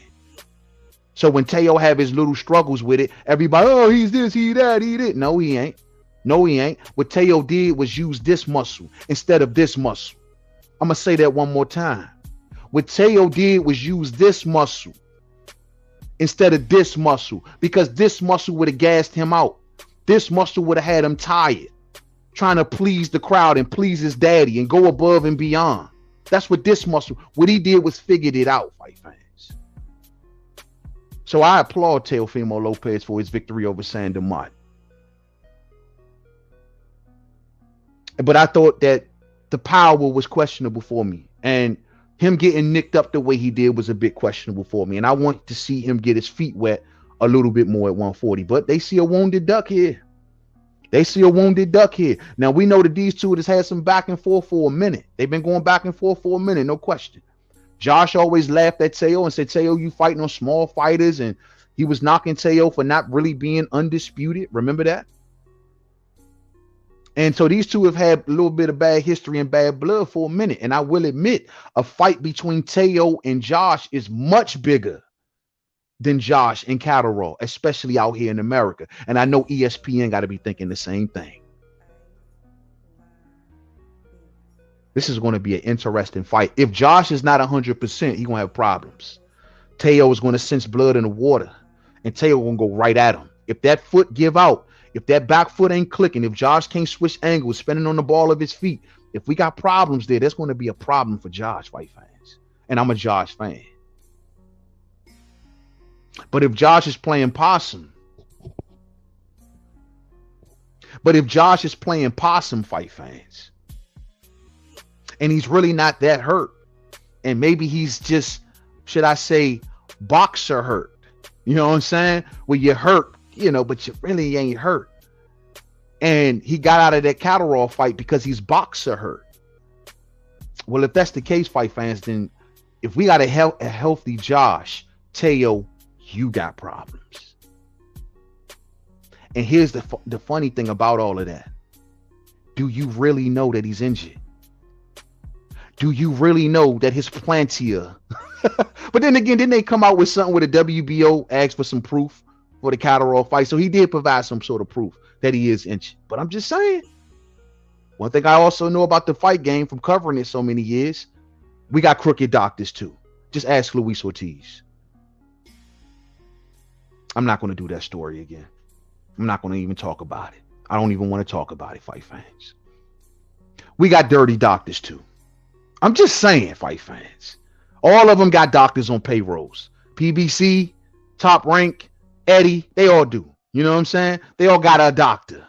So when Teo have his little struggles with it, everybody, oh, he's this, he that, he did. No, he ain't. No, he ain't. What Teo did was use this muscle instead of this muscle. I'm going to say that one more time. What Teo did was use this muscle instead of this muscle, because this muscle would have gassed him out. This muscle would have had him tired, trying to please the crowd and please his daddy and go above and beyond. That's what this muscle, what he did was figured it out, fight fans. So I applaud Teofimo Lopez for his victory over Sandor Martin. But I thought that the power was questionable for me. And him getting nicked up the way he did was a bit questionable for me. And I want to see him get his feet wet a little bit more at 140. But they see a wounded duck here. They see a wounded duck here. Now, we know that these two has had some back and forth for a minute. They've been going back and forth for a minute, no question. Josh always laughed at Teo and said, Teo, you fighting on small fighters. And he was knocking Teo for not really being undisputed. Remember that? And so these two have had a little bit of bad history and bad blood for a minute. And I will admit, a fight between Teo and Josh is much bigger than Josh and Catterall, especially out here in America. And I know ESPN got to be thinking the same thing. This is going to be an interesting fight. If Josh is not 100%, he's going to have problems. Teo is going to sense blood in the water, and Teo going to go right at him. If that foot give out, if that back foot ain't clicking, if Josh can't switch angles, spinning on the ball of his feet, if we got problems there, that's going to be a problem for Josh fight fans. And I'm a Josh fan. But if Josh is playing possum, fight fans, and he's really not that hurt, and maybe he's just, should I say, boxer hurt. You know what I'm saying? Well, you're hurt, but you really ain't hurt. And he got out of that Catterall fight because he's boxer hurt. Well, if that's the case, fight fans, then if we got a healthy Josh, Teo, you got problems. And here's the funny thing about all of that. Do you really know that he's injured? Do you really know that his plantar? But then again, didn't they come out with something where the WBO asked for some proof for the Catterall fight? So he did provide some sort of proof that he is injured. But I'm just saying, one thing I also know about the fight game from covering it so many years, we got crooked doctors too. Just ask Luis Ortiz. I'm not going to do that story again. I'm not going to even talk about it. I don't even want to talk about it, fight fans. We got dirty doctors too. I'm just saying, fight fans. All of them got doctors on payrolls. PBC, Top Rank, Eddie, they all do. You know what I'm saying? They all got a doctor.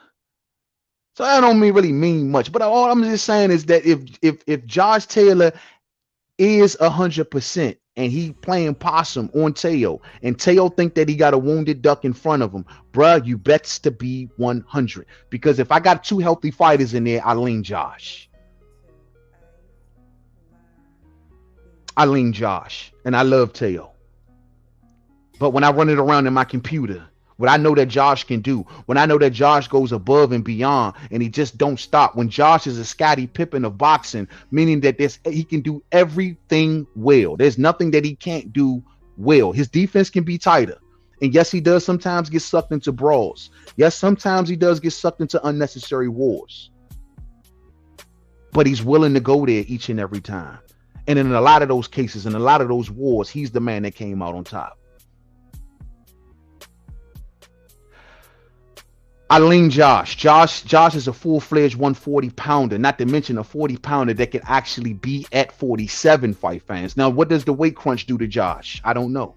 So that don't really mean much. But all I'm just saying is that if Josh Taylor is 100% and he playing possum on Teo, and Teo think that he got a wounded duck in front of him, bruh, you bets to be 100. Because if I got two healthy fighters in there, I lean Josh. And I love Teo. But when I run it around in my computer, what I know that Josh can do, when I know that Josh goes above and beyond and he just don't stop, when Josh is a Scottie Pippen of boxing, meaning that he can do everything well. There's nothing that he can't do well. His defense can be tighter. And yes, he does sometimes get sucked into brawls. Yes, sometimes he does get sucked into unnecessary wars. But he's willing to go there each and every time. And in a lot of those cases, in a lot of those wars, he's the man that came out on top. I lean Josh. Josh is a full-fledged 140-pounder, not to mention a 40-pounder that can actually be at 47, fight fans. Now, what does the weight crunch do to Josh? I don't know.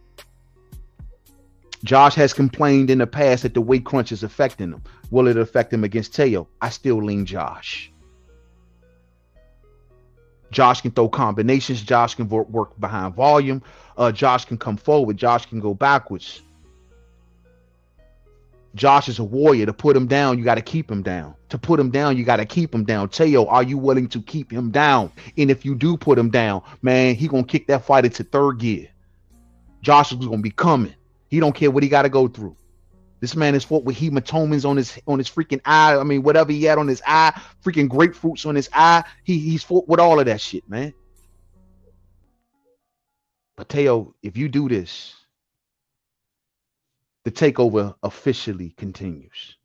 Josh has complained in the past that the weight crunch is affecting him. Will it affect him against Teo? I still lean Josh. Josh can throw combinations. Josh can work behind volume. Josh can come forward. Josh can go backwards. Josh is a warrior. To put him down, you got to keep him down. To put him down, you got to keep him down. Teo, are you willing to keep him down? And if you do put him down, man, he gonna kick that fight into third gear. Josh is gonna be coming. He don't care what he got to go through. This man has fought with hematomas on his freaking eye. I mean, whatever he had on his eye, freaking grapefruits on his eye. He's fought with all of that shit, man. But Teo, if you do this, the takeover officially continues,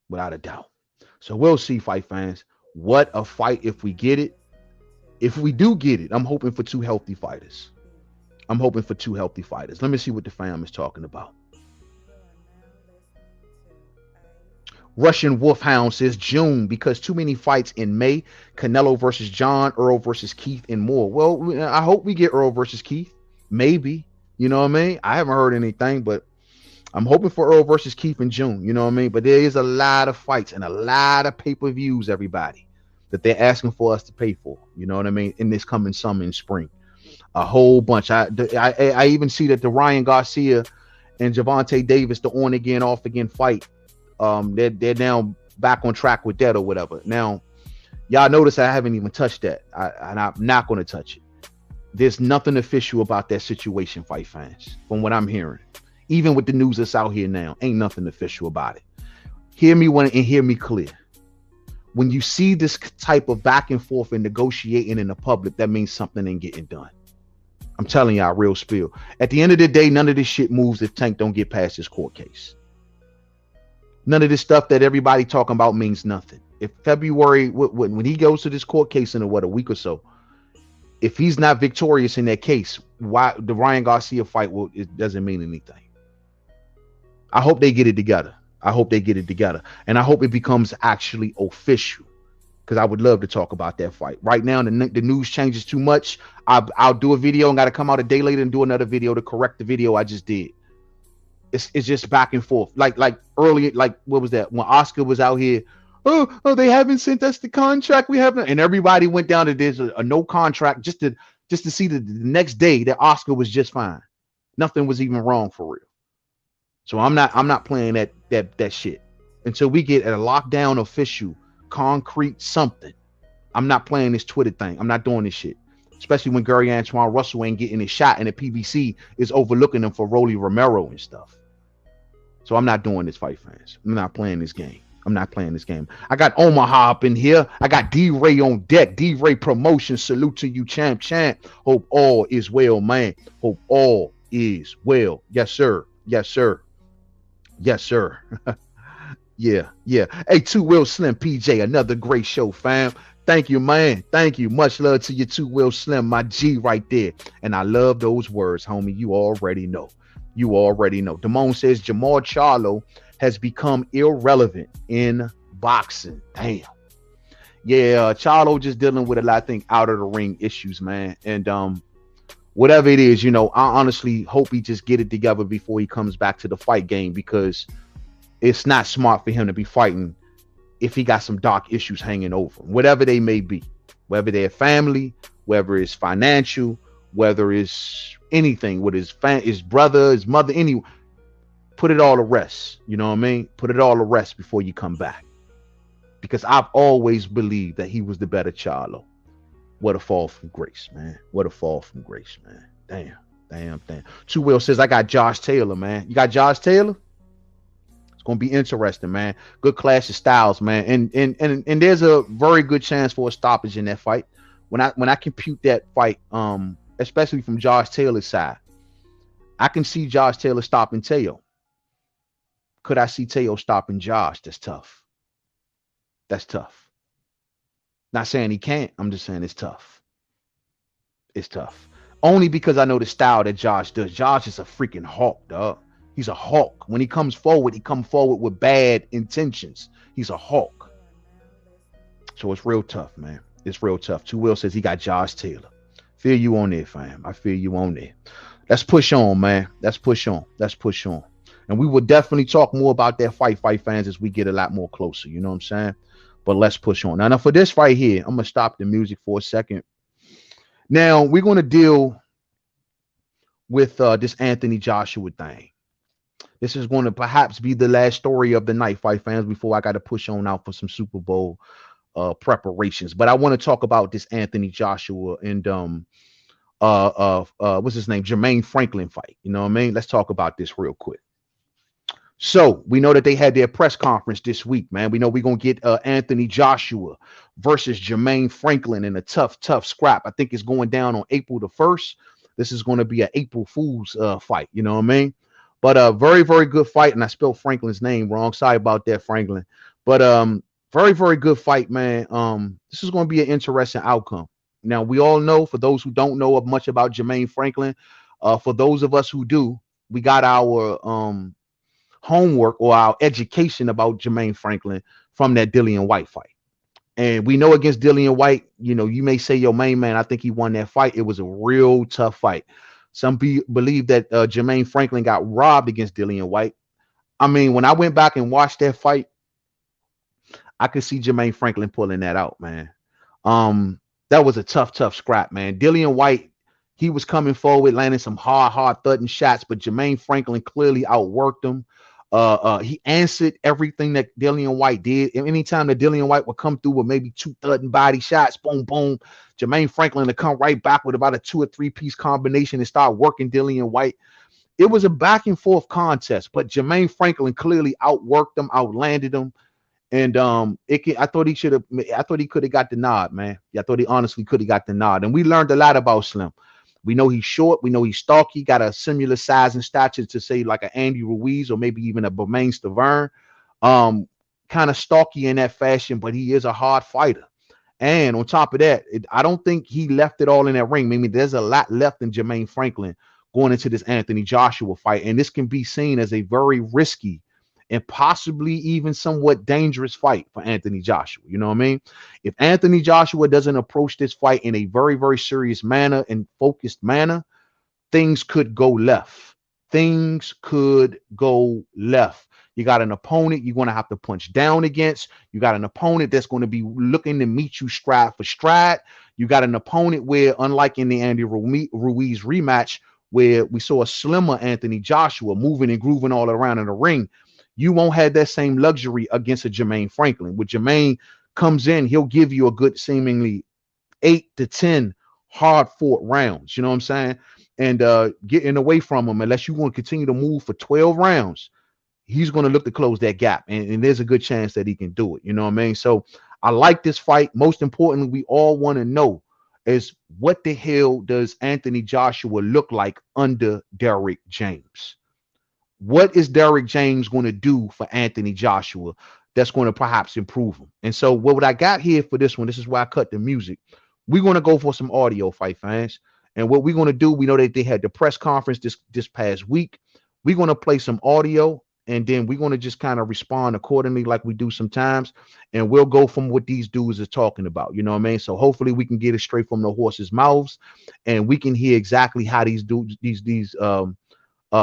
without a doubt. So we'll see, fight fans. What a fight if we get it. If we do get it, I'm hoping for two healthy fighters. I'm hoping for two healthy fighters. Let me see what the fam is talking about. Russian Wolfhound says June because too many fights in May. Canelo versus John, Earl versus Keith, and more. Well, I hope we get Earl versus Keith. Maybe. You know what I mean? I haven't heard anything, but I'm hoping for Earl versus Keith in June. You know what I mean? But there is a lot of fights and a lot of pay-per-views, everybody, that they're asking for us to pay for. You know what I mean? In this coming summer and spring. A whole bunch. I even see that the Ryan Garcia and Gervonta Davis, the on again, off again fight, they're now back on track with that or whatever. Now, y'all notice I haven't even touched that. And I'm not going to touch it. There's nothing official about that situation, fight fans, from what I'm hearing. Even with the news that's out here now, ain't nothing official about it. Hear me and hear me clear. When you see this type of back and forth and negotiating in the public, that means something ain't getting done. I'm telling y'all, real spill. At the end of the day, none of this shit moves if Tank don't get past this court case. None of this stuff that everybody talking about means nothing. If February, when he goes to this court case in a week or so, if he's not victorious in that case, why the Ryan Garcia fight it doesn't mean anything. I hope they get it together. I hope they get it together. And I hope it becomes actually official, because I would love to talk about that fight. Right now, the news changes too much. I'll do a video and got to come out a day later and do another video to correct the video I just did. It's just back and forth. Like earlier, like what was that? When Oscar was out here, oh, they haven't sent us the contract. We haven't, and everybody went down to there's a no contract just to see the next day that Oscar was just fine. Nothing was even wrong for real. So I'm not playing that shit until we get a lockdown official, concrete something. I'm not playing this Twitter thing. I'm not doing this shit. Especially when Gary Antuanne Russell ain't getting his shot and the PBC is overlooking him for Rolly Romero and stuff. So I'm not doing this, fight fans. I'm not playing this game. I'm not playing this game. I got Omaha up in here. I got D-Ray on deck. D-Ray Promotion. Salute to you, champ. Hope all is well, man. Hope all is well. Yes, sir. Yes, sir. Yes, sir. Yeah. Hey, Two Will Slim PJ, another great show, fam. Thank you, man. Thank you. Much love to you, Two Will Slim, my G right there. And I love those words, homie. You already know. You already know. Damone says Jamal Charlo has become irrelevant in boxing. Damn. Yeah, Charlo just dealing with a lot of things out of the ring issues, man. And whatever it is, I honestly hope he just get it together before he comes back to the fight game, because it's not smart for him to be fighting if he got some dark issues hanging over him, whatever they may be, whether they're family, whether it's financial, whether it's anything with his brother, his mother, anyone. Put it all to rest. You know what I mean? Put it all to rest before you come back. Because I've always believed that he was the better Charlo. What a fall from grace, man. What a fall from grace, man. Damn. Two Will says, I got Josh Taylor, man. You got Josh Taylor? It's gonna be interesting, man. Good clash of styles, man. And there's a very good chance for a stoppage in that fight. When I compute that fight, especially from Josh Taylor's side, I can see Josh Taylor stopping Teo. Could I see Teo stopping Josh? That's tough. That's tough. Not saying he can't. I'm just saying it's tough. It's tough. Only because I know the style that Josh does. Josh is a freaking hawk, dog. He's a hawk. When he comes forward, he comes forward with bad intentions. He's a hawk. So it's real tough, man. It's real tough. Two Will says he got Josh Taylor. Feel you on there, fam. I feel you on there. Let's push on, man. Let's push on. And we will definitely talk more about that fight fans, as we get a lot more closer. You know what I'm saying? But let's push on. Now for this right here, I'm going to stop the music for a second. Now, we're going to deal with this Anthony Joshua thing. This is going to perhaps be the last story of the night, fight fans, before I got to push on out for some Super Bowl preparations. But I want to talk about this Anthony Joshua and what's his name, Jermaine Franklin fight. You know what I mean? Let's talk about this real quick. So we know that they had their press conference this week, man. We know we're gonna get Anthony Joshua versus Jermaine Franklin in a tough scrap. I think it's going down on April the 1st. This is going to be an April Fool's fight. You know what I mean? But a very good fight, and I spelled Franklin's name wrong. Sorry about that, Franklin. But very good fight, man. This is going to be an interesting outcome. Now we all know, for those who don't know much about Jermaine Franklin, for those of us who do, we got our homework or our education about Jermaine Franklin from that Dillian White fight. And we know against Dillian White, you know, you may say, yo, main man, I think he won that fight. It was a real tough fight. Some believe that Jermaine Franklin got robbed against Dillian White. I mean, when I went back and watched that fight, I could see Jermaine Franklin pulling that out, man. That was a tough scrap, man. Dillian White, he was coming forward, landing some hard thudding shots, but Jermaine Franklin clearly outworked him. He answered everything that Dillian White did. And anytime that Dillian White would come through with maybe 2 thudding body shots, boom, Jermaine Franklin to come right back with about a 2 or 3 piece combination and start working Dillian White. It was a back and forth contest, but Jermaine Franklin clearly outworked him, outlanded him. And I thought he could have got the nod, man. Yeah, I thought he honestly could have got the nod. And we learned a lot about Slim. We know he's short. We know he's stocky, got a similar size and stature to, say, like an Andy Ruiz or maybe even a Bermain Stavern. Kind of stocky in that fashion, but he is a hard fighter. And on top of that, I don't think he left it all in that ring. Maybe there's a lot left in Jermaine Franklin going into this Anthony Joshua fight. And this can be seen as a very risky and possibly even somewhat dangerous fight for Anthony Joshua. You know what I mean? If Anthony Joshua doesn't approach this fight in a very serious manner and focused manner, things could go left. Things could go left. You got an opponent you're going to have to punch down against. You got an opponent that's going to be looking to meet you stride for stride. You got an opponent where, unlike in the Andy Ruiz rematch, where we saw a slimmer Anthony Joshua moving and grooving all around in the ring, you won't have that same luxury against a Jermaine Franklin. When Jermaine comes in, he'll give you a good seemingly 8 to 10 hard-fought rounds. You know what I'm saying? And getting away from him, unless you want to continue to move for 12 rounds, he's going to look to close that gap. And there's a good chance that he can do it. You know what I mean? So I like this fight. Most importantly, we all want to know is, what the hell does Anthony Joshua look like under Derrick James? What is Derrick James going to do for Anthony Joshua that's going to perhaps improve him? And so what I got here for this one, this is why I cut the music. We're going to go for some audio, fight fans. And what we're going to do, we know that they had the press conference this past week. We're going to play some audio, and then we're going to just kind of respond accordingly like we do sometimes. And we'll go from what these dudes are talking about. You know what I mean? So hopefully we can get it straight from the horse's mouths, and we can hear exactly how these dudes, these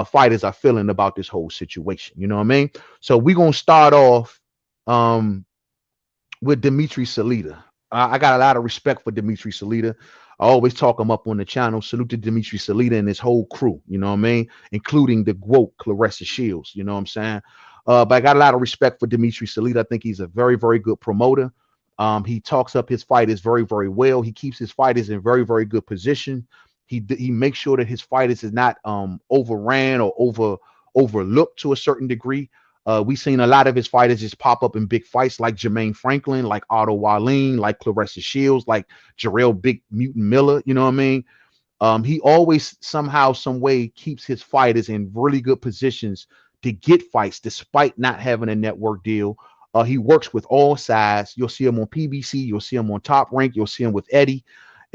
fighters are feeling about this whole situation. You know what I mean? So we're going to start off with Dimitri Salita. I got a lot of respect for Dimitri Salita. I always talk him up on the channel. Salute to Dimitri Salita and his whole crew. You know what I mean? Including the GWOAT, Clarissa Shields. You know what I'm saying? But I got a lot of respect for Dimitri Salita. I think he's a very good promoter. He talks up his fighters very well. He keeps his fighters in very good position. He makes sure that his fighters is not overran or overlooked to a certain degree. We've seen a lot of his fighters just pop up in big fights, like Jermaine Franklin, like Otto Wallin, like Clarissa Shields, like Jarrell Big Mutant Miller. You know what I mean? He always somehow, some way keeps his fighters in really good positions to get fights despite not having a network deal. He works with all sides. You'll see him on PBC. You'll see him on Top Rank. You'll see him with Eddie.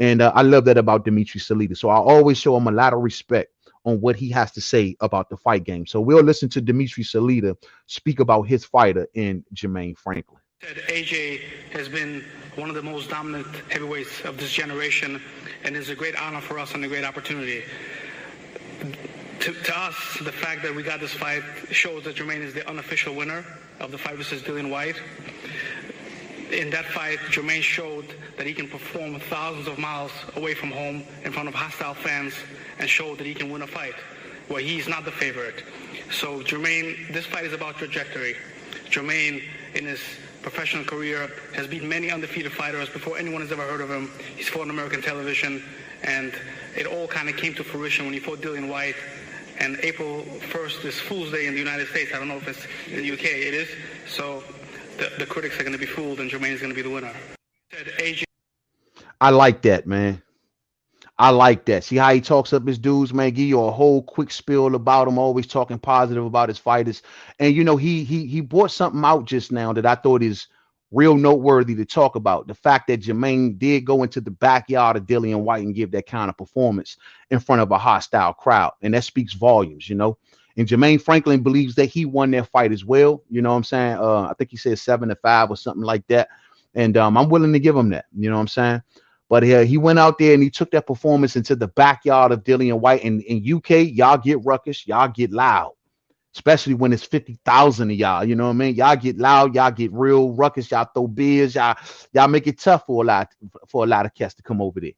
And I love that about Dimitri Salita. So I always show him a lot of respect on what he has to say about the fight game. So we'll listen to Dimitri Salita speak about his fighter in Jermaine Franklin. AJ has been one of the most dominant heavyweights of this generation, and it's a great honor for us and a great opportunity. To us, the fact that we got this fight shows that Jermaine is the unofficial winner of the fight versus Dillian White. In that fight, Jermaine showed that he can perform thousands of miles away from home in front of hostile fans and showed that he can win a fight. where he's not the favorite. So Jermaine, this fight is about trajectory. Jermaine, in his professional career, has beat many undefeated fighters before anyone has ever heard of him. He's fought on American television, and it all kind of came to fruition when he fought Dillian Whyte. And April 1st is Fool's Day in the United States. I don't know if it's in the UK. It is. So the critics are going to be fooled, and Jermaine is going to be the winner. I like that, man. I like that. See how he talks up his dudes, man. Give you a whole quick spiel about him, always talking positive about his fighters. And you know, he brought something out just now that I thought is real noteworthy to talk about. The fact that Jermaine did go into the backyard of Dillian Whyte and give that kind of performance in front of a hostile crowd. And that speaks volumes, you know. And Jermaine Franklin believes that he won that fight as well. You know what I'm saying? I think he said 7-5 or something like that. And I'm willing to give him that. You know what I'm saying? But he went out there and he took that performance into the backyard of Dillian Whyte. And in UK, y'all get ruckus, y'all get loud, especially when it's 50,000 of y'all. You know what I mean? Y'all get loud, y'all get real ruckus, y'all throw beers, y'all make it tough for a lot of cats to come over there.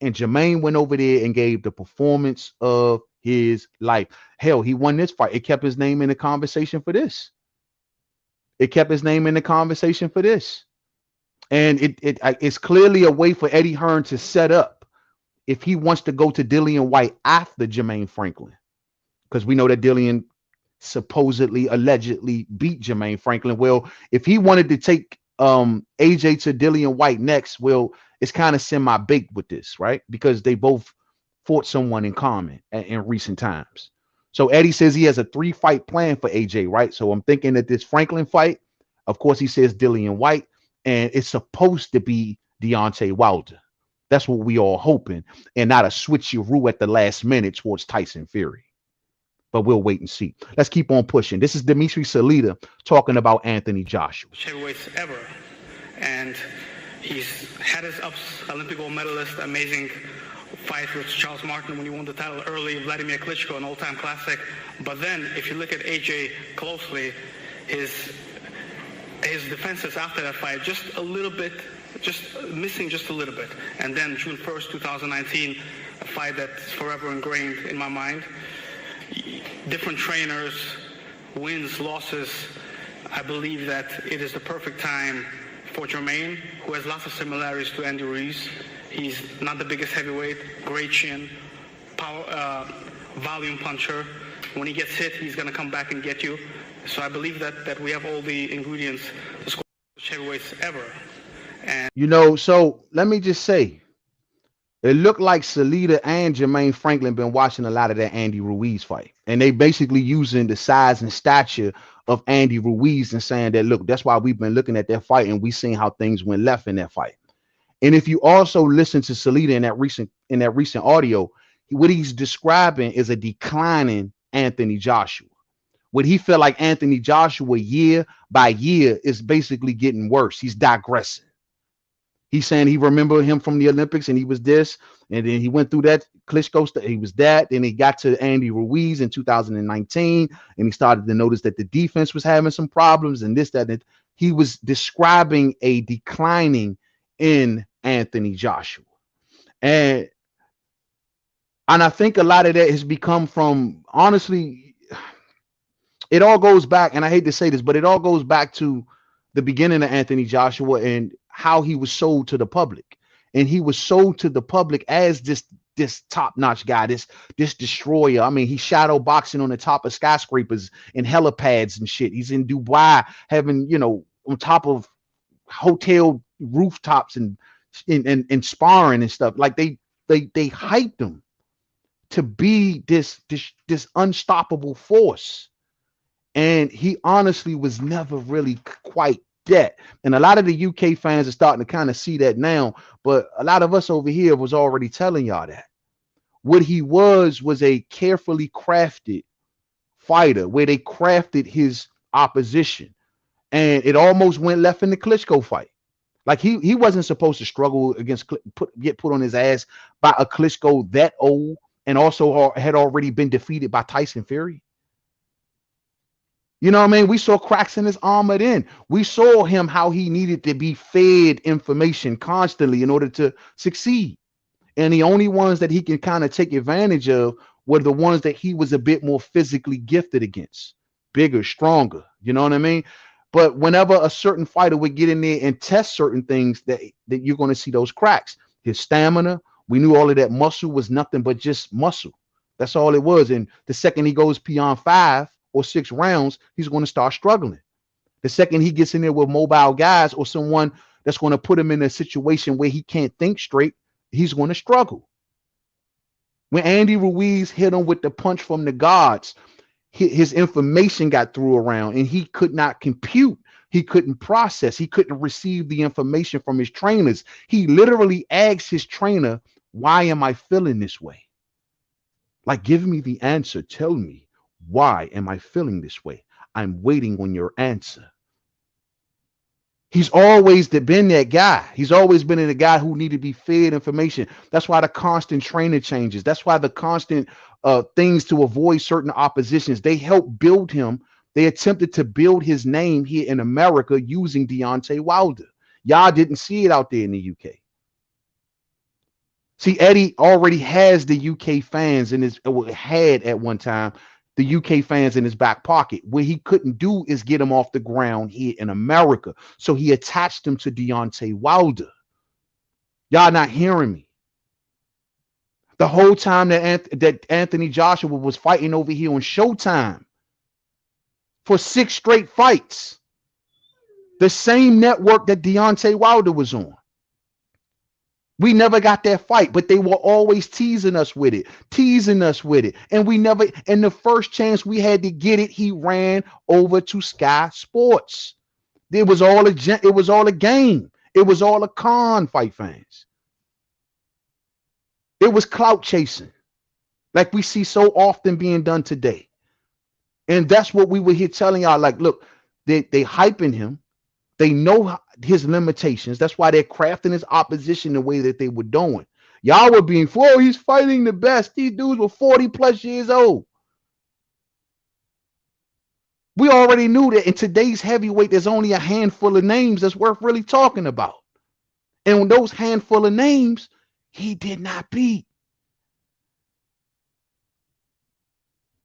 And Jermaine went over there and gave the performance of his life. Hell, he won this fight. It kept his name in the conversation for this. It kept his name in the conversation for this. And it's clearly a way for Eddie Hearn to set up if he wants to go to Dillian Whyte after Jermaine Franklin, because we know that Dillian supposedly, allegedly beat Jermaine Franklin. Well, if he wanted to take AJ to Dillian Whyte next, well, it's kind of semi-baked with this, right? Because they both fought someone in common in recent times. So Eddie says he has a 3-fight plan for AJ, right? So I'm thinking that this Franklin fight, of course, he says Dillian Whyte. And it's supposed to be Deontay Wilder. That's what we all hoping, and not a switcheroo at the last minute towards Tyson Fury. But we'll wait and see. Let's keep on pushing. This is Dimitri Salita talking about Anthony Joshua. Heavyweights ever, and he's had his ups. Olympic gold medalist, amazing fight with Charles Martin when he won the title early. Vladimir Klitschko, an all-time classic. But then, if you look at AJ closely, his defenses after that fight, just a little bit, just missing just a little bit. And then June 1st, 2019, a fight that's forever ingrained in my mind. Different trainers, wins, losses. I believe that it is the perfect time for Jermaine, who has lots of similarities to Andy Ruiz. He's not the biggest heavyweight, great chin, power, volume puncher. When he gets hit, he's going to come back and get you. So I believe that we have all the ingredients to score heavyweights ever. And you know, so let me just say, it looked like Salita and Jermaine Franklin been watching a lot of that Andy Ruiz fight, and they basically using the size and stature of Andy Ruiz and saying that, look, that's why we've been looking at that fight and we seen how things went left in that fight. And if you also listen to Salita in that recent audio, what he's describing is a declining Anthony Joshua. What he felt like Anthony Joshua year by year is basically getting worse. He's digressing. He's saying he remembered him from the Olympics and he was this, and then he went through that Klitschko, he was that, then he got to Andy Ruiz in 2019, and he started to notice that the defense was having some problems and this, that, and he was describing a declining in Anthony Joshua. And I think a lot of that has become from, honestly, it all goes back, and I hate to say this, but it all goes back to the beginning of Anthony Joshua and how he was sold to the public. And he was sold to the public as this top-notch guy, this destroyer. I mean, he's shadow boxing on the top of skyscrapers and helipads and shit. He's in Dubai having, you know, on top of hotel rooftops and sparring and stuff. Like they hyped him to be this unstoppable force. And he honestly was never really quite that. And a lot of the UK fans are starting to kind of see that now. But a lot of us over here was already telling y'all that. What he was a carefully crafted fighter where they crafted his opposition. And it almost went left in the Klitschko fight. Like he wasn't supposed to struggle against, get put on his ass by a Klitschko that old and also had already been defeated by Tyson Fury. You know what I mean? We saw cracks in his armor then. We saw him how he needed to be fed information constantly in order to succeed. And the only ones that he can kind of take advantage of were the ones that he was a bit more physically gifted against, bigger, stronger. You know what I mean? But whenever a certain fighter would get in there and test certain things, that you're going to see those cracks. His stamina, we knew all of that muscle was nothing but just muscle. That's all it was. And the second he goes beyond 5 or 6 rounds, he's going to start struggling. The second he gets in there with mobile guys or someone that's going to put him in a situation where he can't think straight, he's going to struggle. When Andy Ruiz hit him with the punch from the guards, his information got through around and he could not compute. He couldn't process. He couldn't receive the information from his trainers. He literally asked his trainer, why am I feeling this way? Like, give me the answer. Tell me, why am I feeling this way? I'm waiting on your answer. He's always been that guy. He's always been the guy who needed to be fed information. That's why the constant trainer changes. That's why the constant things to avoid certain oppositions. They helped build him. They attempted to build his name here in America using Deontay Wilder. Y'all didn't see it out there in the UK. See, Eddie already has the UK fans in his had at one time the UK fans in his back pocket. What he couldn't do is get him off the ground here in America. So he attached him to Deontay Wilder. Y'all not hearing me. The whole time that Anthony Joshua was fighting over here on Showtime for 6 straight fights, the same network that Deontay Wilder was on. We never got that fight, but they were always teasing us with it. And we never, in the first chance we had to get it, he ran over to Sky Sports. It was all a game. It was all a con, fight fans. It was clout chasing, like we see so often being done today. And that's what we were here telling y'all, like, look, they hyping him. They know his limitations. That's why they're crafting his opposition the way that they were doing. Y'all were being, oh, he's fighting the best. These dudes were 40 plus years old. We already knew that in today's heavyweight, there's only a handful of names that's worth really talking about. And those handful of names, he did not beat.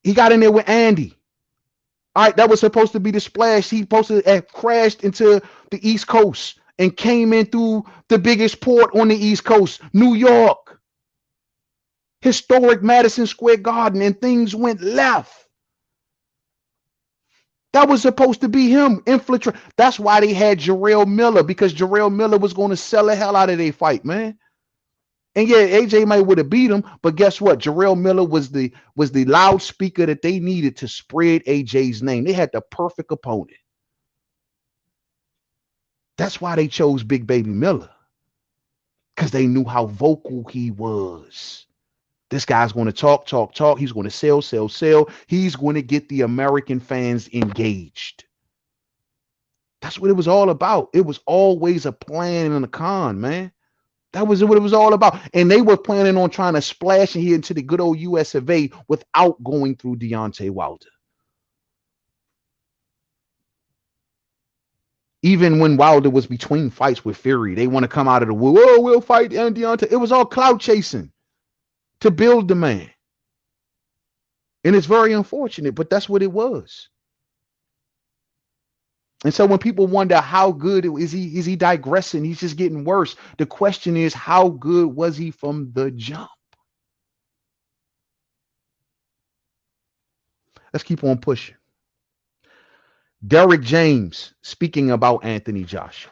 He got in there with Andy. All right, that was supposed to be the splash. He supposed to have crashed into the East Coast and came in through the biggest port on the East Coast, New York. Historic Madison Square Garden, and things went left. That was supposed to be him, infiltrate. That's why they had Jarrell Miller, because Jarrell Miller was going to sell the hell out of their fight, man. And yeah, AJ might would have beat him, but guess what? Jarrell Miller was the loudspeaker that they needed to spread AJ's name. They had the perfect opponent. That's why they chose Big Baby Miller, because they knew how vocal he was. This guy's going to talk. He's going to sell. He's going to get the American fans engaged. That's what it was all about. It was always a plan and a con, man. That was what it was all about. And they were planning on trying to splash in here into the good old US of A without going through Deontay Wilder. Even when Wilder was between fights with Fury, they want to come out of the woo. Oh, we'll fight Deontay. It was all clout chasing to build the man. And it's very unfortunate, but that's what it was. And so when people wonder how good is he digressing? He's just getting worse. The question is, how good was he from the jump? Let's keep on pushing. Derrick James speaking about Anthony Joshua.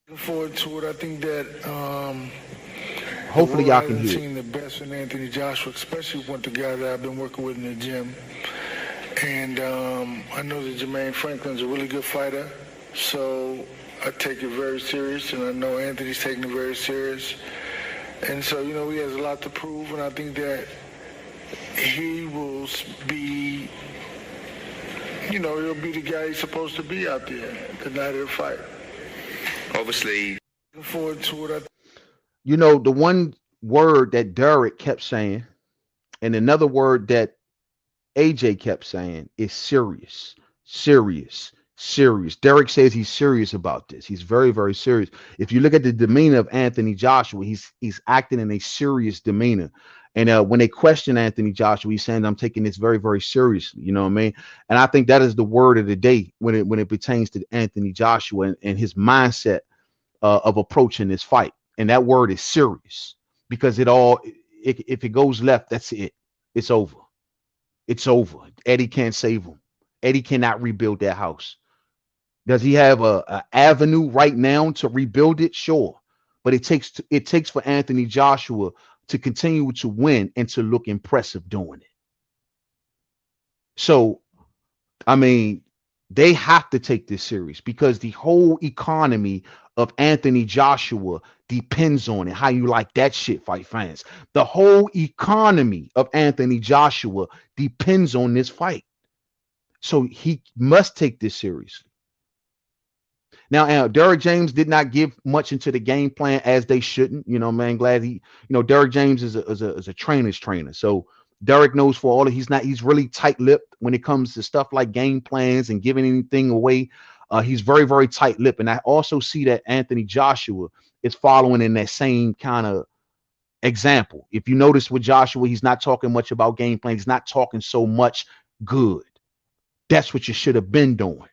Looking forward to it. I think that hopefully y'all can hear. Seen the best in Anthony Joshua, especially with the guy that I've been working with in the gym. And I know that Jermaine Franklin's a really good fighter, so I take it very serious, and I know Anthony's taking it very serious. And so, you know, he has a lot to prove, and I think that he will be, you know, he'll be the guy he's supposed to be out there the night of the fight. Obviously. Looking forward to it. You know, the one word that Derrick kept saying, and another word that AJ kept saying is serious. Derrick says he's serious about this. He's very, very serious. If you look at the demeanor of Anthony Joshua, he's acting in a serious demeanor. And when they question Anthony Joshua, he's saying, I'm taking this very, very seriously. You know what I mean? And I think that is the word of the day when it pertains to Anthony Joshua and his mindset of approaching this fight. And that word is serious, because if it goes left, that's it. It's over. It's over. Eddie can't save him. Eddie cannot rebuild that house. Does he have a avenue right now to rebuild it? Sure. But it takes for Anthony Joshua to continue to win and to look impressive doing it. So, I mean, they have to take this serious, because the whole economy of Anthony Joshua depends on it. How you like that shit, fight fans? The whole economy of Anthony Joshua depends on this fight. So he must take this seriously. Now, Derrick James did not give much into the game plan, as they shouldn't. You know, man, glad he, Derrick James is a trainer's trainer. So Derrick knows for all he's really tight-lipped when it comes to stuff like game plans and giving anything away. He's very, very tight-lipped. And I also see that Anthony Joshua is following in that same kind of example. If you notice with Joshua, he's not talking much about game plan. He's not talking so much good. That's what you should have been doing.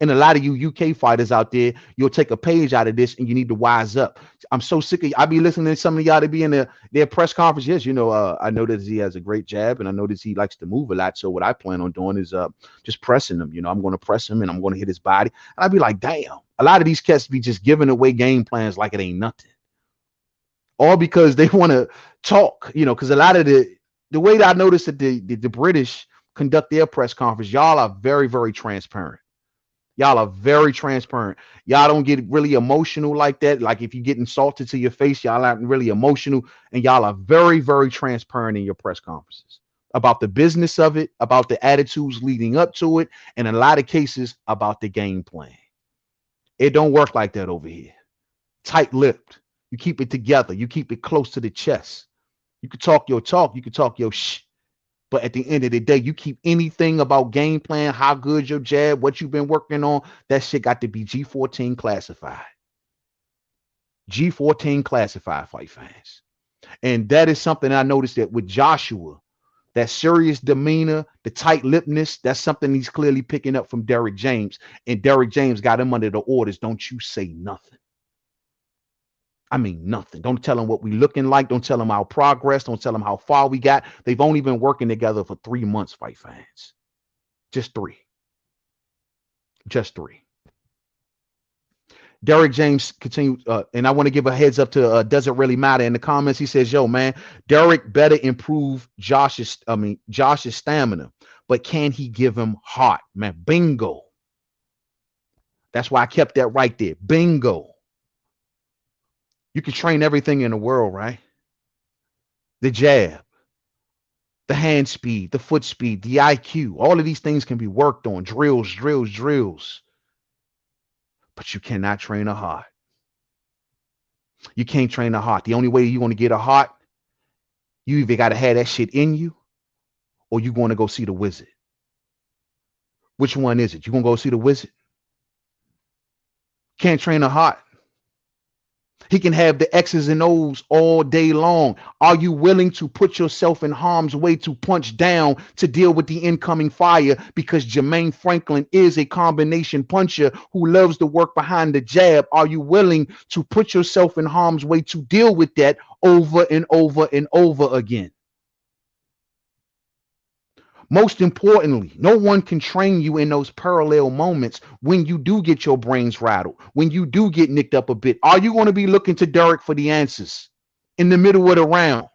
And a lot of you UK fighters out there, you'll take a page out of this and you need to wise up. I'm so sick of, I be listening to some of y'all to be in their press conference. Yes, I know that he has a great jab, and I know that he likes to move a lot. So what I plan on doing is just pressing him. I'm going to press him and I'm going to hit his body. And I'd be like, damn, a lot of these cats be just giving away game plans like it ain't nothing. All because they want to talk, because a lot of the way that I noticed that the British conduct their press conference, y'all are very, very transparent. Y'all are very transparent. Y'all don't get really emotional like that. Like if you get insulted to your face, y'all aren't really emotional. And y'all are very, very transparent in your press conferences about the business of it, about the attitudes leading up to it, and in a lot of cases about the game plan. It don't work like that over here. Tight-lipped. You keep it together. You keep it close to the chest. You can talk your talk. You can talk your shh. But at the end of the day, you keep anything about game plan, how good your jab, what you've been working on, that shit got to be G14 classified. G14 classified, fight fans. And that is something I noticed that with Joshua, that serious demeanor, the tight-lippedness, that's something he's clearly picking up from Derrick James. And Derrick James got him under the orders. Don't you say nothing. I mean, nothing. Don't tell them what we looking like. Don't tell them our progress. Don't tell them how far we got. They've only been working together for 3 months, fight fans. Just 3. Just 3. Derrick James continued, and I want to give a heads up to Doesn't Really Matter in the comments. He says, yo, man, Derrick better improve Josh's stamina, but can he give him heart? Man, bingo. That's why I kept that right there. Bingo. You can train everything in the world, right? The jab, the hand speed, the foot speed, the IQ, all of these things can be worked on. Drills. But you cannot train a heart. You can't train a heart. The only way you want to get a heart, you either got to have that shit in you, or you going to go see the wizard. Which one is it? You going to go see the wizard? Can't train a heart. He can have the X's and O's all day long. Are you willing to put yourself in harm's way to punch down to deal with the incoming fire? Because Jermaine Franklin is a combination puncher who loves to work behind the jab. Are you willing to put yourself in harm's way to deal with that over and over and over again? Most importantly, no one can train you in those parallel moments when you do get your brains rattled, when you do get nicked up a bit. Are you going to be looking to Derrick for the answers in the middle of the round?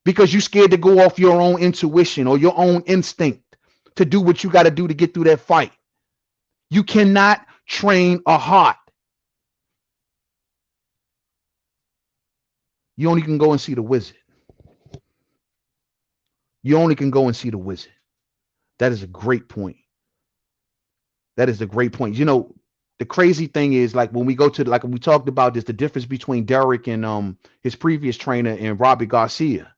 Because you're scared to go off your own intuition or your own instinct to do what you got to do to get through that fight. You cannot train a heart. You only can go and see the wizard. You only can go and see the wizard. That is a great point. That is a great point. The crazy thing is, like when we go to, like we talked about this, the difference between Derrick and his previous trainer and Robbie Garcia,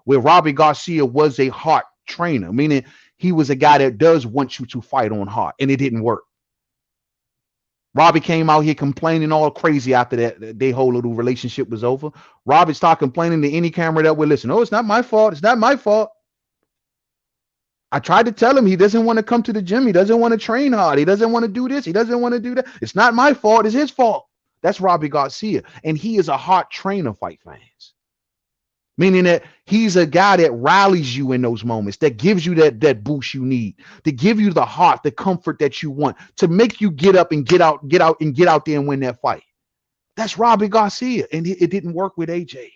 where Robbie Garcia was a heart trainer, meaning he was a guy that does want you to fight on heart, and it didn't work. Robbie came out here complaining all crazy after that their whole little relationship was over. Robbie started complaining to any camera that would listen. Oh, it's not my fault. It's not my fault. I tried to tell him he doesn't want to come to the gym. He doesn't want to train hard. He doesn't want to do this. He doesn't want to do that. It's not my fault. It's his fault. That's Robbie Garcia. And he is a hard trainer, fight fans. Meaning that he's a guy that rallies you in those moments, that gives you that boost you need, to give you the heart, the comfort that you want, to make you get up and get out there and win that fight. That's Robbie Garcia. And it didn't work with AJ.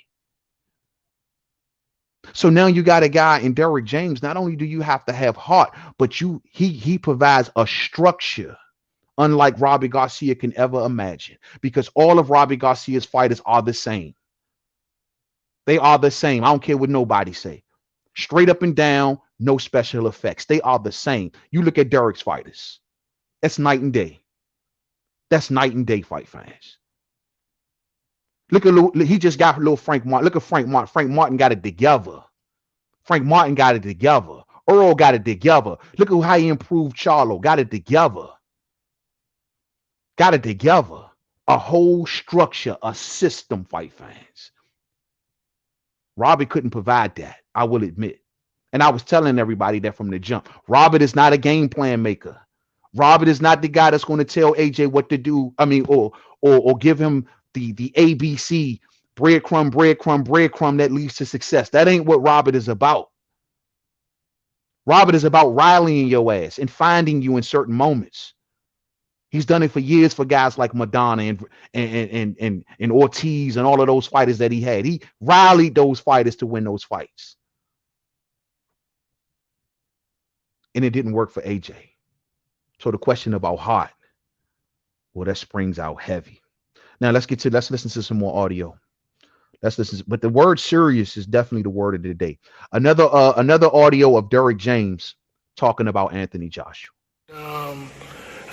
So now you got a guy in Derrick James. Not only do you have to have heart, but he provides a structure unlike Robbie Garcia can ever imagine, because all of Robbie Garcia's fighters are the same. They are the same. I don't care what nobody say. Straight up and down, no special effects. They are the same. You look at Derrick's fighters. That's night and day. That's night and day, fight fans. Look at he just got a little Frank Martin. Look at Frank Martin. Frank Martin got it together. Frank Martin got it together. Earl got it together. Look at how he improved Charlo. Got it together. Got it together. A whole structure, a system, fight fans. Robbie couldn't provide that, I will admit. And I was telling everybody that from the jump. Robert is not a game plan maker. Robert is not the guy that's going to tell AJ what to do. I mean, or give him the ABC breadcrumb that leads to success. That ain't what Robert is about. Robert is about rallying your ass and finding you in certain moments. He's done it for years for guys like Madonna and Ortiz and all of those fighters that he had. He rallied those fighters to win those fights. And it didn't work for AJ. So the question about heart, well, that springs out heavy. Now let's listen to some more audio. Let's listen. But the word serious is definitely the word of the day. Another audio of Derrick James talking about Anthony Joshua.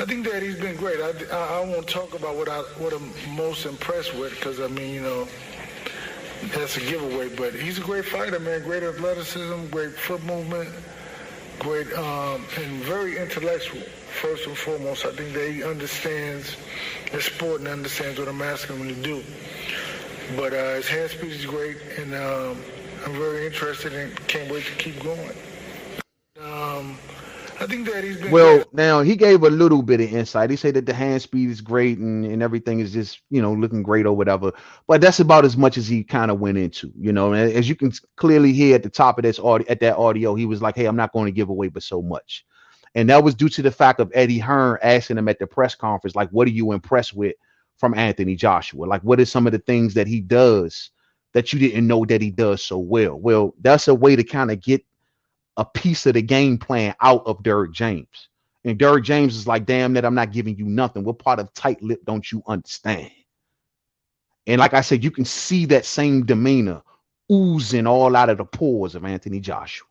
I think that he's been great. I won't talk about what I'm most impressed with, because, I mean, you know, that's a giveaway. But he's a great fighter, man. Great athleticism, great foot movement, great and very intellectual, first and foremost. I think that he understands the sport and understands what I'm asking him to do. But his hand speed is great, and I'm very interested and can't wait to keep going. I think that he's been great. Now he gave a little bit of insight. He said that the hand speed is great and everything is just, you know, looking great or whatever. But that's about as much as he kind of went into, you know. And as you can clearly hear at the top of this audio, he was like, hey, I'm not going to give away but so much. And that was due to the fact of Eddie Hearn asking him at the press conference, like, what are you impressed with from Anthony Joshua? Like, what are some of the things that he does that you didn't know that he does so well? Well, that's a way to kind of get a piece of the game plan out of Derrick James. And Derrick James is like, damn that I'm not giving you nothing. What part of tight lip don't you understand? And like I said, you can see that same demeanor oozing all out of the pores of Anthony Joshua.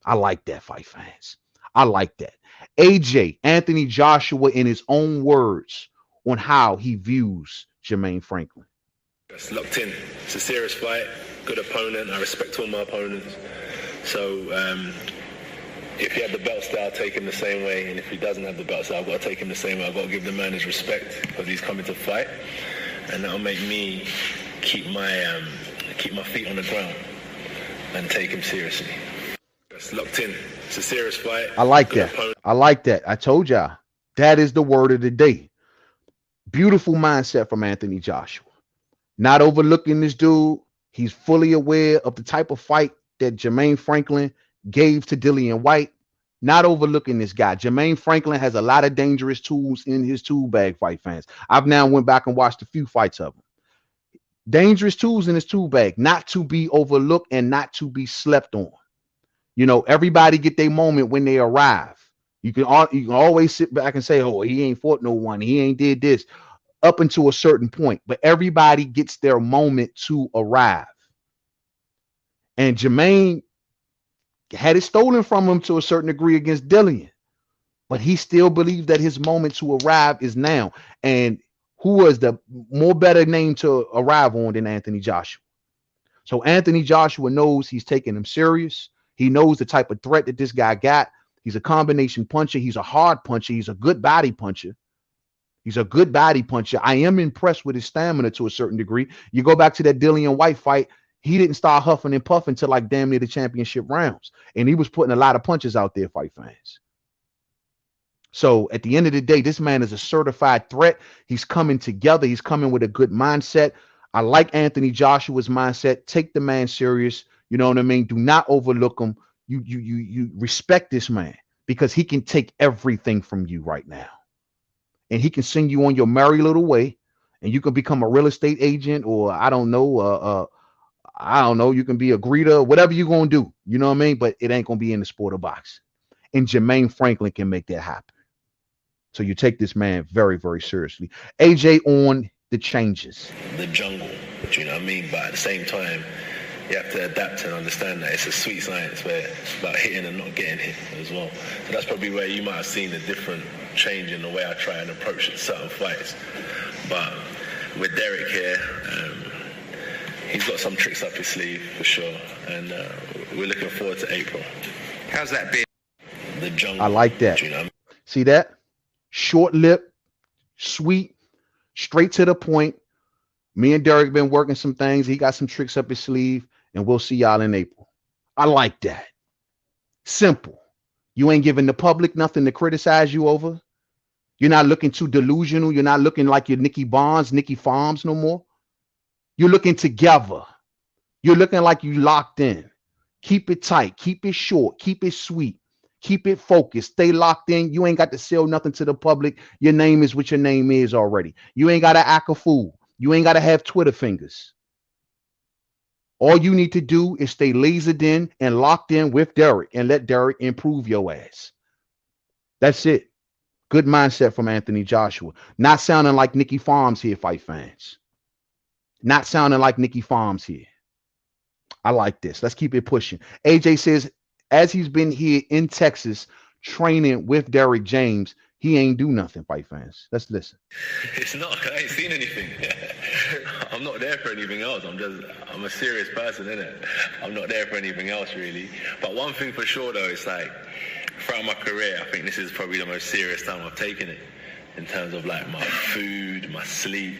I like that, fight fans. I like that. AJ, Anthony Joshua, in his own words on how he views Jermaine Franklin. That's locked in. It's a serious fight. Good opponent. I respect all my opponents. So if he had the belt style, I'll take him the same way. And if he doesn't have the belt style, I've got to take him the same way. I've got to give the man his respect because he's coming to fight. And that'll make me keep my feet on the ground and take him seriously. That's locked in. It's a serious fight. I like that. I like that. I told y'all. That is the word of the day. Beautiful mindset from Anthony Joshua. Not overlooking this dude. He's fully aware of the type of fight that Jermaine Franklin gave to Dillian White. Not overlooking this guy. Jermaine Franklin has a lot of dangerous tools in his tool bag, fight fans. I've now went back and watched a few fights of him. Dangerous tools in his tool bag, not to be overlooked and not to be slept on. You know, everybody get their moment when they arrive. You can always sit back and say, oh, he ain't fought no one. He ain't did this up until a certain point. But everybody gets their moment to arrive. And Jermaine had it stolen from him to a certain degree against Dillian. But he still believed that his moment to arrive is now. And who was the more better name to arrive on than Anthony Joshua? So Anthony Joshua knows he's taking him serious. He knows the type of threat that this guy got. He's a combination puncher. He's a hard puncher. He's a good body puncher. He's a good body puncher. I am impressed with his stamina to a certain degree. You go back to that Dillian White fight, he didn't start huffing and puffing until like damn near the championship rounds. And he was putting a lot of punches out there, fight fans. So at the end of the day, this man is a certified threat. He's coming together. He's coming with a good mindset. I like Anthony Joshua's mindset. Take the man serious. You know what I mean? Do not overlook him. You respect this man because he can take everything from you right now. And he can send you on your merry little way. And you can become a real estate agent, or I don't know, you can be a greeter, whatever you're going to do. You know what I mean? But it ain't going to be in the sport of boxing. And Jermaine Franklin can make that happen. So you take this man very, very seriously. AJ on the changes. The jungle, do you know what I mean? But at the same time, you have to adapt and understand that it's a sweet science where it's about hitting and not getting hit as well. So that's probably where you might have seen a different change in the way I try and approach certain fights. But with Derrick here, he's got some tricks up his sleeve for sure. And we're looking forward to April. How's that been? The jungle. I like that. Do you know what I mean? See that? Short lip, sweet, straight to the point. Me and Derrick been working some things. He got some tricks up his sleeve, and we'll see y'all in April. I like that. Simple. You ain't giving the public nothing to criticize you over. You're not looking too delusional. You're not looking like you're Nicky Barnes, Nicky Farms no more. You're looking together. You're looking like you locked in. Keep it tight. Keep it short. Keep it sweet. Keep it focused. Stay locked in. You ain't got to sell nothing to the public. Your name is what your name is already. You ain't got to act a fool. You ain't got to have Twitter fingers. All you need to do is stay lasered in and locked in with Derrick and let Derrick improve your ass. That's it. Good mindset from Anthony Joshua. Not sounding like Nicky Farms here, fight fans. Not sounding like Nicky Farms here. I like this. Let's keep it pushing. AJ says, as he's been here in Texas training with Derrick James, he ain't do nothing, fight fans. Let's listen. It's not. I ain't seen anything. I'm not there for anything else. I'm a serious person, innit? I'm not there for anything else, really. But one thing for sure, though, is like, throughout my career, I think this is probably the most serious time I've taken it in terms of like my food, my sleep,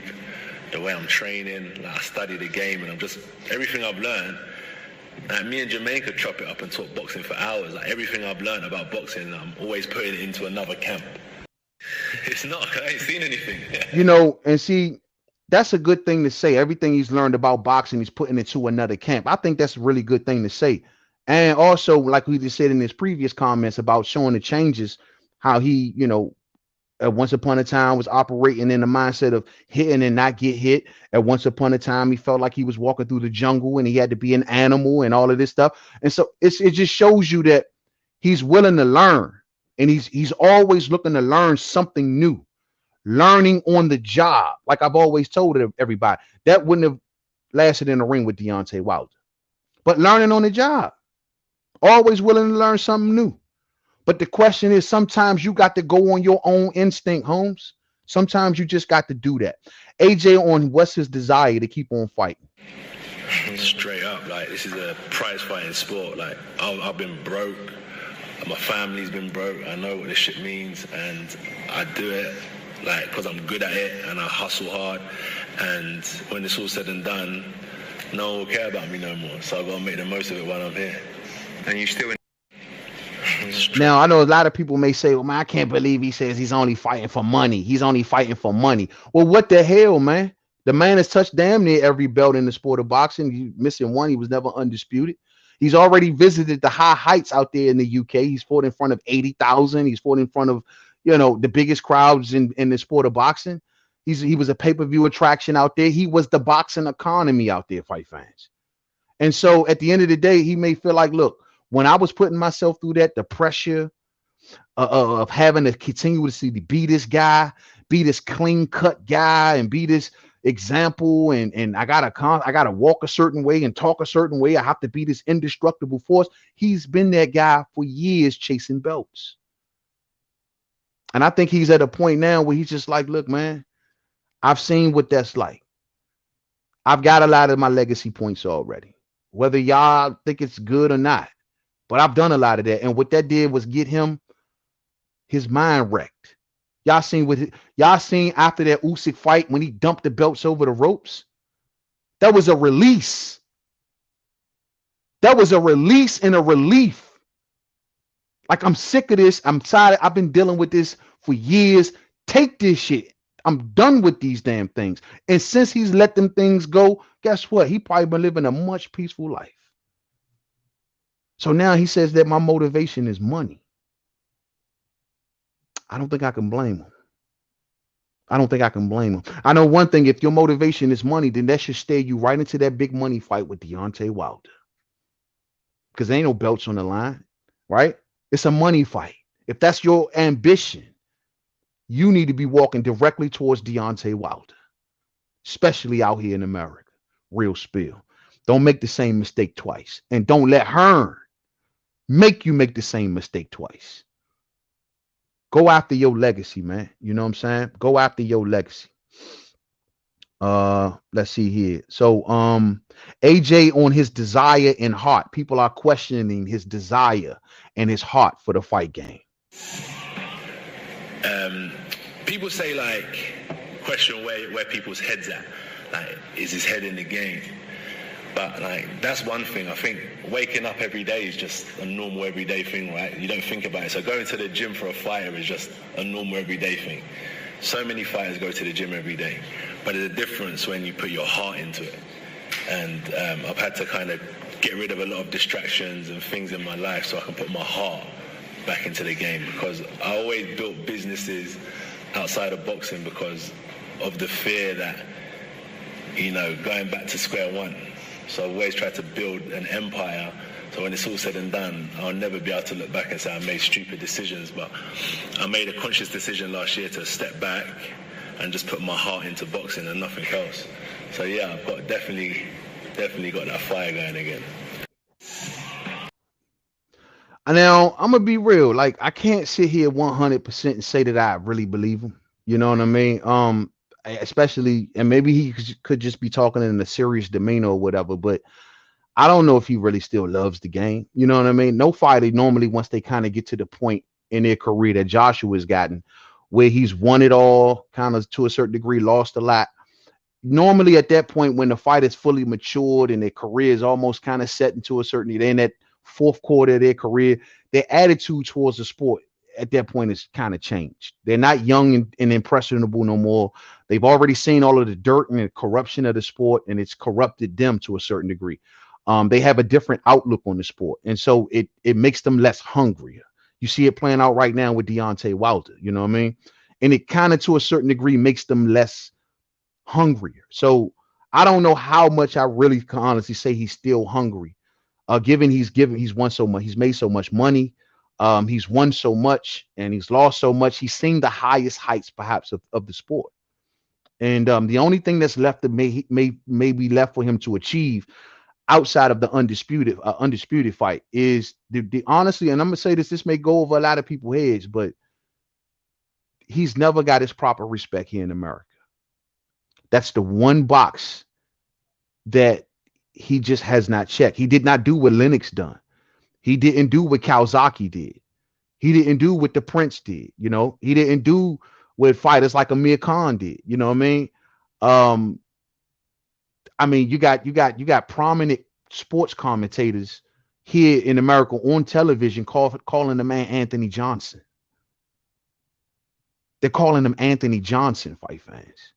the way I'm training. Like, I study the game, and everything I've learned. Like, me and Jermaine could chop it up and talk boxing for hours. Like, everything I've learned about boxing, I'm always putting it into another camp. It's not. I ain't seen anything. You know, and see, that's a good thing to say. Everything he's learned about boxing, he's putting it to another camp. I think that's a really good thing to say. And also, like we just said in his previous comments about showing the changes, how he, you know, once upon a time was operating in the mindset of hitting and not get hit. At once upon a time, he felt like he was walking through the jungle and he had to be an animal and all of this stuff. And so it just shows you that he's willing to learn, and he's always looking to learn something new, learning on the job. Like I've always told everybody, that wouldn't have lasted in the ring with Deontay Wilder, but learning on the job, always willing to learn something new. But the question is, sometimes you got to go on your own instinct, Holmes. Sometimes you just got to do that. AJ on what's his desire to keep on fighting? Straight up, like, this is a prize fighting sport. Like, I've been broke. My family's been broke. I know what this shit means, and I do it like because I'm good at it and I hustle hard. And when it's all said and done, no one will care about me no more. So I've got to make the most of it while I'm here. And you still in. Now, I know a lot of people may say, well, man, I can't believe he says he's only fighting for money. He's only fighting for money. Well, what the hell, man? The man has touched damn near every belt in the sport of boxing. He's missing one. He was never undisputed. He's already visited the high heights out there in the UK. He's fought in front of 80,000. He's fought in front of, you know, the biggest crowds in the sport of boxing. He was a pay-per-view attraction out there. He was the boxing economy out there, fight fans. And so at the end of the day, he may feel like, look, when I was putting myself through that, the pressure of having to continuously be this guy, be this clean-cut guy, and be this example, and I gotta walk a certain way and talk a certain way. I have to be this indestructible force. He's been that guy for years chasing belts. And I think he's at a point now where he's just like, look, man, I've seen what that's like. I've got a lot of my legacy points already, whether y'all think it's good or not. But I've done a lot of that. And what that did was get him his mind wrecked. Y'all seen after that Usyk fight when he dumped the belts over the ropes? That was a release. That was a release and a relief. Like, I'm sick of this. I'm tired. I've been dealing with this for years. Take this shit. I'm done with these damn things. And since he's let them things go, guess what? He probably been living a much peaceful life. So now he says that my motivation is money. I don't think I can blame him. I don't think I can blame him. I know one thing. If your motivation is money, then that should steer you right into that big money fight with Deontay Wilder. Because there ain't no belts on the line, right? It's a money fight. If that's your ambition, you need to be walking directly towards Deontay Wilder, especially out here in America. Real spill. Don't make the same mistake twice. And don't let Hearn make you make the same mistake twice. Go after your legacy, man. You know what I'm saying? Go after your legacy. Let's see here. So AJ on his desire and heart. People are questioning his desire and his heart for the fight game. People say, like, question where people's heads at. Like, is his head in the game? But, like, that's one thing. I think waking up every day is just a normal everyday thing, right? You don't think about it. So going to the gym for a fighter is just a normal everyday thing. So many fighters go to the gym every day. But there's a difference when you put your heart into it. And I've had to kind of get rid of a lot of distractions and things in my life so I can put my heart back into the game. Because I always built businesses outside of boxing because of the fear that, you know, going back to square one. So I've always tried to build an empire. So when it's all said and done, I'll never be able to look back and say I made stupid decisions. But I made a conscious decision last year to step back and just put my heart into boxing and nothing else. So yeah, I've got definitely got that fire going again. Now, I'm gonna be real. Like, I can't sit here 100% and say that I really believe him. You know what I mean? Especially, and maybe he could just be talking in a serious demeanor or whatever, but I don't know if he really still loves the game. You know what I mean? No fighter normally, once they kind of get to the point in their career that Joshua's gotten, where he's won it all, kind of to a certain degree, lost a lot. Normally at that point, when the fight is fully matured and their career is almost kind of set into a certain, they're in that fourth quarter of their career, their attitude towards the sport at that point is kind of changed. They're not young and impressionable no more. They've already seen all of the dirt and the corruption of the sport, and it's corrupted them to a certain degree. They have a different outlook on the sport, and so it makes them less hungrier. You see it playing out right now with Deontay Wilder, you know what I mean? And it kind of to a certain degree makes them less hungrier. So I don't know how much I really can honestly say he's still hungry. Given he's won so much, he's made so much money, he's won so much, and he's lost so much. He's seen the highest heights perhaps of the sport. And the only thing that's left that may be left for him to achieve outside of the undisputed fight is the honestly, and I'm gonna say this may go over a lot of people's heads, but he's never got his proper respect here in America. That's the one box that he just has not checked. He did not do what Lennox done. He didn't do what Kawasaki did. He didn't do what the Prince did. You know, he didn't do what fighters like Amir Khan did. You know what I mean? You got prominent sports commentators here in America on television calling the man Anthony Johnson. They're calling him Anthony Johnson, fight fans.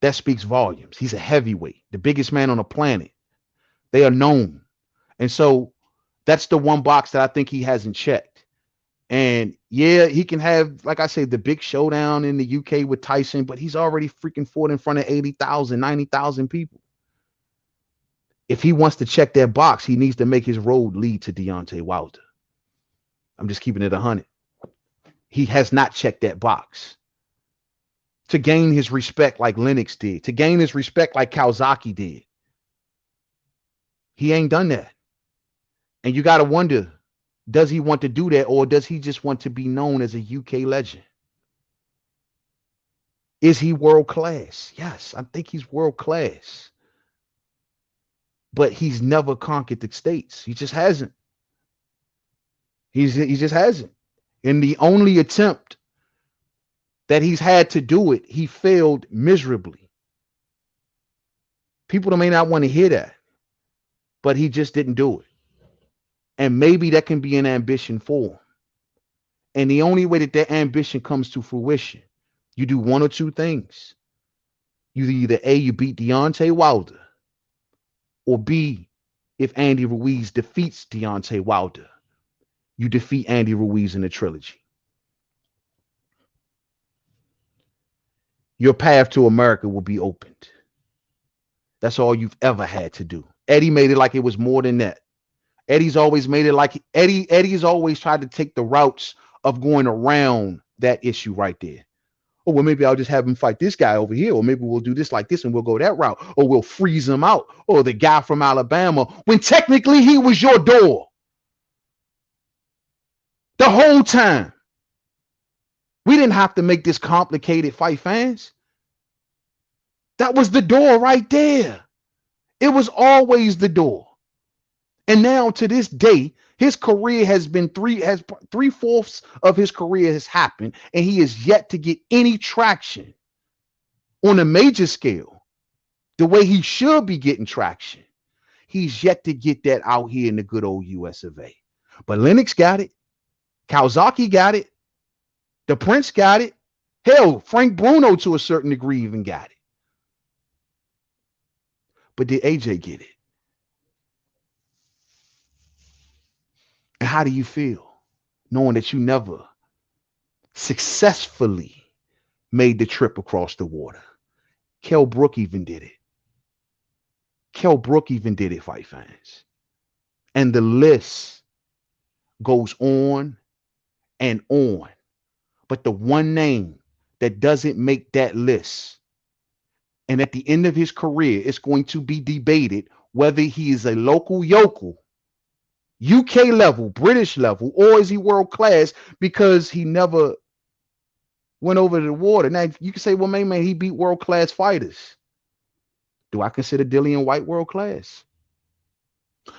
That speaks volumes. He's a heavyweight, the biggest man on the planet. They are known. And so that's the one box that I think he hasn't checked. And yeah, he can have, like I say, the big showdown in the UK with Tyson, but he's already freaking fought in front of 80,000, 90,000 people. If he wants to check that box, he needs to make his road lead to Deontay Wilder. I'm just keeping it 100. He has not checked that box. To gain his respect like Lennox did, to gain his respect like Kawasaki did. He ain't done that. And you got to wonder, does he want to do that, or does he just want to be known as a UK legend? Is he world class? Yes, I think he's world class. But he's never conquered the States. He just hasn't. He just hasn't. And the only attempt that he's had to do it, he failed miserably. People may not want to hear that, but he just didn't do it. And maybe that can be an ambition for him. And the only way that that ambition comes to fruition, you do one or two things. You either A, you beat Deontay Wilder, or B, if Andy Ruiz defeats Deontay Wilder, you defeat Andy Ruiz in the trilogy. Your path to America will be opened. That's all you've ever had to do. Eddie made it like it was more than that. Eddie's always made it like Eddie's always tried to take the routes of going around that issue right there. Oh, well, maybe I'll just have him fight this guy over here, or maybe we'll do this like this and we'll go that route, or we'll freeze him out, or the guy from Alabama, when technically he was your door the whole time. We didn't have to make this complicated, fight fans. That was the door right there. It was always the door. And now to this day, his career has been three-fourths of his career has happened, and he is yet to get any traction on a major scale the way he should be getting traction. He's yet to get that out here in the good old US of A. But Lennox got it. Kawasaki got it. The Prince got it. Hell, Frank Bruno to a certain degree even got it. But did AJ get it? And how do you feel knowing that you never successfully made the trip across the water? Kell Brook even did it. Kell Brook even did it, fight fans. And the list goes on and on. But the one name that doesn't make that list, and at the end of his career, it's going to be debated whether he is a local yokel, UK level, British level, or is he world class because he never went over the water. Now, you can say, well, man, he beat world class fighters. Do I consider Dillian White world class?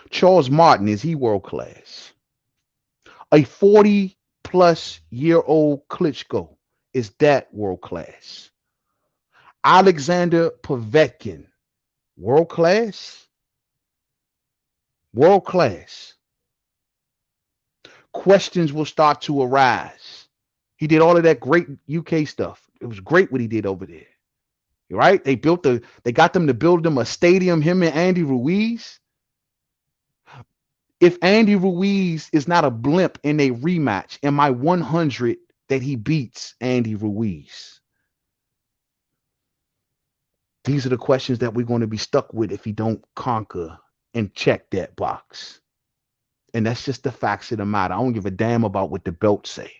Charles Martin, is he world class? A 40-plus-year-old Klitschko, is that world class? Alexander Povetkin, world class? World class. Questions will start to arise. He did all of that great UK stuff. It was great what he did over there. Right? They got them to build them a stadium, him and Andy Ruiz. If Andy Ruiz is not a blimp in a rematch, am I 100 that he beats Andy Ruiz? These are the questions that we're going to be stuck with if he don't conquer and check that box. And that's just the facts of the matter. I don't give a damn about what the belts say.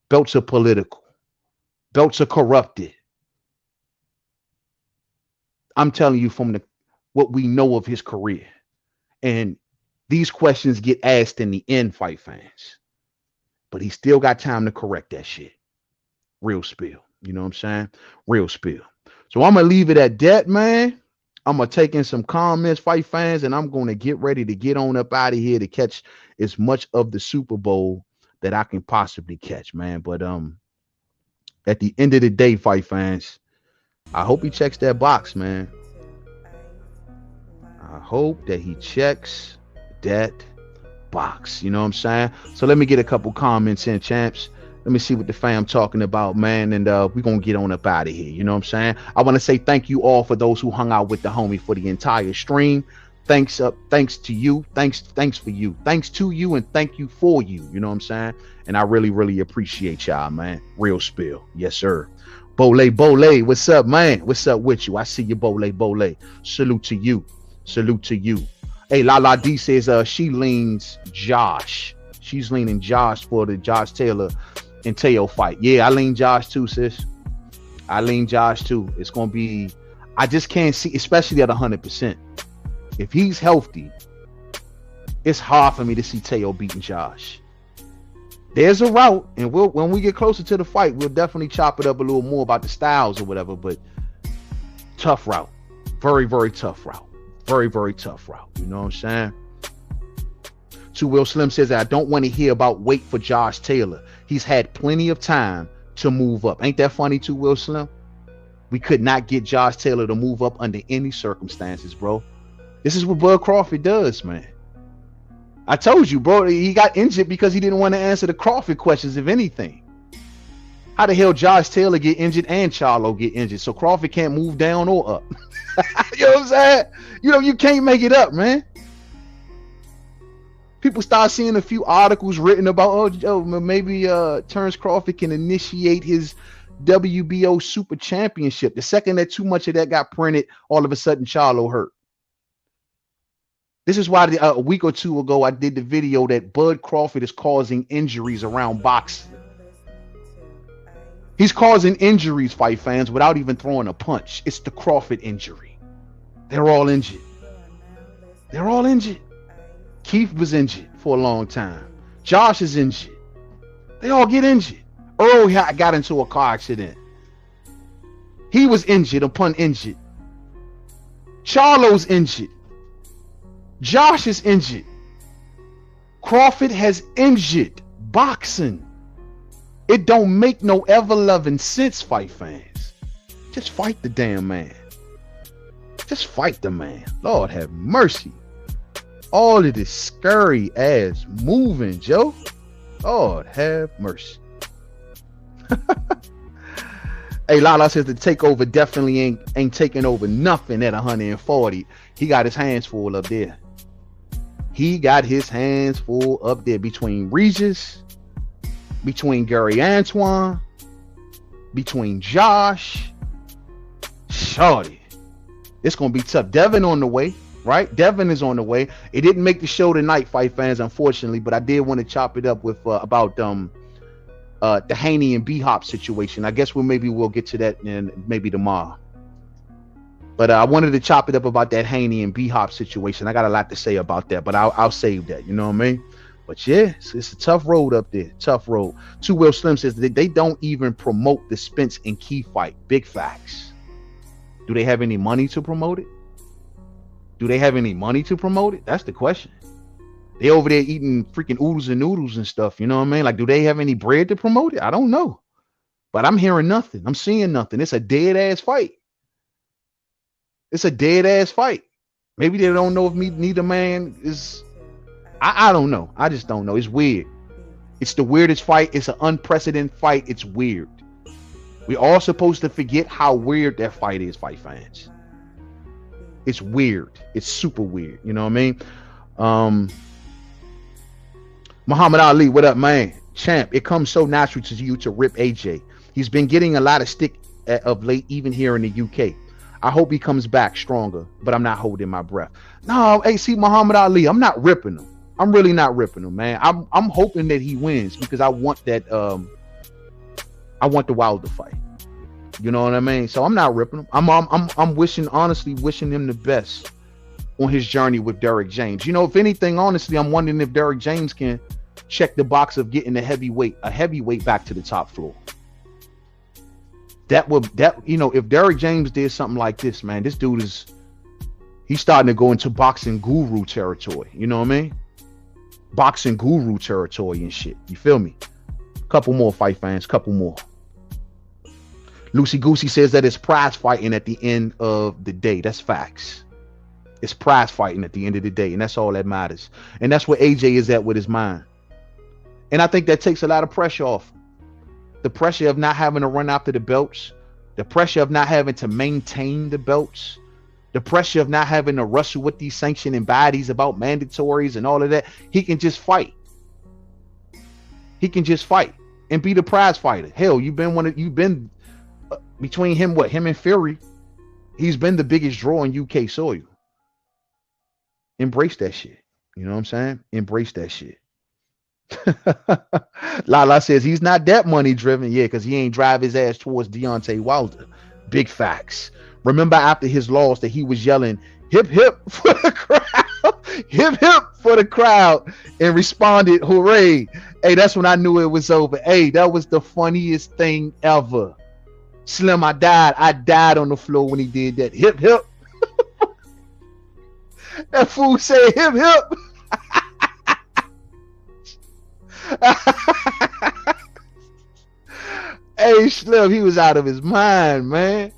Belts are political. Belts are corrupted. I'm telling you from what we know of his career. And these questions get asked in the end, fight fans. But he still got time to correct that shit. Real spill. You know what I'm saying? Real spill. So I'm going to leave it at that, man. I'm going to take in some comments, fight fans, and I'm going to get ready to get on up out of here to catch as much of the Super Bowl that I can possibly catch, man. But at the end of the day, fight fans, I hope he checks that box, man. I hope that he checks that box. You know what I'm saying? So let me get a couple comments in, champs. Let me see what the fam talking about, man. And we're going to get on up out of here. You know what I'm saying? I want to say thank you all for those who hung out with the homie for the entire stream. Thanks to you. Thanks for you. Thanks to you and thank you for you. You know what I'm saying? And I really, really appreciate y'all, man. Real spill. Yes, sir. Bole, what's up, man? What's up with you? I see you, Bole. Salute to you. Salute to you. Hey, Lala D says she leans Josh. She's leaning Josh for the Josh Taylor and Teo fight. Yeah, I lean Josh too, sis. I lean Josh too. It's going to be, I just can't see, especially at 100%. If he's healthy, it's hard for me to see Teo beating Josh. There's a route, and when we get closer to the fight, we'll definitely chop it up a little more about the styles or whatever, but tough route. Very, very tough route. Very, very tough route. You know what I'm saying? To Will Slim says, I don't want to hear about wait for Josh Taylor. He's had plenty of time to move up. Ain't that funny too, Will Slim? We could not get Josh Taylor to move up under any circumstances, bro. This is what Bud Crawford does, man. I told you, bro, he got injured because he didn't want to answer the Crawford questions, if anything. How the hell Josh Taylor get injured and Charlo get injured? So Crawford can't move down or up. You know what I'm saying? You know, you can't make it up, man. People start seeing a few articles written about, maybe Terrence Crawford can initiate his WBO Super Championship. The second that too much of that got printed, all of a sudden Charlo hurt. This is why a week or two ago I did the video that Bud Crawford is causing injuries around boxing. He's causing injuries, fight fans, without even throwing a punch. It's the Crawford injury. They're all injured. They're all injured. Keith was injured for a long time. Josh is injured. They all get injured. Earl got into a car accident. He was injured upon injured. Charlo's injured. Josh is injured. Crawford has injured boxing. It don't make no ever-loving sense, fight fans. Just fight the damn man. Just fight the man. Lord have mercy. All of this scurry ass moving, Joe. Lord have mercy. Hey, Lala says the takeover definitely ain't taking over nothing at 140. He got his hands full up there. He got his hands full up there between Regis, between Gary Antuanne, between Josh. Shorty. It's going to be tough. Devin on the way, right? Devin is on the way. It didn't make the show tonight, fight fans, unfortunately, but I did want to chop it up with about the Haney and B-Hop situation. I guess we'll get to that in maybe tomorrow. But I wanted to chop it up about that Haney and B-Hop situation. I got a lot to say about that, but I'll save that. You know what I mean? But yeah, it's a tough road up there. Tough road. Two Will Slim says that they don't even promote the Spence and Key fight. Big facts. Do they have any money to promote it? Do they have any money to promote it? That's the question. They over there eating freaking oodles and noodles and stuff. You know what I mean? Like, do they have any bread to promote it? I don't know. But I'm hearing nothing. I'm seeing nothing. It's a dead ass fight. It's a dead ass fight. Maybe they don't know if neither man is. I don't know. I just don't know. It's weird. It's the weirdest fight. It's an unprecedented fight. It's weird. We're all supposed to forget how weird that fight is, fight fans. It's weird. It's super weird. You know what I mean? Muhammad Ali, what up, man? Champ, it comes so natural to you to rip AJ. He's been getting a lot of stick of late, even here in the UK. I hope he comes back stronger, but I'm not holding my breath. No, hey, see, Muhammad Ali, I'm not ripping him. I'm really not ripping him, man. I'm hoping that he wins because I want that. I want the Wilder fight. You know what I mean? So I'm not ripping him. I'm honestly wishing him the best on his journey with Derrick James. You know, if anything, honestly, I'm wondering if Derrick James can check the box of getting a heavyweight back to the top floor. If Derrick James did something like this, man, this dude he's starting to go into boxing guru territory. You know what I mean? Boxing guru territory and shit. You feel me? Couple more, fight fans. Couple more. Lucy Goosey says that it's prize fighting at the end of the day. That's facts. It's prize fighting at the end of the day, and that's all that matters. And that's where AJ is at with his mind. And I think that takes a lot of pressure off. The pressure of not having to run after the belts, the pressure of not having to maintain the belts, the pressure of not having to wrestle with these sanctioning bodies about mandatories and all of that. He can just fight. He can just fight and be the prize fighter. Hell, you've been between him and Fury, he's been the biggest draw in UK soil. Embrace that shit. You know what I'm saying? Embrace that shit. Lala says he's not that money driven. Yeah, because he ain't drive his ass towards Deontay Wilder. Big facts. Remember after his loss that he was yelling hip hip for the crowd, hip hip for the crowd, and responded hooray. Hey, that's when I knew it was over. Hey, that was the funniest thing ever. Slim, I died on the floor when he did that. Hip hip. That fool said hip hip. Hey, Slim, he was out of his mind, man.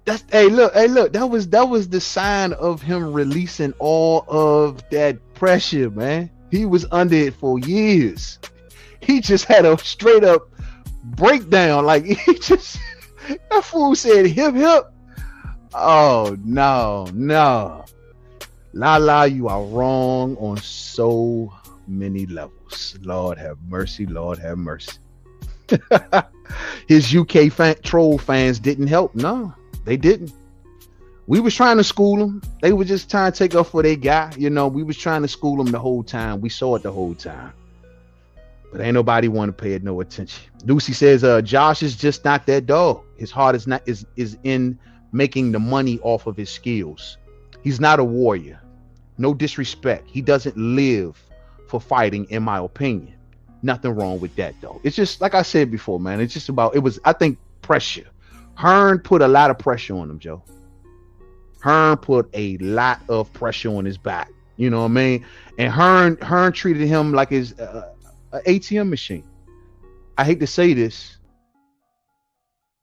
That's hey look, that was the sign of him releasing all of that pressure, man. He was under it for years. He just had a straight up breakdown. Like he just that fool said hip hip. Oh no. La, you are wrong on so many levels. Lord have mercy, Lord have mercy. His UK troll fans didn't help. No, they didn't. We was trying to school them. They were just trying to take up for their guy. You know, we was trying to school them the whole time. We saw it the whole time. But ain't nobody want to pay it no attention. Lucy says, Josh is just not that dog. His heart is in making the money off of his skills. He's not a warrior. No disrespect. He doesn't live for fighting, in my opinion. Nothing wrong with that, though. It's just, like I said before, man, it's just about, I think, pressure. Hearn put a lot of pressure on him, Joe. Hearn put a lot of pressure on his back. You know what I mean? And Hearn treated him like his an ATM machine. I hate to say this,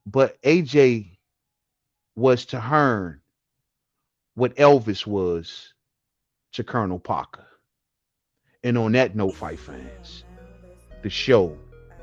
but AJ was to Hearn what Elvis was to Colonel Parker. And on that note, fight fans, the show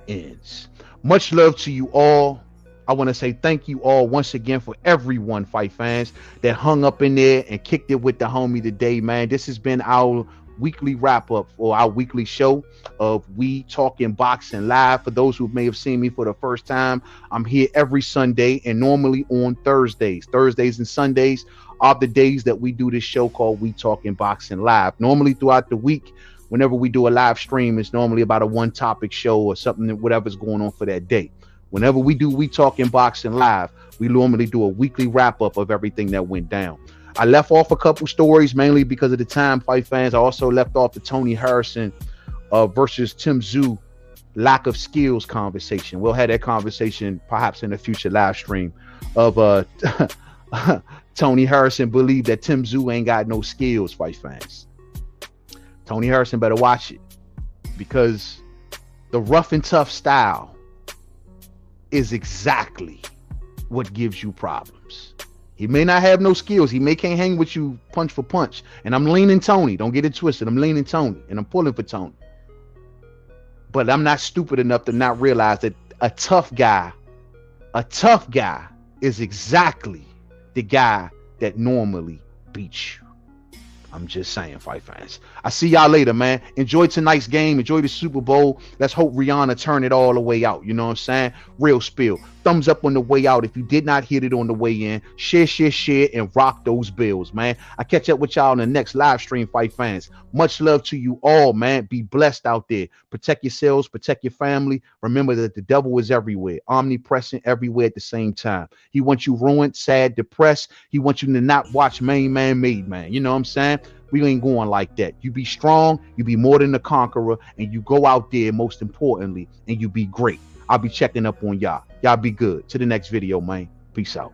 ends. Much love to you all. I want to say thank you all once again for everyone, fight fans, that hung up in there and kicked it with the homie today, man. This has been our weekly wrap up for our weekly show of We Talking Boxing Live. For those who may have seen me for the first time, I'm here every Sunday and normally on Thursdays. Thursdays and Sundays are the days that we do this show called We Talking Boxing Live. Normally throughout the week, whenever we do a live stream, it's normally about a one topic show or something, whatever's going on for that day. Whenever we do We Talking Boxing Live, we normally do a weekly wrap up of everything that went down. I left off a couple stories mainly because of the time, fight fans. I also left off the Tony Harrison versus Tim Tszyu lack of skills conversation. We'll have that conversation perhaps in a future live stream of Tony Harrison believed that Tim Tszyu ain't got no skills, fight fans. Tony Harrison better watch it, because the rough and tough style is exactly what gives you problems. He may not have no skills. He may can't hang with you punch for punch. And I'm leaning Tony. Don't get it twisted. I'm leaning Tony and I'm pulling for Tony. But I'm not stupid enough to not realize that a tough guy is exactly the guy that normally beats you. I'm just saying, fight fans. I see y'all later, man. Enjoy tonight's game. Enjoy the Super Bowl. Let's hope Rihanna turn it all the way out. You know what I'm saying? Real spill. Thumbs up on the way out. If you did not hit it on the way in, share, and rock those bills, man. I catch up with y'all in the next live stream, fight fans. Much love to you all, man. Be blessed out there. Protect yourselves. Protect your family. Remember that the devil is everywhere. Omnipresent everywhere at the same time. He wants you ruined, sad, depressed. He wants you to not watch Mainman Mademan. You know what I'm saying? We ain't going like that. You be strong, you be more than a conqueror, and you go out there, most importantly, and you be great. I'll be checking up on y'all. Y'all be good. To the next video, man. Peace out.